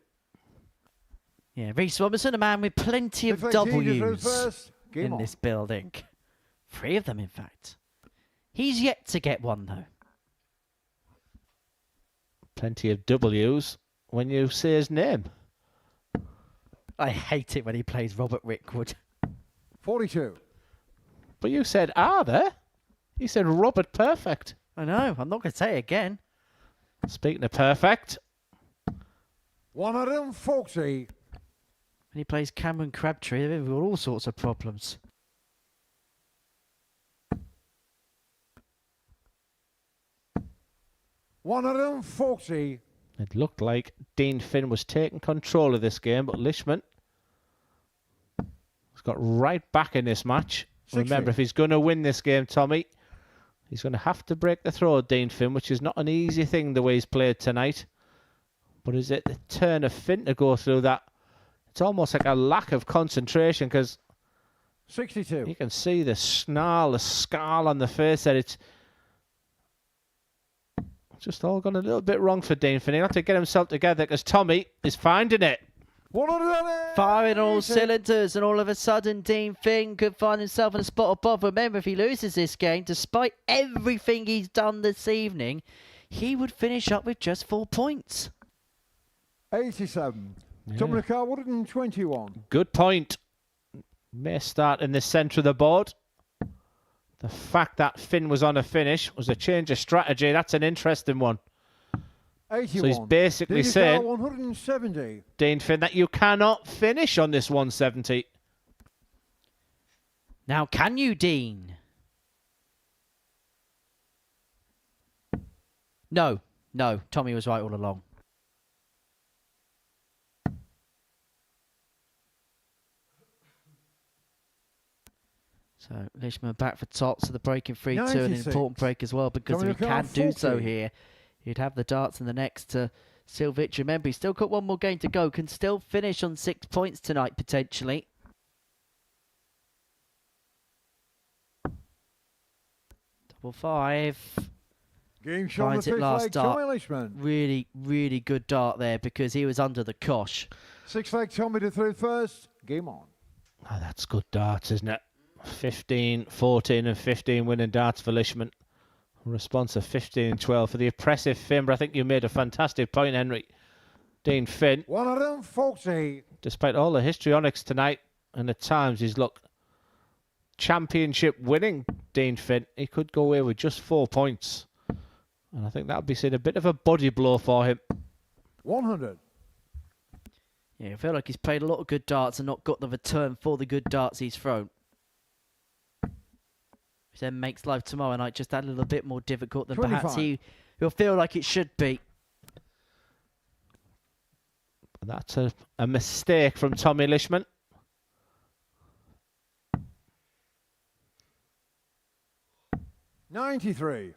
Yeah, Rhys Robinson, a man with plenty of W's in this building. 3 of them, in fact. He's yet to get one, though. Plenty of W's when you say his name. I hate it when he plays Robert Rickwood. 42. But you said, are there? You said Robert Perfect. I know, I'm not going to say it again. Speaking of perfect. 140. When he plays Cameron Crabtree, they've got all sorts of problems. $140. It looked like Dean Finn was taking control of this game, but Lisman has got right back in this match. 60. Remember, if he's going to win this game, Tommy, he's going to have to break the throw of Dean Finn, which is not an easy thing the way he's played tonight. But is it the turn of Finn to go through that? It's almost like a lack of concentration because 62. You can see the snarl, the scowl on the face there. It's just all gone a little bit wrong for Dean Finn. He'll have to get himself together because Tommy is finding it. Firing all cylinders, and all of a sudden Dean Finn could find himself in a spot above. Remember, if he loses this game, despite everything he's done this evening, he would finish up with just 4 points. 87. Yeah. Dominic Carr, 121. Good point. May start in the centre of the board. The fact that Finn was on a finish was a change of strategy. That's an interesting one. 81. So he's basically Dominic saying, Carr, 170. Dean Finn, that you cannot finish on this 170. Now, can you, Dean? No, Tommy was right all along. So, Lisman back for tops of the breaking 3-2, an important break as well, because if he can do so here, he'd have the darts in the next to seal victory. Remember, he's still got one more game to go, can still finish on 6 points tonight, potentially. Double 5. Game shot on the Finds it fifth last leg, dart. Tommy Lisman. Really, really good dart there because he was under the cosh. 6 leg, Tommy to through first. Game on. Oh, that's good darts, isn't it? 15, 14 and 15 winning darts for Lisman. Response of 15 and 12 for the oppressive Finn. But I think you made a fantastic point, Henry. Dean Finn, 140. despite all the histrionics tonight, and at times he's looked championship winning, Dean Finn. He could go away with just 4 points. And I think that would be seen a bit of a body blow for him. 100. Yeah, I feel like he's played a lot of good darts and not got the return for the good darts he's thrown. Which then makes life tomorrow night just that little bit more difficult than 25. perhaps he'll feel like it should be. That's a mistake from Tommy Lisman. $93.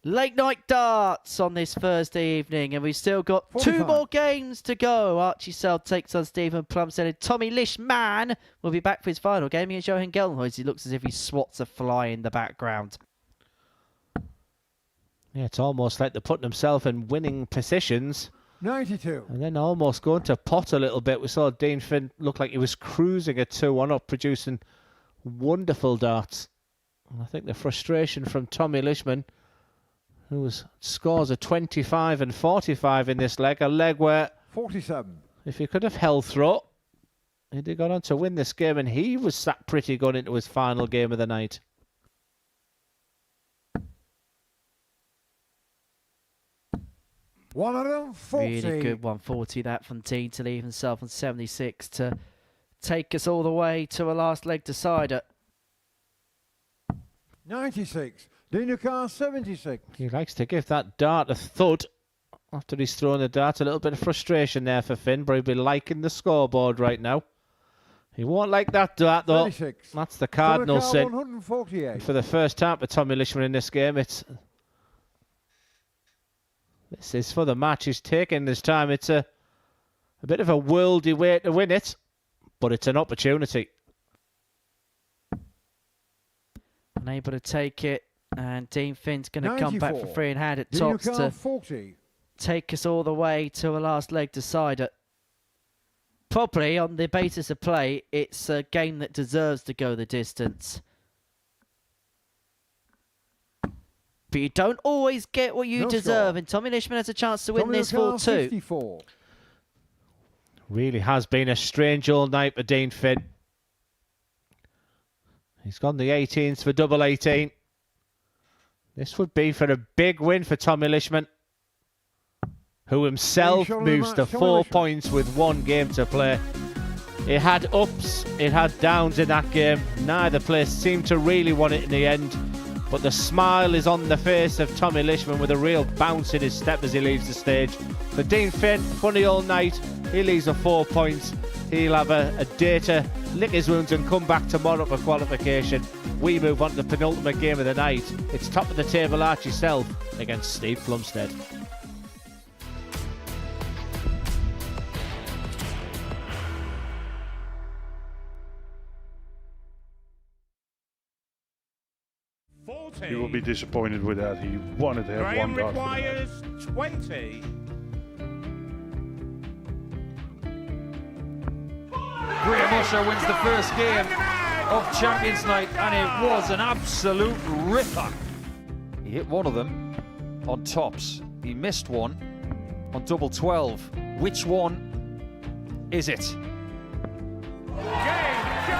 Late night darts on this Thursday evening, and we've still got 45. 2 more games to go. Archie takes on Stephen Plumstead, and Tommy Lisman will be back for his final game against Johan Gildenhuys. He looks as if he swats a fly in the background. Yeah, it's almost like they're putting himself in winning positions 92. and then almost going to pot a little bit. We saw Dean Finn look like he was cruising at 2-1 up, producing wonderful darts. And I think the frustration from Tommy Lisman, who scores of 25 and 45 in this leg, a leg where 47. if he could have held through, he'd have gone on to win this game, and he was sat pretty going into his final game of the night. 140. Really good 140 that from Dean to leave himself on 76 to take us all the way to a last leg decider. 96. Gildenhuys 76. He likes to give that dart a thud after he's thrown the dart. A little bit of frustration there for Finn, but he'll be liking the scoreboard right now. He won't like that dart though. 36. That's the cardinal sin. 148. For the first time for Tommy Lisman in this game, this is for the match. He's taking this time. It's a bit of a worldy way to win it, but it's an opportunity. Unable to take it, and Dean Finn's going to come back for free and hand at tops to 40. take us all the way to a last leg decider. Probably on the basis of play, it's a game that deserves to go the distance. But you don't always get what you deserve, and Tommy Lisman has a chance to win this 4-2. 54. Really has been a strange all night for Dean Finn. He's gone the 18s for double 18. This would be for a big win for Tommy Lisman, who himself moves to 4 points with 1 game to play. It had ups, it had downs in that game. Neither place seemed to really want it in the end, but the smile is on the face of Tommy Lisman with a real bounce in his step as he leaves the stage. For Dean Finn, funny all night. He leaves with 4 points. He'll have a day to lick his wounds and come back tomorrow for qualification. We move on to the penultimate game of the night. It's top of the table Archie Self against Stephen Plumstead. He will be disappointed with that. He wanted to have Graham one dart. requires 20. Graham Usher wins the first game of Champions Night, and it was an absolute ripper. He hit one of them on tops. He missed one on double 12. Which one is it?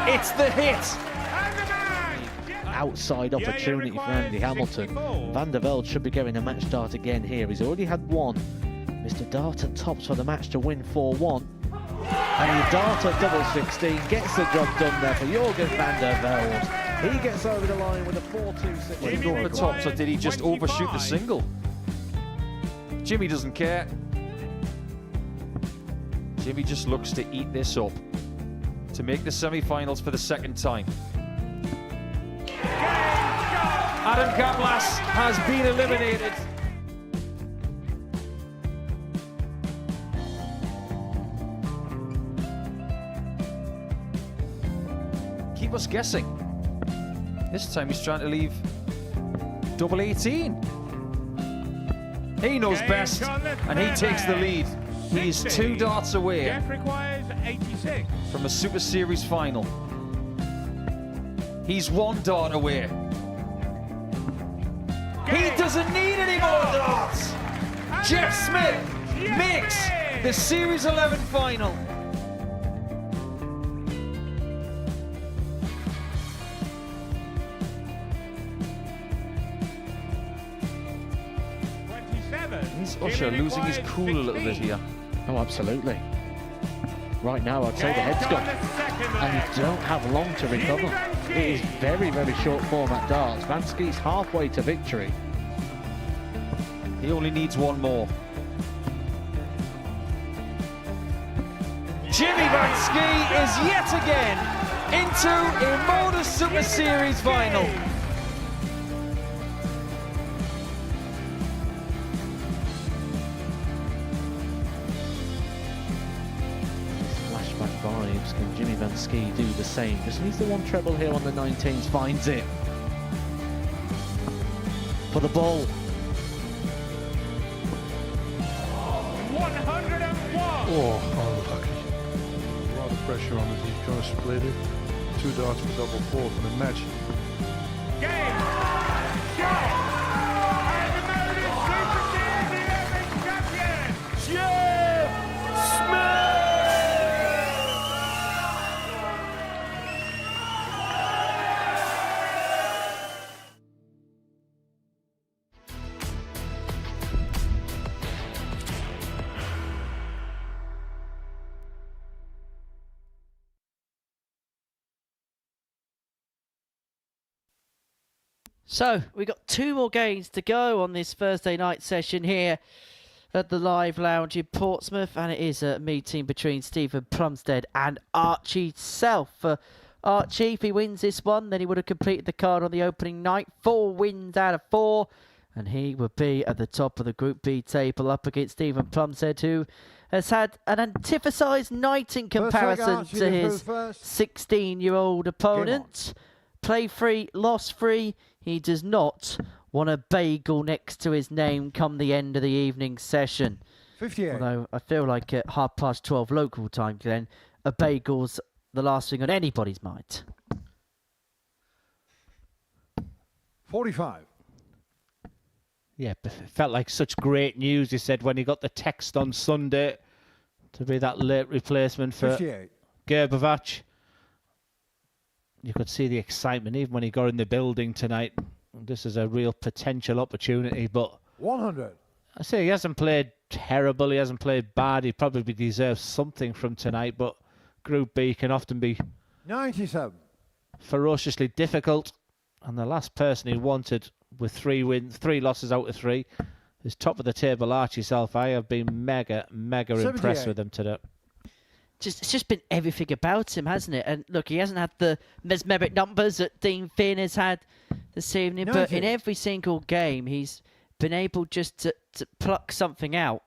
It's the hit. Outside opportunity for Andy Hamilton. Van der Velde should be getting a match start again here. He's already had one. Mr. Dart at tops for the match to win 4-1. And the Dart at double 16 gets the job done there for Jurgen van der Velde. He gets over the line with a 4-2-6. Did he go for tops, or did he just overshoot the single? Jimmy doesn't care. Jimmy just looks to eat this up to make the semi-finals for the second time. Adam Kaplas has been eliminated. Keep us guessing. This time he's trying to leave double 18. He knows best, and he takes the lead. He is 2 darts away Jeff requires 86. from a Super Series final. He's 1 dart away. He doesn't need any more darts. Jeff Smith makes the Series 11 final. Is Usher losing his cool a little bit here? Oh, absolutely. Right now, I'd say the head's gone, and you don't have long to recover. It is very, very short format darts. Van Skee's halfway to victory. He only needs 1 more. Jimmy Van Ski is yet again into a Modus Super Series final. Flashback vibes. Can Jimmy Van Ski do the same? Just needs the 1 treble here on the 19s. Finds it. For the ball. 101. Oh, unlucky. A lot of pressure on it. He's going to split it. 2 darts for double 4 for the match. Game. Shot. And the Modus Super Series 11 champion, Jeff Smith. So, we've got 2 more games to go on this Thursday night session here at the Live Lounge in Portsmouth, and it is a meeting between Stephen Plumstead and Archie Self. For Archie, if he wins this one, then he would have completed the card on the opening night. 4 wins out of 4, and he would be at the top of the Group B table up against Stephen Plumstead, who has had an antiphasized night in comparison to his 16-year-old opponent. Play free, loss free. He does not want a bagel next to his name come the end of the evening session. 58. Although I feel like at 12:30 local time, Glenn, a bagel's the last thing on anybody's mind. 45. Yeah, but it felt like such great news, he said, when he got the text on Sunday to be that late replacement for 58. Gildenhuys. You could see the excitement even when he got in the building tonight. This is a real potential opportunity, but 100. I say he hasn't played terrible, he hasn't played bad, he probably deserves something from tonight, but Group B can often be 97. ferociously difficult, and the last person he wanted with 3 losses out of 3 is top of the table Archie Self. I have been mega impressed with him today. It's just been everything about him, hasn't it? And look, he hasn't had the mesmeric numbers that Dean Finn has had this evening, but in every single game, he's been able just to pluck something out.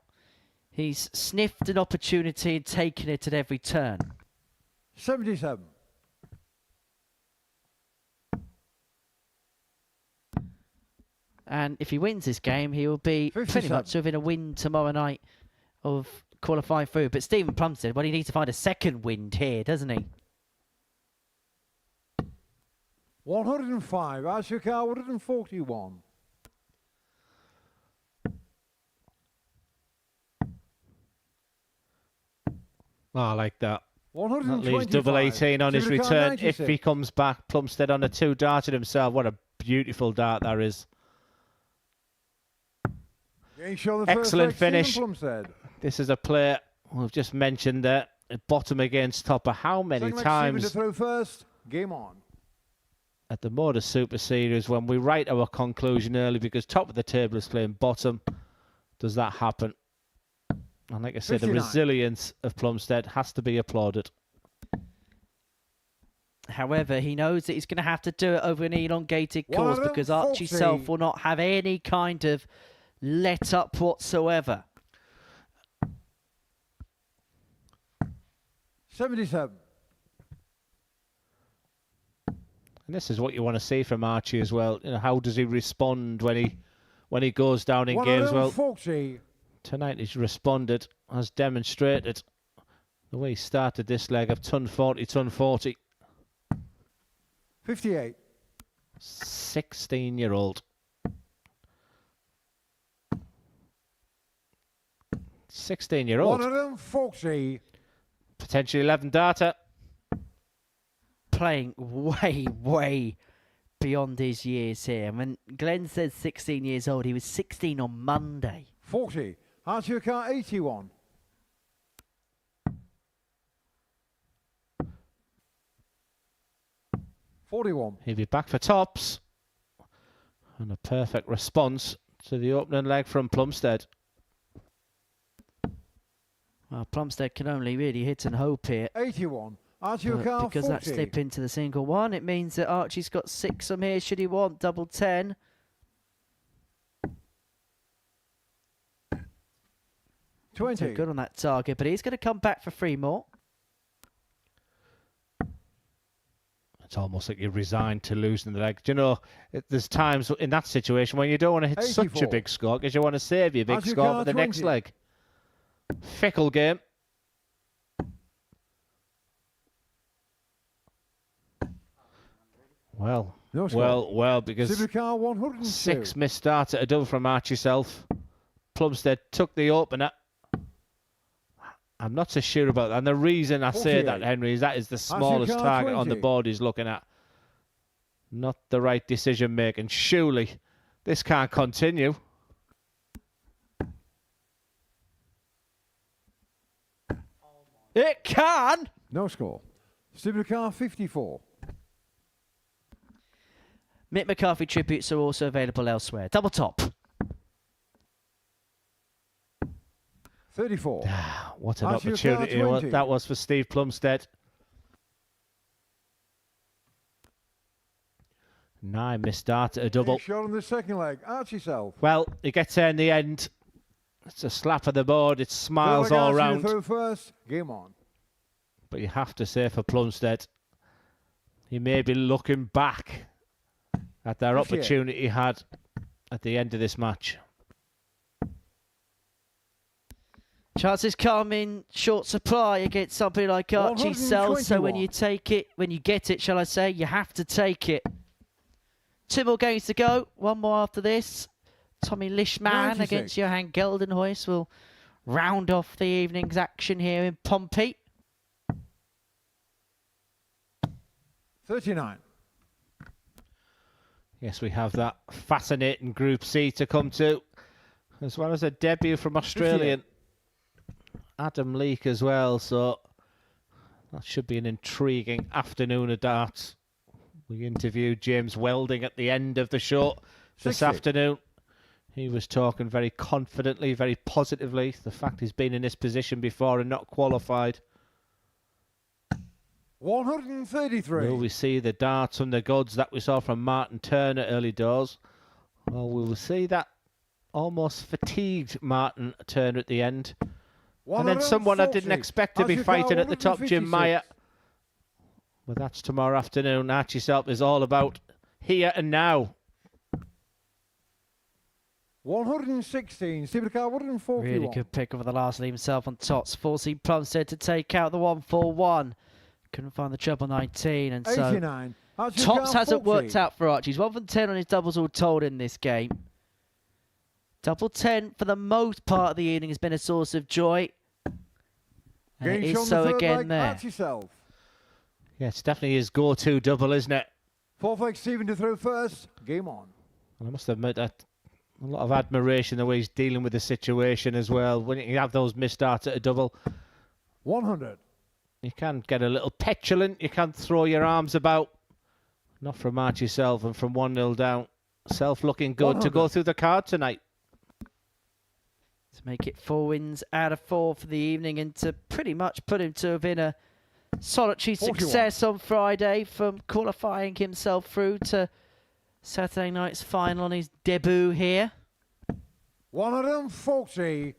He's sniffed an opportunity and taken it at every turn. 77. And if he wins this game, he will be 57. pretty much within a win tomorrow night of qualifying through. But Stephen Plumstead, well, he needs to find a second win here, doesn't he? 105. Ashika 141. Oh, I like that. That 125. leaves double 18 on his Supercar return 96. if he comes back. Plumstead on a 2 darted himself. What a beautiful dart that is. Excellent finish. This is a player we've just mentioned there. Bottom against topper. How many times to throw first. Game on. at the Modus Super Series when we write our conclusion early because top of the table is playing bottom, does that happen? And like I said, 59. the resilience of Plumstead has to be applauded. However, he knows that he's going to have to do it over an elongated course because Archie Self will not have any kind of let up whatsoever. 77. And this is what you want to see from Archie as well. You know, how does he respond when he goes down in games? Well, tonight he's responded, has demonstrated the way he started this leg of ton 40, ton 40. 58. 16-year-old. 16-year-old. 140. Potentially 11 data. Playing way beyond his years here. When Glenn says 16 years old, he was 16 on Monday. 40. Archie 81. He'll be back for tops. And a perfect response to the opening leg from Plumstead. Well, Plumstead can only really hit and hope here. 81. Archie because 40. that slip into the single one, it means that Archie's got 6 from here should he want double 10. So good on that target, but he's going to come back for 3 more. It's almost like you're resigned to losing the leg. Do you know, there's times in that situation when you don't want to hit 84. such a big score because you want to save your big score for the next leg. Fickle game. Well, because 6 missed starts at a double from Archie Self. Plumstead took the opener. I'm not so sure about that. And the reason I say that, Henry, is that is the smallest target on the board he's looking at. Not the right decision making. Surely this can't continue. It can! No score. Supercar 54. Mick McCarthy tributes are also available elsewhere. Double top. 34. What an Archie, opportunity car 20. that was for Steve Plumstead. 9 missed start at a double. Big shot on the second leg. Archie self. Well, he gets there in the end. It's a slap of the board. It's smiles all round. Through first. Game on. But you have to say for Plumstead, he may be looking back at that 58. opportunity he had at the end of this match. Chances come in short supply against somebody like Archie Sells. So when you take it, when you get it, shall I say, you have to take it. 2 more games to go. 1 more after this. Tommy Lisman against Johan Gildenhuys will round off the evening's action here in Pompey. 39. Yes, we have that fascinating Group C to come to, as well as a debut from Australian Adam Leake as well. So that should be an intriguing afternoon of darts. We interviewed James Welding at the end of the show this afternoon. He was talking very confidently, very positively. The fact he's been in this position before and not qualified. 133. Will we see the darts from the gods that we saw from Martin Turner early doors? Well, we will see that almost fatigued Martin Turner at the end. And then someone I didn't expect to be fighting at the top, Jim Meyer. Well, that's tomorrow afternoon. Archie Self is all about here and now. 116. Stephen Plumstead, 141. Really good pick over the last lead himself on tops. Forcing Plumstead to take out the 141. Couldn't find the treble 19. And so 89. tops hasn't worked out for Archie. He's 1 for 10 on his doubles all told in this game. Double 10 for the most part of the evening has been a source of joy. And it is so again there. Yeah, it's definitely his go-to double, isn't it? 4 flag Stephen to throw first. Game on. And I must admit that a lot of admiration the way he's dealing with the situation as well. When you have those missed starts at a double, 100. You can get a little petulant. You can throw your arms about. Not from Archie Self and from 1-0 down. Self looking good 100. to go through the card tonight. To make it 4 wins out of 4 for the evening and to pretty much put him to have been a solitary 41. success on Friday from qualifying himself through to Saturday night's final on his debut here. 140.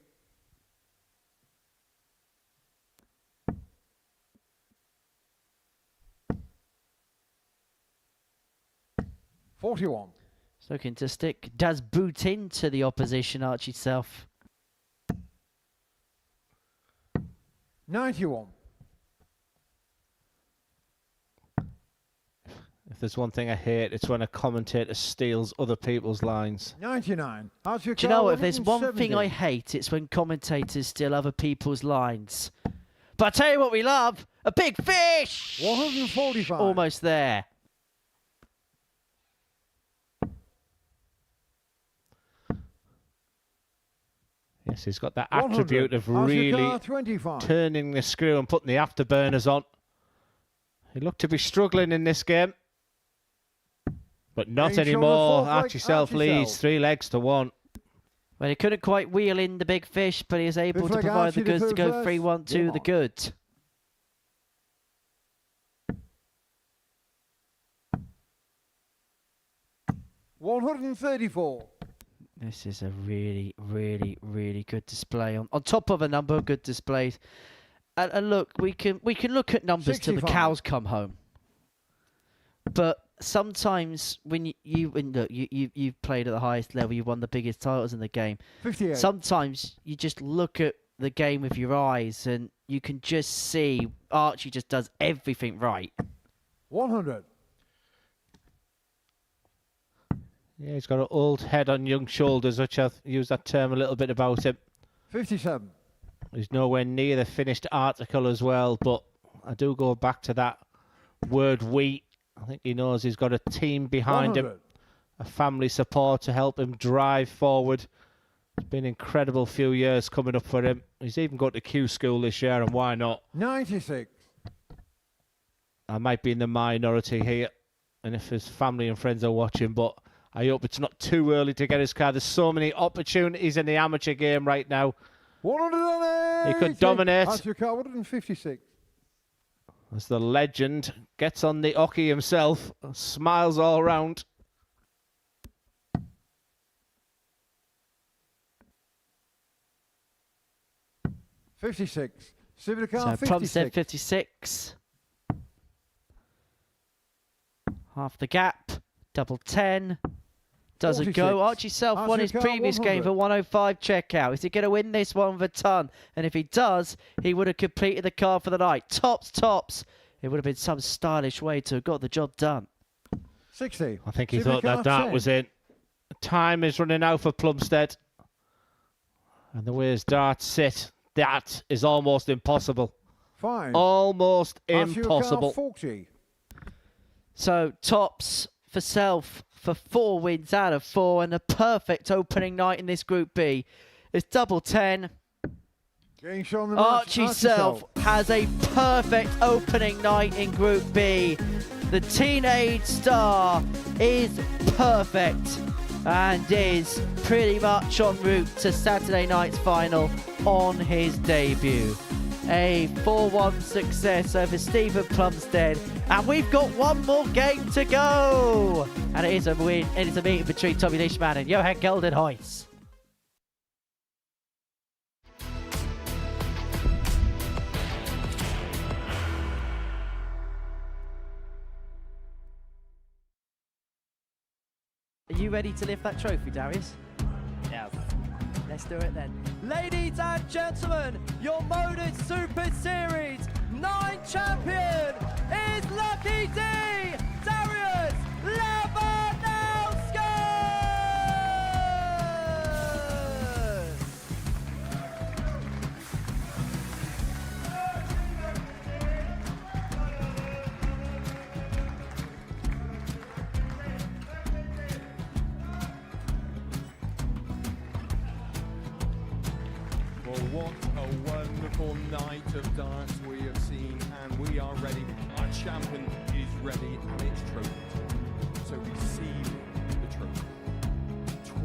$41. He's looking to stick Das Boot into the opposition, Archie Self. 91. If there's one thing I hate, it's when a commentator steals other people's lines. 99. Do you know what? If there's one thing I hate, it's when commentators steal other people's lines. But I tell you what we love, a big fish! 145. Almost there. Yes, he's got that 100. attribute of really 25. turning the screw and putting the afterburners on. He looked to be struggling in this game. But not anymore. Archie Self leads 3 legs to 1. Well, he couldn't quite wheel in the big fish, but he was able to provide the goods to go 3-1 to the good. $134. This is a really, really, really good display on top of a number of good displays. And look, we can look at numbers till the cows come home. But sometimes when you've played at the highest level, you've won the biggest titles in the game. 58. Sometimes you just look at the game with your eyes and you can just see Archie just does everything right. 100. Yeah, he's got an old head on young shoulders, which I've used that term a little bit about him. 57. He's nowhere near the finished article as well, but I do go back to that word we. I think he knows he's got a team behind 100. him, a family support to help him drive forward. It's been an incredible few years coming up for him. He's even got to Q school this year, and why not? 96. I might be in the minority here. and if his family and friends are watching, but I hope it's not too early to get his car. There's so many opportunities in the amateur game right now. 180. He could dominate. That's your car, 156. As the legend gets on the oche himself, smiles all round. $56. Stephen So Plumstead 56. Half the gap. Double 10. Doesn't 46. go. Archie Self won his previous game for 105 checkout. Is he going to win this one with a ton? And if he does, he would have completed the car for the night. Tops. It would have been some stylish way to have got the job done. 60. I think he thought that dart was in. Time is running out for Plumstead. And the way his darts sit, that is almost impossible. Fine. Almost That's your car, impossible. 40. So tops for Self for 4 wins out of 4 and a perfect opening night in this Group B. It's double 10. Getting shown the Archie Self has a perfect opening night in Group B. The teenage star is perfect and is pretty much en route to Saturday night's final on his debut. A 4-1 success over Stephen Plumstead, and we've got one more game to go. And it is a win. It is a meeting between Tommy Lisman and Johan Gildenhuys. Are you ready to lift that trophy, Darius? Yes. Let's do it then. Ladies and gentlemen, your Modus Super Series 9 champion is Lucky D, Darius Labanowski! Well, what a wonderful night of darts we have seen, and we are ready. Our champion is ready, and it's trophy time. So receive the trophy.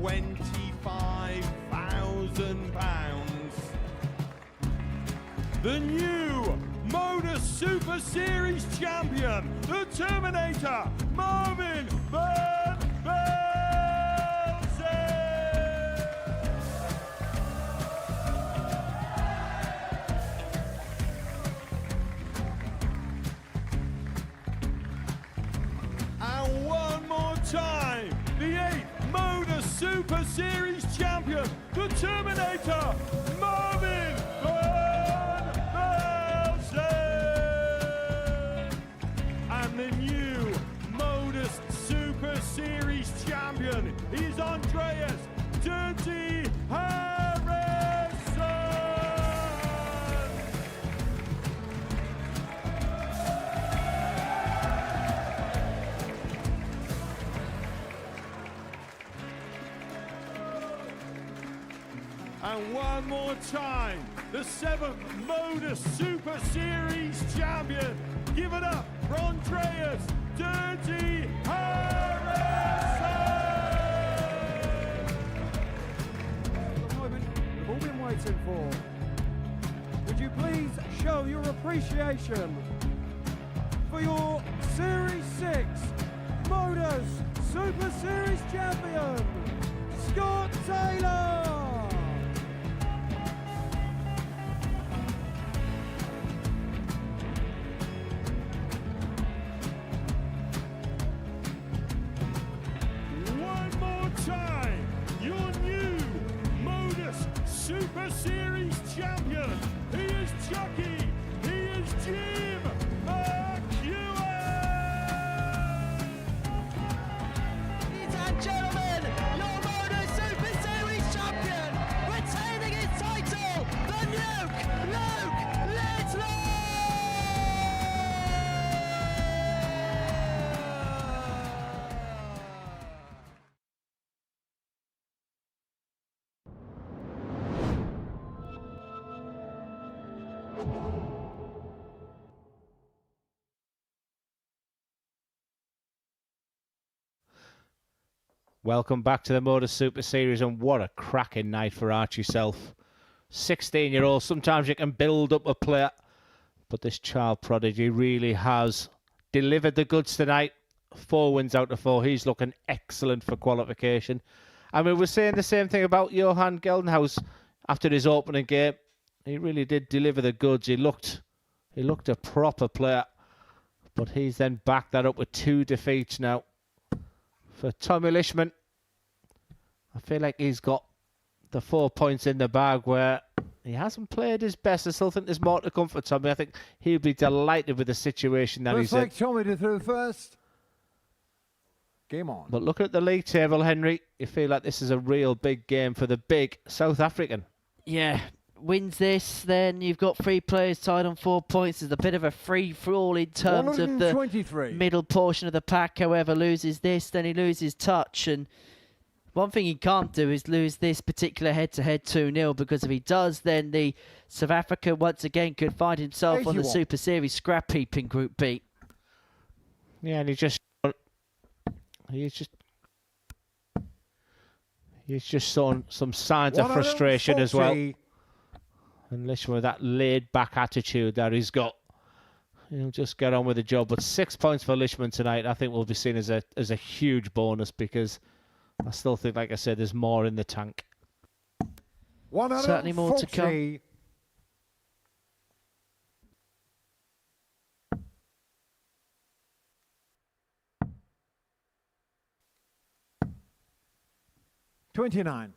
£25,000. The new Modus Super Series champion, the Terminator, Marvin Van Velzen. And one more time, the 8th Modus Super Series champion, the Terminator, Marvin Van Velzen. And the new Modus Super Series champion is Andreas Dirty Harrison. And one more time, the 7th Modus Super Series champion. Give it up for Andreas Dirty Harrison. The moment we've all been waiting for. Would you please show your appreciation for your Series 6 Modus Super Series champion, Scott Taylor? One more time, your new Modus Super Series champion. He is Chucky. He is Jim McEwen. Ladies and gentlemen, your Modus Super Series champion, retaining his title, the Nuke, Luke Littler! Welcome back to the Modus Super Series, and what a cracking night for Archie Self. 16-year-old, sometimes you can build up a player, but this child prodigy really has delivered the goods tonight. 4 wins out of 4. He's looking excellent for qualification. I mean, we're saying the same thing about Johan Gildenhuys after his opening game. He really did deliver the goods. He looked a proper player, but he's then backed that up with 2 defeats now. For Tommy Lisman, I feel like he's got the 4 points in the bag where he hasn't played his best. I still think there's more to come for Tommy. I think he'll be delighted with the situation that he's in. Looks like Tommy to throw first. Game on. But looking at the league table, Henry, you feel like this is a real big game for the big South African. Yeah, wins this, then you've got 3 players tied on 4 points. There's a bit of a free-for-all in terms of the middle portion of the pack. However, loses this, then he loses touch. And one thing he can't do is lose this particular head-to-head 2-0, because if he does, then the South Africa once again could find himself on the Super Series scrap heap in Group B. Yeah, and he's just shown some signs of frustration as well. And Lisman with that laid-back attitude that he's got, he'll just get on with the job. But 6 points for Lisman tonight, I think, will be seen as a huge bonus, because I still think, like I said, there's more in the tank. Certainly more to come. $29.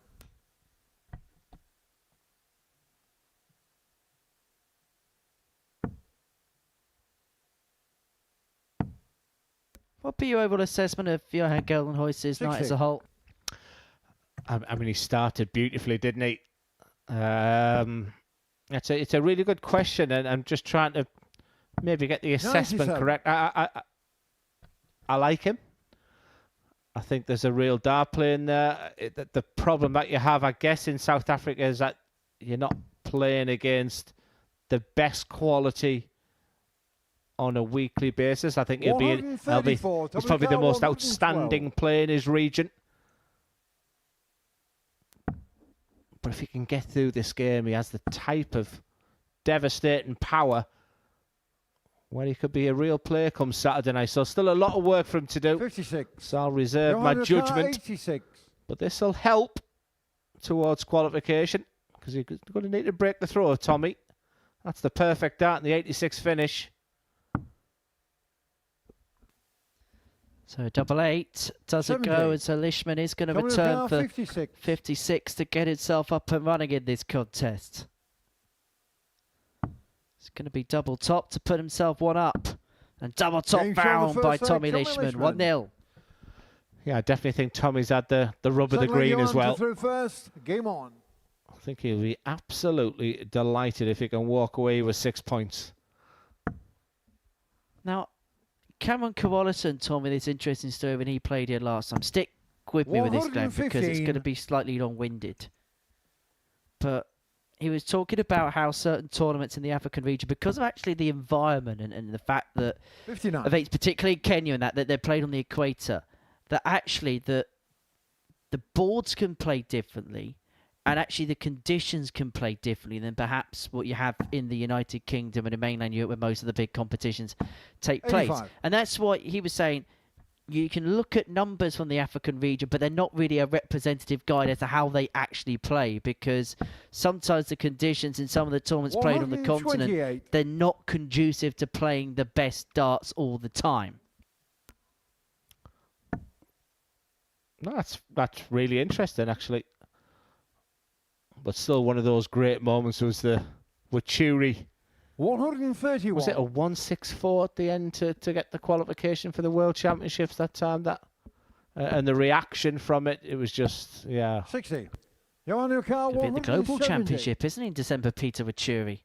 What be your overall assessment of Johan Gildenhuys' night as a whole? I mean, he started beautifully, didn't he? It's a really good question, and I'm just trying to maybe get the assessment correct. I like him. I think there's a real dart play in there. The problem that you have, I guess, in South Africa is that you're not playing against the best quality on a weekly basis. I think he's probably the most outstanding player in his region. But if he can get through this game, he has the type of devastating power where he could be a real player come Saturday night. So still a lot of work for him to do. 56. So I'll reserve my judgment. 86. But this will help towards qualification, because you're going to need to break the throw of Tommy. That's the perfect dart in the 86 finish. So 88 doesn't go, and so Lisman is going to return for 56 to get himself up and running in this contest. It's going to be double top to put himself one up, and double top found by Tommy Lisman, 1-0. Yeah, I definitely think Tommy's had the rub of the green as well. Through first. Game on. I think he'll be absolutely delighted if he can walk away with 6 points. Now, Cameron Carrollison told me this interesting story when he played here last time. Stick with me with this, Glenn, because it's going to be slightly long-winded. But he was talking about how certain tournaments in the African region, because of actually the environment and the fact that, particularly Kenya and that they're played on the equator, that actually the boards can play differently, and actually the conditions can play differently than perhaps what you have in the United Kingdom and in mainland Europe, where most of the big competitions take place. And that's what he was saying. You can look at numbers from the African region, but they're not really a representative guide as to how they actually play, because sometimes the conditions in some of the tournaments played on the continent, they're not conducive to playing the best darts all the time. No, that's really interesting, actually. But still, one of those great moments was the Wachuri. 131. Was it a 164 at the end to get the qualification for the World Championships that time? And the reaction from it, it was just, yeah. 60. It'll be at the Global Championship, isn't it, in December, Peter Wachuri?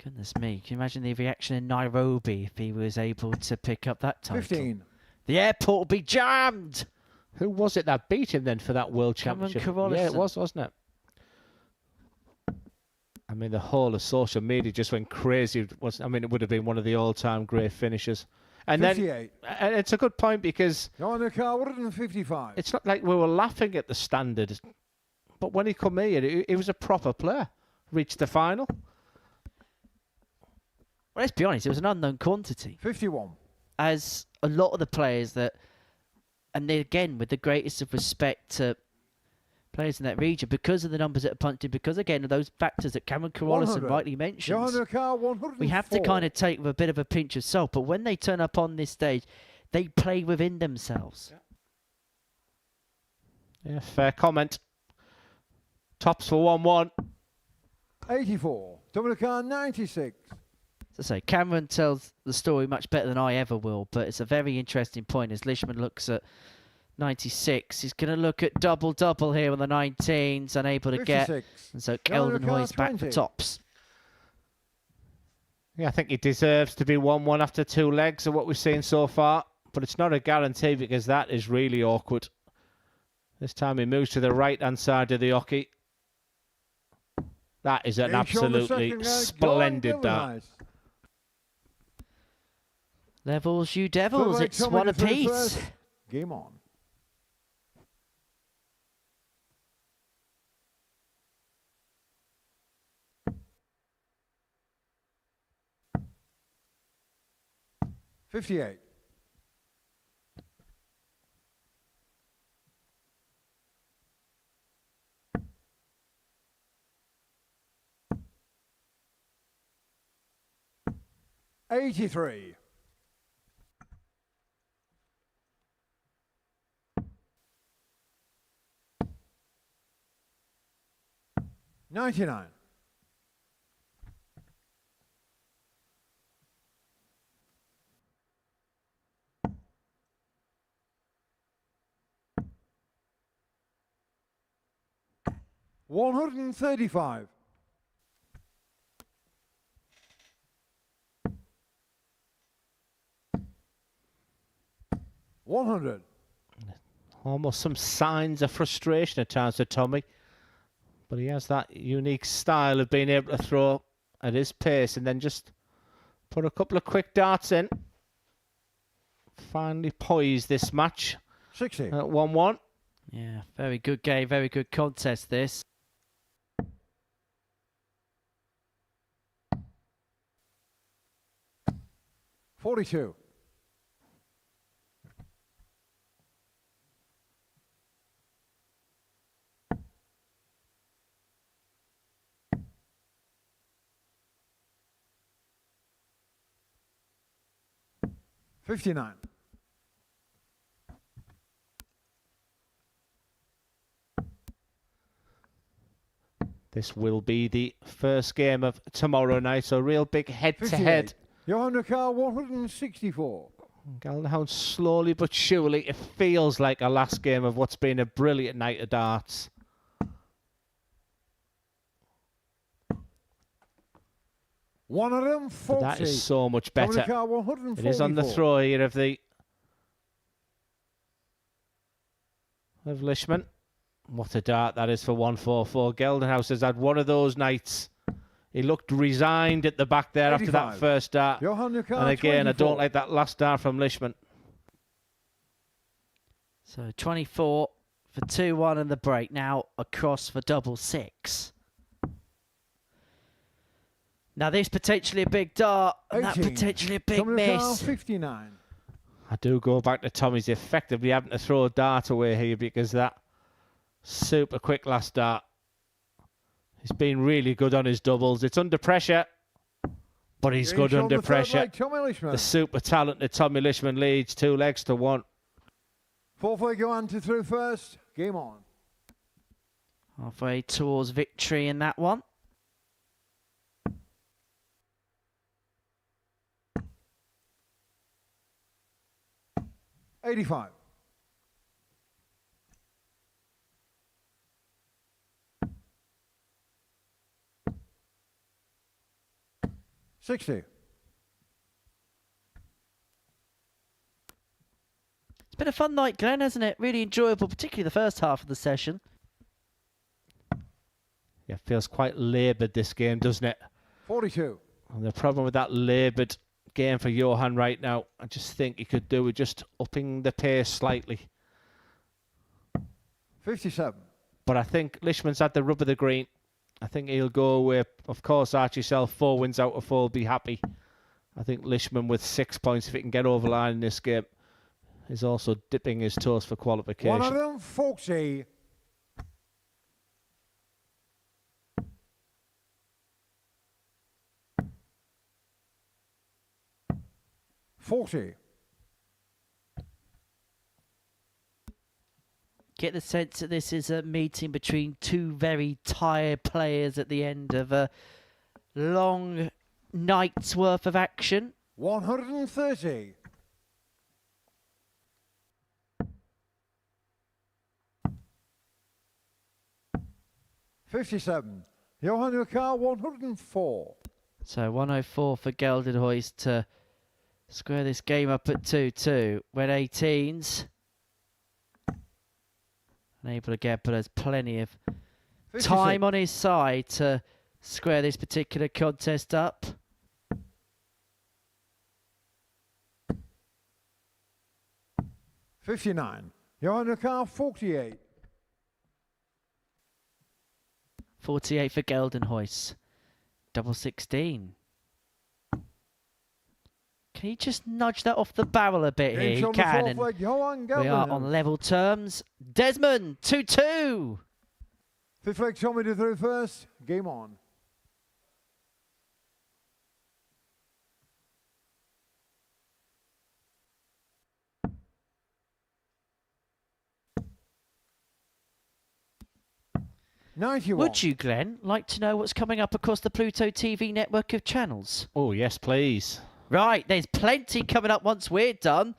Goodness me, can you imagine the reaction in Nairobi if he was able to pick up that title? 15. The airport will be jammed! Who was it that beat him then for that World Championship? Yeah, it was, wasn't it? I mean, the whole of social media just went crazy. It would have been one of the all-time great finishes. And 58. And it's a good point because You're the car 155. it's not like we were laughing at the standard, but when he come here, he was a proper player. Reached the final. Well, let's be honest, it was an unknown quantity. 51. As a lot of the players that, and they, again, with the greatest of respect to players in that region, because of the numbers that are punched in, because, again, of those factors that Cameron Carolison rightly mentions, we have to kind of take with a bit of a pinch of salt. But when they turn up on this stage, they play within themselves. Yeah, fair comment. Tops for 1-1. 84. Dominica 96. As I say, Cameron tells the story much better than I ever will, but it's a very interesting point as Lisman looks at 96. He's going to look at double-double here on the 19s, unable to 56. get. And so Gildenhuys back for tops. Yeah, I think he deserves to be 1-1 after 2 legs of what we've seen so far, but it's not a guarantee because that is really awkward. This time he moves to the right-hand side of the hockey. That is an absolutely splendid dart. Levels, you devils. It's one apiece. Game on. $58. $83. 99. $135. $100. Almost some signs of frustration at times with Tommy. But he has that unique style of being able to throw at his pace and then just put a couple of quick darts in. Finally poised this match. 60. At 1-1. Yeah, very good game, very good contest this. $42. $59. This will be the first game of tomorrow night, so real big head-to-head. Johan de Kaal 164. Gildenhuys slowly but surely, it feels like a last game of what's been a brilliant night of darts. $140. That is so much better. It is on the throw here of Lisman. What a dart that is for 144. Gildenhuys has had one of those nights. He looked resigned at the back there 85. after that first dart. And again, 24. I don't like that last dart from Lisman. So 24 for 2-1 and the break. Now across for double six. Now this potentially a big dart, and that potentially a big miss. 59. I do go back to Tommy's effectively having to throw a dart away here because that super quick last dart. He's been really good on his doubles. It's under pressure, but he's good under pressure. The super talented Tommy Lisman leads 2 legs to 1. 4-4 go on to through first. Game on. Halfway towards victory in that one. $85. $60. It's been a fun night, Glenn, hasn't it? Really enjoyable, particularly the first half of the session. Yeah, feels quite laboured, this game, doesn't it? 42. And the problem with that laboured game for Johan right now. I just think he could do with just upping the pace slightly. 57. But I think Lisman's had the rub of the green. I think he'll go away. Of course, Archie Self, 4 wins out of 4, will be happy. I think Lisman with 6 points, if he can get over the line in this game, is also dipping his toes for qualification. 140. 40. Get the sense that this is a meeting between two very tired players at the end of a long night's worth of action. 130. 57. Johan Rukar, 104. So 104 for Gildenhuys to square this game up at 2-2. When 18s unable to get, but there's plenty of 56. time on his side to square this particular contest up. $59. Johan Rukar, 48. 48 for Gildenhuys. Double 16. Can you just nudge that off the barrel a bit here? He can. And we are on level terms. Desmond, 2-2. Fifth leg, Tommy to through first. Game on. Would you, Glenn, like to know what's coming up across the Pluto TV network of channels? Oh, yes, please. Right, there's plenty coming up once we're done.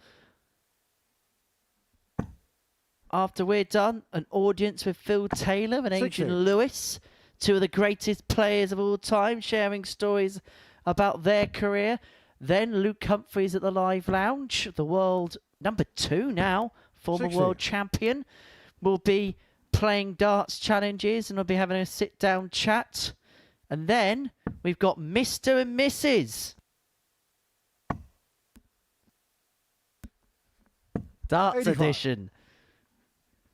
After we're done, an audience with Phil Taylor and Adrian Lewis, two of the greatest players of all time, sharing stories about their career. Then Luke Humphries at the Live Lounge, the world #2 now, former world champion, will be playing darts challenges and we'll be having a sit-down chat. And then we've got Mr. and Mrs. Darts 85. edition,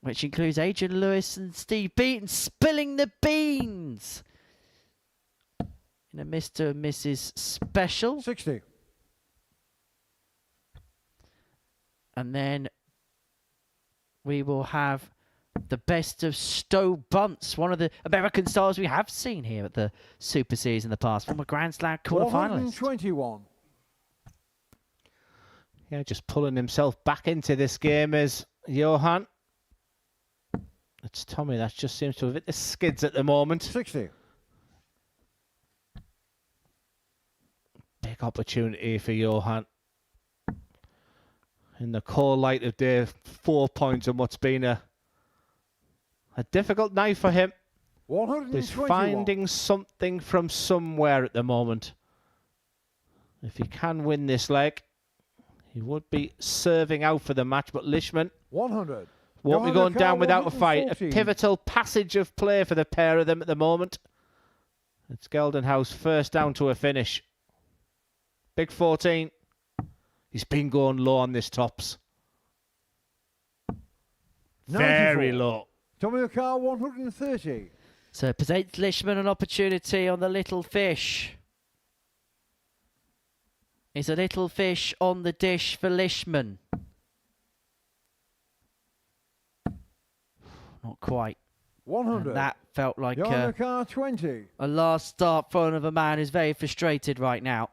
which includes Adrian Lewis and Steve Beaton spilling the beans in a Mr. and Mrs. special. 60. And then we will have the best of Stowe Bunce, one of the American stars we have seen here at the Super Series in the past, former Grand Slam quarterfinalist. 121. Yeah, just pulling himself back into this game is Johan. It's Tommy that just seems to have hit the skids at the moment. 60. Big opportunity for Johan. In the cold light of day, 4 points on what's been a difficult night for him. 121. He's finding something from somewhere at the moment. If he can win this leg, he would be serving out for the match, but Lisman 100. won't be going down without a fight. A pivotal passage of play for the pair of them at the moment. It's Gildenhuys first down to a finish. Big 14. He's been going low on this tops. 94. Very low. Tommy Rukar, 130. So it presents Lisman an opportunity on the little fish. Is a little fish on the dish for Lisman? Not quite. 100. And that felt like Johan Rukar, 20. a last start front of a man who's very frustrated right now.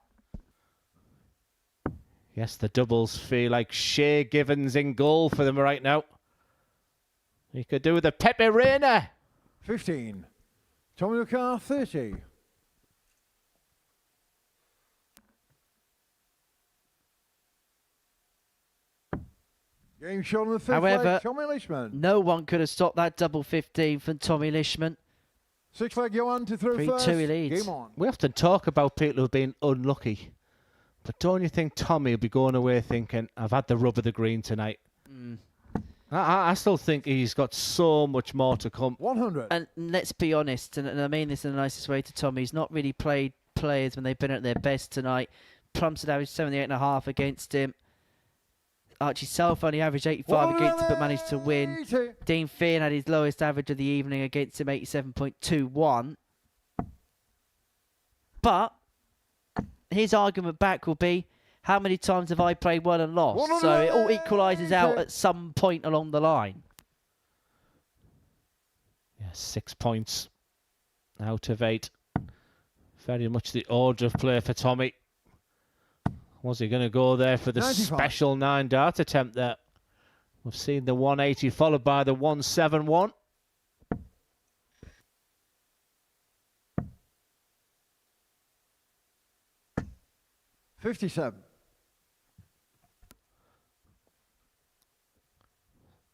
Yes, the doubles feel like Shea Givens in goal for them right now. He could do with a Pepe Reina. 15. Tommy Rukar, 30. Game shot on the fifth However, leg, Tommy Lisman. no one could have stopped that double 15 from Tommy Lisman. Sixth leg, Johan to throw 3-2 first. he leads. Game on. We often talk about people who've been unlucky. But don't you think Tommy will be going away thinking, I've had the rub of the green tonight? I still think he's got so much more to come. 100. And let's be honest, and I mean this in the nicest way to Tommy, he's not really played players when they've been at their best tonight. Plumstead averaged 78.5 against him. Archie Self only averaged 85 against him, but managed to win. Dean Finn had his lowest average of the evening against him, 87.21. But his argument back will be, how many times have I played well and lost? So it all equalises out at some point along the line. Yeah, 6 points out of 8. Very much the order of play for Tommy. Was he going to go there for the 95. special 9-dart attempt there? We've seen the 180 followed by the 171. $57.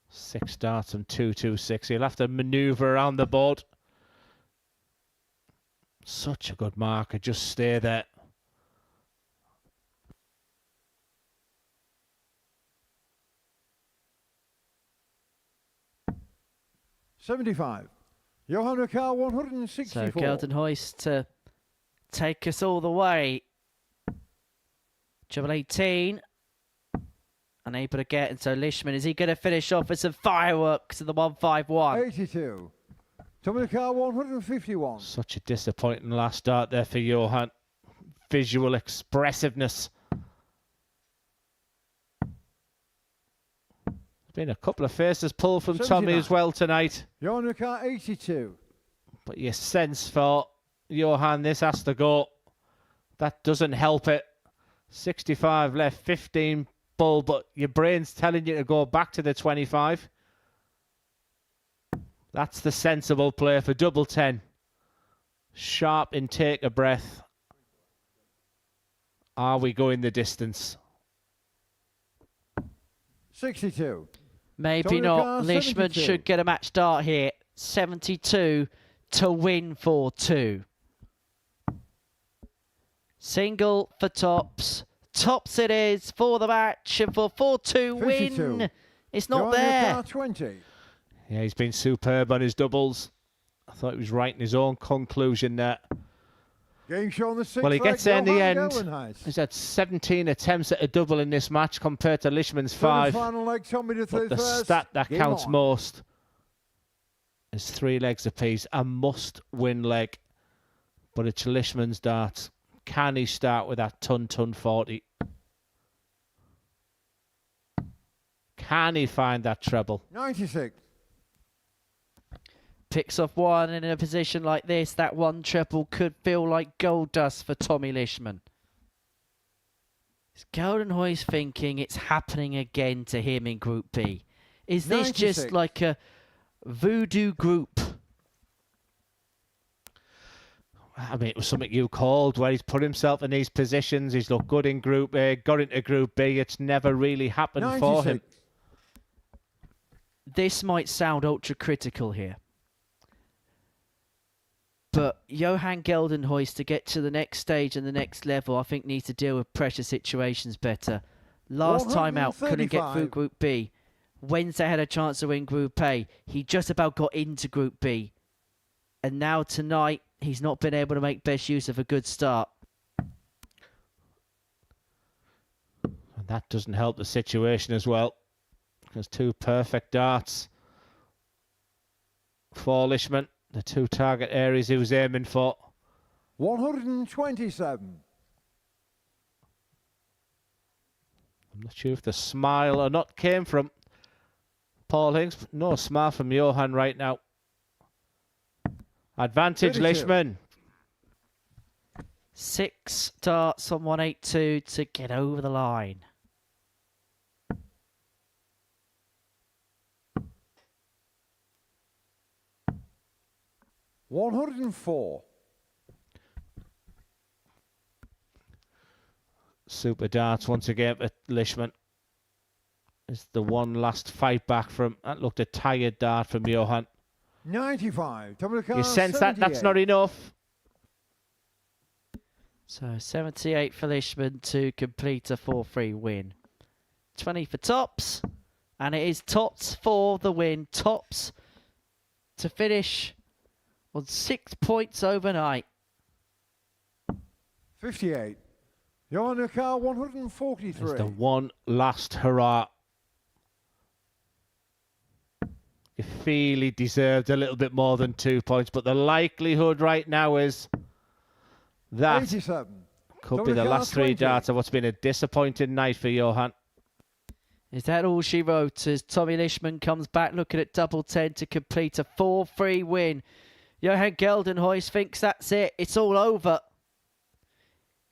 6 darts and 226. He'll have to manoeuvre around the board. Such a good marker. Just stay there. $75. Johan Ricard, 164. So Gildenhuys to take us all the way. Treble 18. Unable to get, and so Lisman, is he going to finish off with some fireworks to the 151? 82. Tommy Ricard, 151. Such a disappointing last start there for Johan. Visual expressiveness. There's been a couple of faces pulled from 79. Tommy as well tonight. Johan Ricard, 82. But you sense for Johan this has to go. That doesn't help it. 65 left, 15 bull, but your brain's telling you to go back to the 25. That's the sensible play for double 10. Sharp intake of breath. Are we going the distance? 62. Maybe Tommy not. Ricard, Lisman 72. should get a match start here. 72 to win for 2. Single for Tops. Tops it is for the match, and for 4-2 52. win. It's not Johan there. Ricard, 20. Yeah, he's been superb on his doubles. I thought he was right in his own conclusion there. Game show on the 6th. Well, he gets there in the end. Gildenhuys. He's had 17 attempts at a double in this match compared to Lishman's Third 5. and final leg, Tommy to But the 31st. stat that Game counts on. most is 3 legs apiece. A must-win leg. But it's Lishman's darts. Can he start with that ton 40? Can he find that treble? 96. Picks off one, and in a position like this, that one treble could feel like gold dust for Tommy Lisman. Is Gildenhuys thinking it's happening again to him in Group B? Is this 96. just like a voodoo group? I mean, it was something you called where he's put himself in these positions. He's looked good in Group A, got into Group B. It's never really happened 96. for him. This might sound ultra critical here, but Johan Gildenhuys, to get to the next stage and the next level, I think needs to deal with pressure situations better. Last time out, couldn't get through 135. Group B. Wednesday had a chance to win Group A. He just about got into Group B. And now tonight, he's not been able to make best use of a good start. And that doesn't help the situation as well. Because 2 perfect darts for Lishman. The 2 target areas he was aiming for. 127. I'm not sure if the smile or not came from Paul Hinks. But no smile from Johan right now. Advantage 32. Lishman. 6 darts on 182 to get over the line. $104. Super darts once again for Lishman. It's the one last fight back from, that looked a tired dart from Johan. 95. Tommy You sense that that's not enough. So 78 for Lisman to complete a 4-3 win. 20 for Tops. And it is Tops for the win. Tops to finish on 6 points overnight. 58. Johan Car 143. It's the one last hurrah. You feel he deserved a little bit more than 2 points, but the likelihood right now is that 87. could be the last 3 darts of what's been a disappointing night for Johan. Is that all she wrote as Tommy Lisman comes back looking at double 10 to complete a 4-3 win? Johan Gildenhuys thinks that's it. It's all over.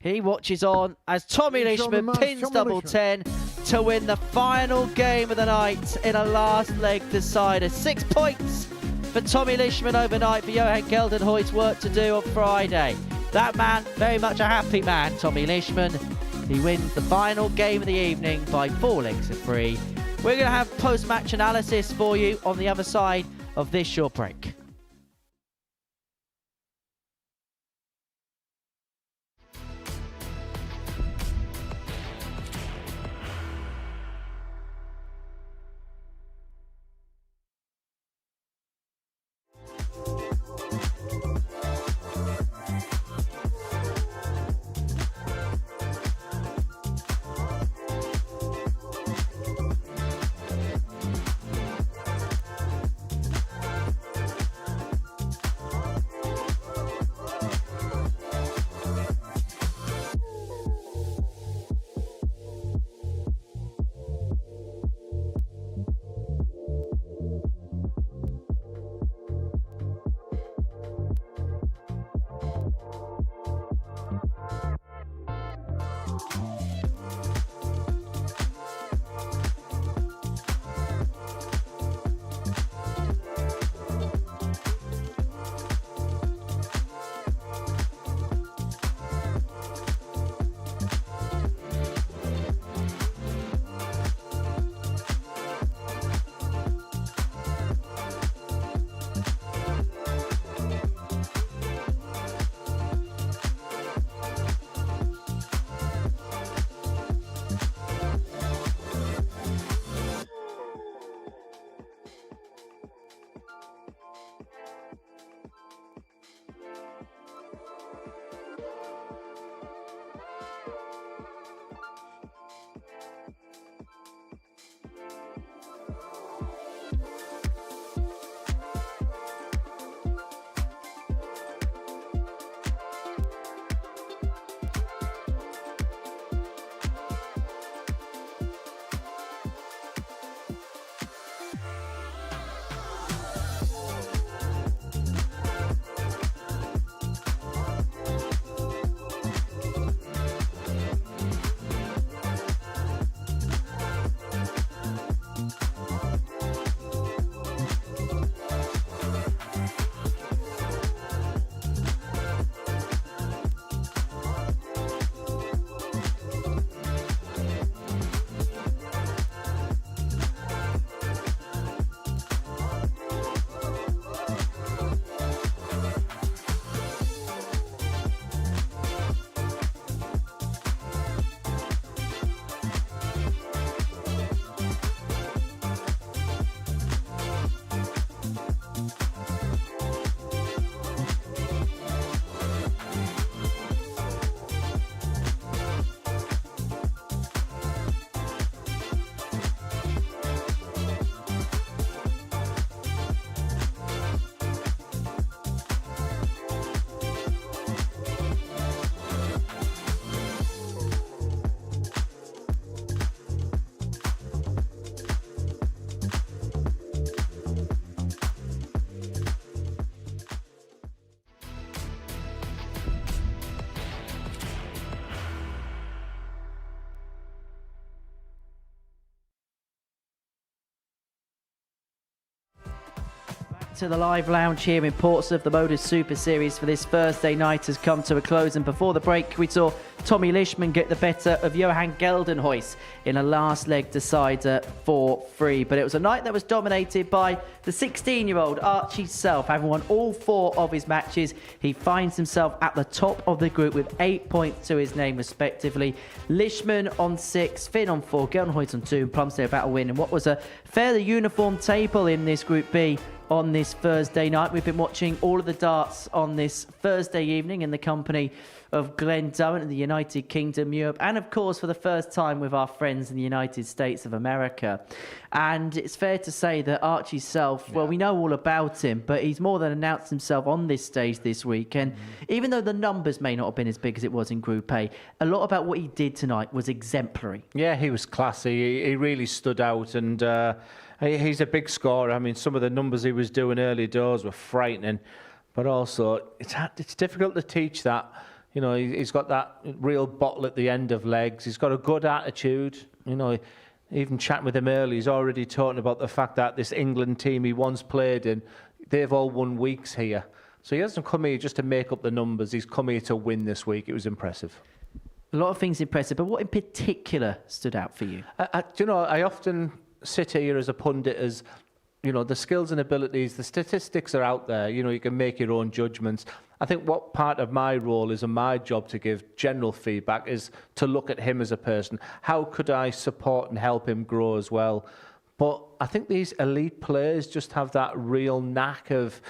He watches on as Tommy Lisman pins double 10 to win the final game of the night in a last leg decider. 6 points for Tommy Lisman overnight, for Johan Gildenhuys work to do on Friday. That man, very much a happy man, Tommy Lisman. He wins the final game of the evening by 4 legs of 3. We're going to have post-match analysis for you on the other side of this short break. To the live lounge here in Portsmouth. The Modus Super Series for this Thursday night has come to a close, and before the break we saw Tommy Lisman get the better of Johan Gildenhuys in a last leg decider 4-3. But it was a night that was dominated by the 16-year-old Archie Self. Having won all 4 of his matches, he finds himself at the top of the group with 8 points to his name respectively. Lisman on 6, Finn on 4, Gildenhuys on 2, and Plumstead about a win. And what was a fairly uniform table in this Group B on this Thursday night. We've been watching all of the darts on this Thursday evening in the company of Glenn Durrant in the United Kingdom, Europe, and of course for the first time with our friends in the United States of America. And it's fair to say that Archie Self, well, we know all about him, but he's more than announced himself on this stage this week. And even though the numbers may not have been as big as it was in Group A, a lot about what he did tonight was exemplary. Yeah, he was classy. He really stood out, and he's a big scorer. I mean, some of the numbers he was doing early doors were frightening, but also it's difficult to teach that. You know, he's got that real bottle at the end of legs. He's got a good attitude. You know, even chatting with him early, he's already talking about the fact that this England team he once played in, they've all won weeks here. So he hasn't come here just to make up the numbers. He's come here to win this week. It was impressive. A lot of things impressive, but what in particular stood out for you? You know, I often sit here as a pundit as, you know, the skills and abilities, the statistics are out there. You know, you can make your own judgments. I think what part of my role is, and my job to give general feedback, is to look at him as a person. How could I support and help him grow as well? But I think these elite players just have that real knack of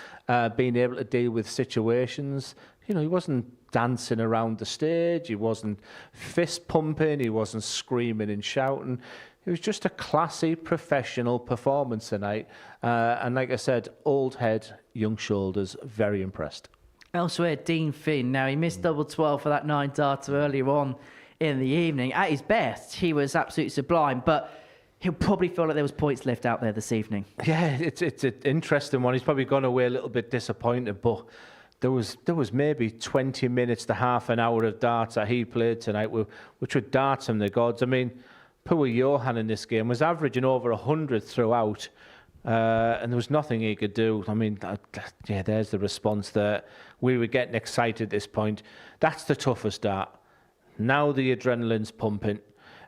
being able to deal with situations. You know, he wasn't dancing around the stage. He wasn't fist pumping. He wasn't screaming and shouting. It was just a classy, professional performance tonight. And like I said, old head, young shoulders, very impressed. Elsewhere, Dean Finn. Now, he missed double 12 for that 9-darter earlier on in the evening. At his best, he was absolutely sublime, but he'll probably feel like there was points left out there this evening. Yeah, it's an interesting one. He's probably gone away a little bit disappointed, but there was maybe 20 minutes to half an hour of darts that he played tonight, which were darts from the gods. I mean, poor Johan in this game was averaging over 100 throughout, and there was nothing he could do. I mean, yeah, there's the response there. We were getting excited at this point. That's the toughest dart. Now the adrenaline's pumping,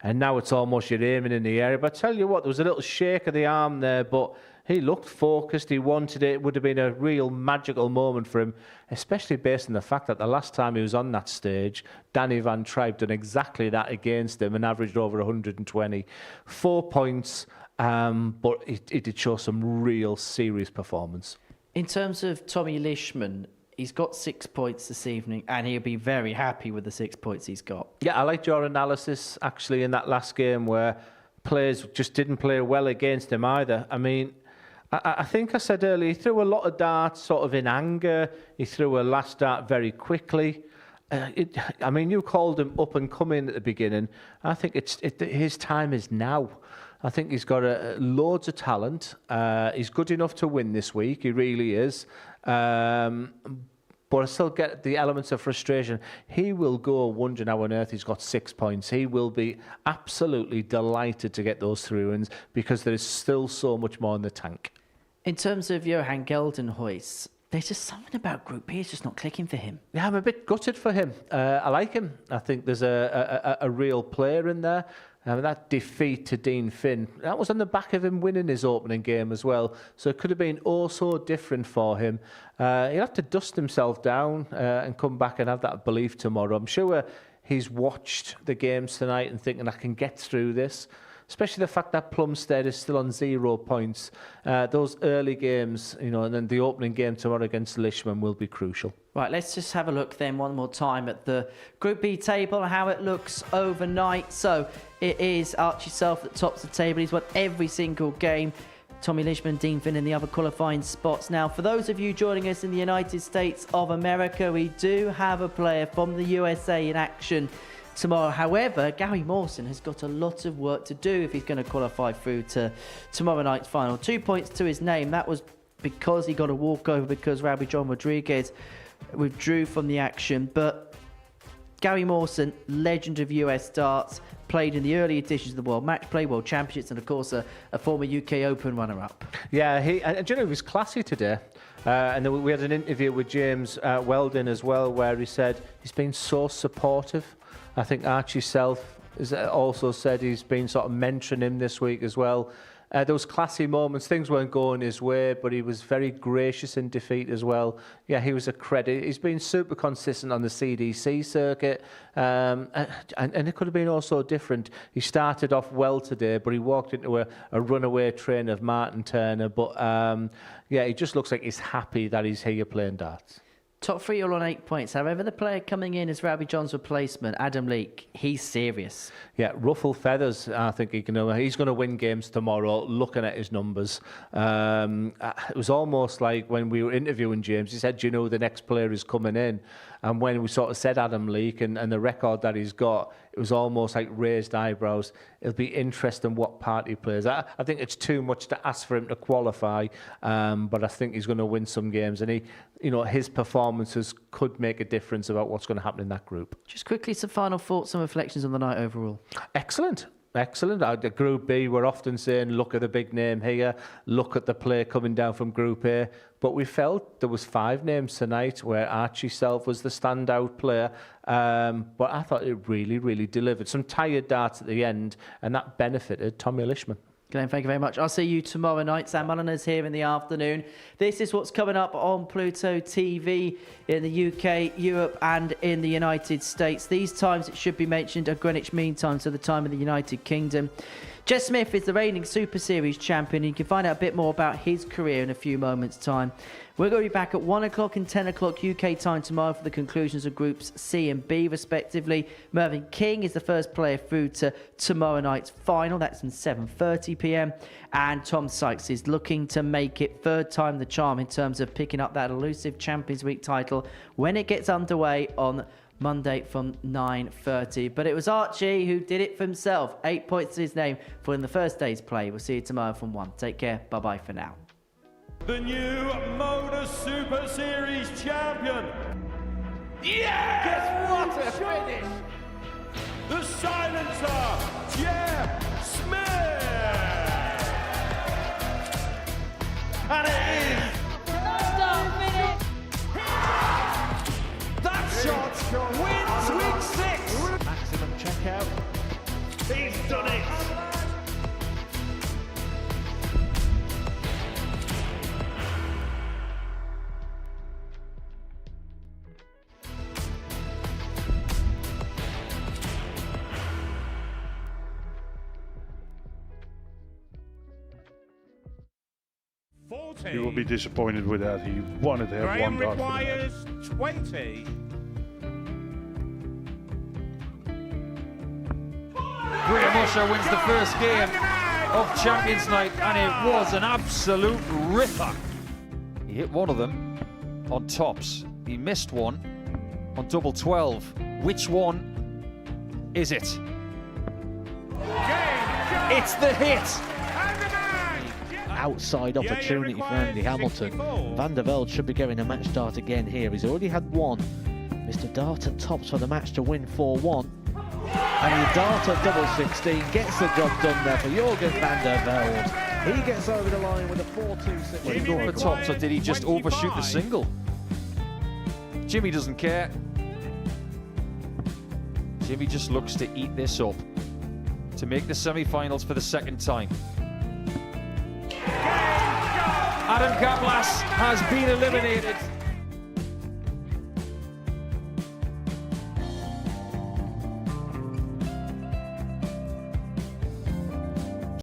and now it's almost you're aiming in the area. But I tell you what, there was a little shake of the arm there, but he looked focused. He wanted it. It would have been a real magical moment for him, especially based on the fact that the last time he was on that stage, Danny Van Trijp done exactly that against him and averaged over 120. 4 points, but he did show some real serious performance. In terms of Tommy Lisman, he's got 6 points this evening, and he'll be very happy with the 6 points he's got. Yeah, I liked your analysis, actually, in that last game where players just didn't play well against him either. I mean, I think I said earlier, he threw a lot of darts sort of in anger. He threw a last dart very quickly. I mean, you called him up and coming at the beginning. I think his time is now. I think he's got loads of talent. He's good enough to win this week. He really is. But I still get the elements of frustration. He will go wondering how on earth he's got 6 points. He will be absolutely delighted to get those 3 wins because there is still so much more in the tank. In terms of Johan Gildenhuys, there's just something about Group B, it's just not clicking for him. Yeah, I'm a bit gutted for him. I like him. I think there's a real player in there. That defeat to Dean Finn, that was on the back of him winning his opening game as well. So it could have been oh so different for him. He'll have to dust himself down and come back and have that belief tomorrow. I'm sure he's watched the games tonight and thinking, I can get through this. Especially the fact that Plumstead is still on 0 points. Those early games, you know, and then the opening game tomorrow against Lisman will be crucial. Right, let's just have a look then one more time at the Group B table and how it looks overnight. So it is Archie Self that tops the table. He's won every single game. Tommy Lisman, Dean Finn in the other qualifying spots. Now, for those of you joining us in the United States of America, we do have a player from the USA in action tomorrow. However, Gary Mawson has got a lot of work to do if he's going to qualify through to tomorrow night's final. 2 points to his name. That was because he got a walkover because Rabi John Rodriguez withdrew from the action. But Gary Mawson, legend of US darts, played in the early editions of the World Match Play, World Championships, and of course a former UK Open runner-up. Yeah, he was classy today. And then we had an interview with James Weldon as well, where he said he's been so supportive. I think Archie Self has also said he's been sort of mentoring him this week as well. those classy moments. Things weren't going his way, but he was very gracious in defeat as well. Yeah, he was a credit. He's been super consistent on the CDC circuit, and it could have been also different. He started off well today, but he walked into a runaway train of Martin Turner. But yeah, he just looks like he's happy that he's here playing darts. Top three all on 8 points. However, the player coming in as Robbie John's replacement, Adam Leake, he's serious. Yeah, ruffle feathers. I think he's going to win games tomorrow. Looking at his numbers, it was almost like when we were interviewing James, he said, "Do you know the next player is coming in?" And when we sort of said Adam Leake and the record that he's got, it was almost like raised eyebrows. It'll be interesting what part he plays. I think it's too much to ask for him to qualify, but I think he's going to win some games, and his performances could make a difference about what's going to happen in that group. Just quickly, some final thoughts and reflections on the night overall. Excellent. The Group B, we're often saying, look at the big name here, look at the player coming down from Group A. But we felt there was 5 names tonight where Archie Self was the standout player. But I thought it really, really delivered. Some tired darts at the end, and that benefited Tommy Lisman. Glenn, thank you very much. I'll see you tomorrow night. Sam Mulliner's here in the afternoon. This is what's coming up on Pluto TV in the UK, Europe and in the United States. These times, it should be mentioned, are Greenwich Mean Time, so the time of the United Kingdom. Jess Smith is the reigning Super Series champion. You can find out a bit more about his career in a few moments' time. We're going to be back at 1 o'clock and 10 o'clock UK time tomorrow for the conclusions of Groups C and B, respectively. Mervyn King is the first player through to tomorrow night's final. That's at 7:30 p.m. And Tom Sykes is looking to make it third time the charm in terms of picking up that elusive Champions Week title when it gets underway on Monday from 9:30. But it was Archie who did it for himself. 8 points to his name for in the first day's play. We'll see you tomorrow from 1. Take care. Bye-bye for now. The new Modus Super Series champion. Yes! What a finish! The silencer, Jeff Smith! And it is that shot wins week 6. Maximum checkout. He's done it. You will be disappointed with that. He wanted to have one dart. requires 20. Graham Usher wins the first game of Champions Night, and it was an absolute ripper. He hit one of them on tops. He missed one on double 12. Which one is it? It's the hit. Outside opportunity for Andy Hamilton. Van der Velde should be getting a match dart again here. He's already had one. Mr. Dart at tops for the match to win 4-1. And the dart at double 16 gets the job done there for Jurgen van der Velde. He gets over the line with a 4-2-6. Did he go for tops, or did he just overshoot the single? Jimmy doesn't care. Jimmy just looks to eat this up to make the semi-finals for the second time. Adam Gablas has been eliminated.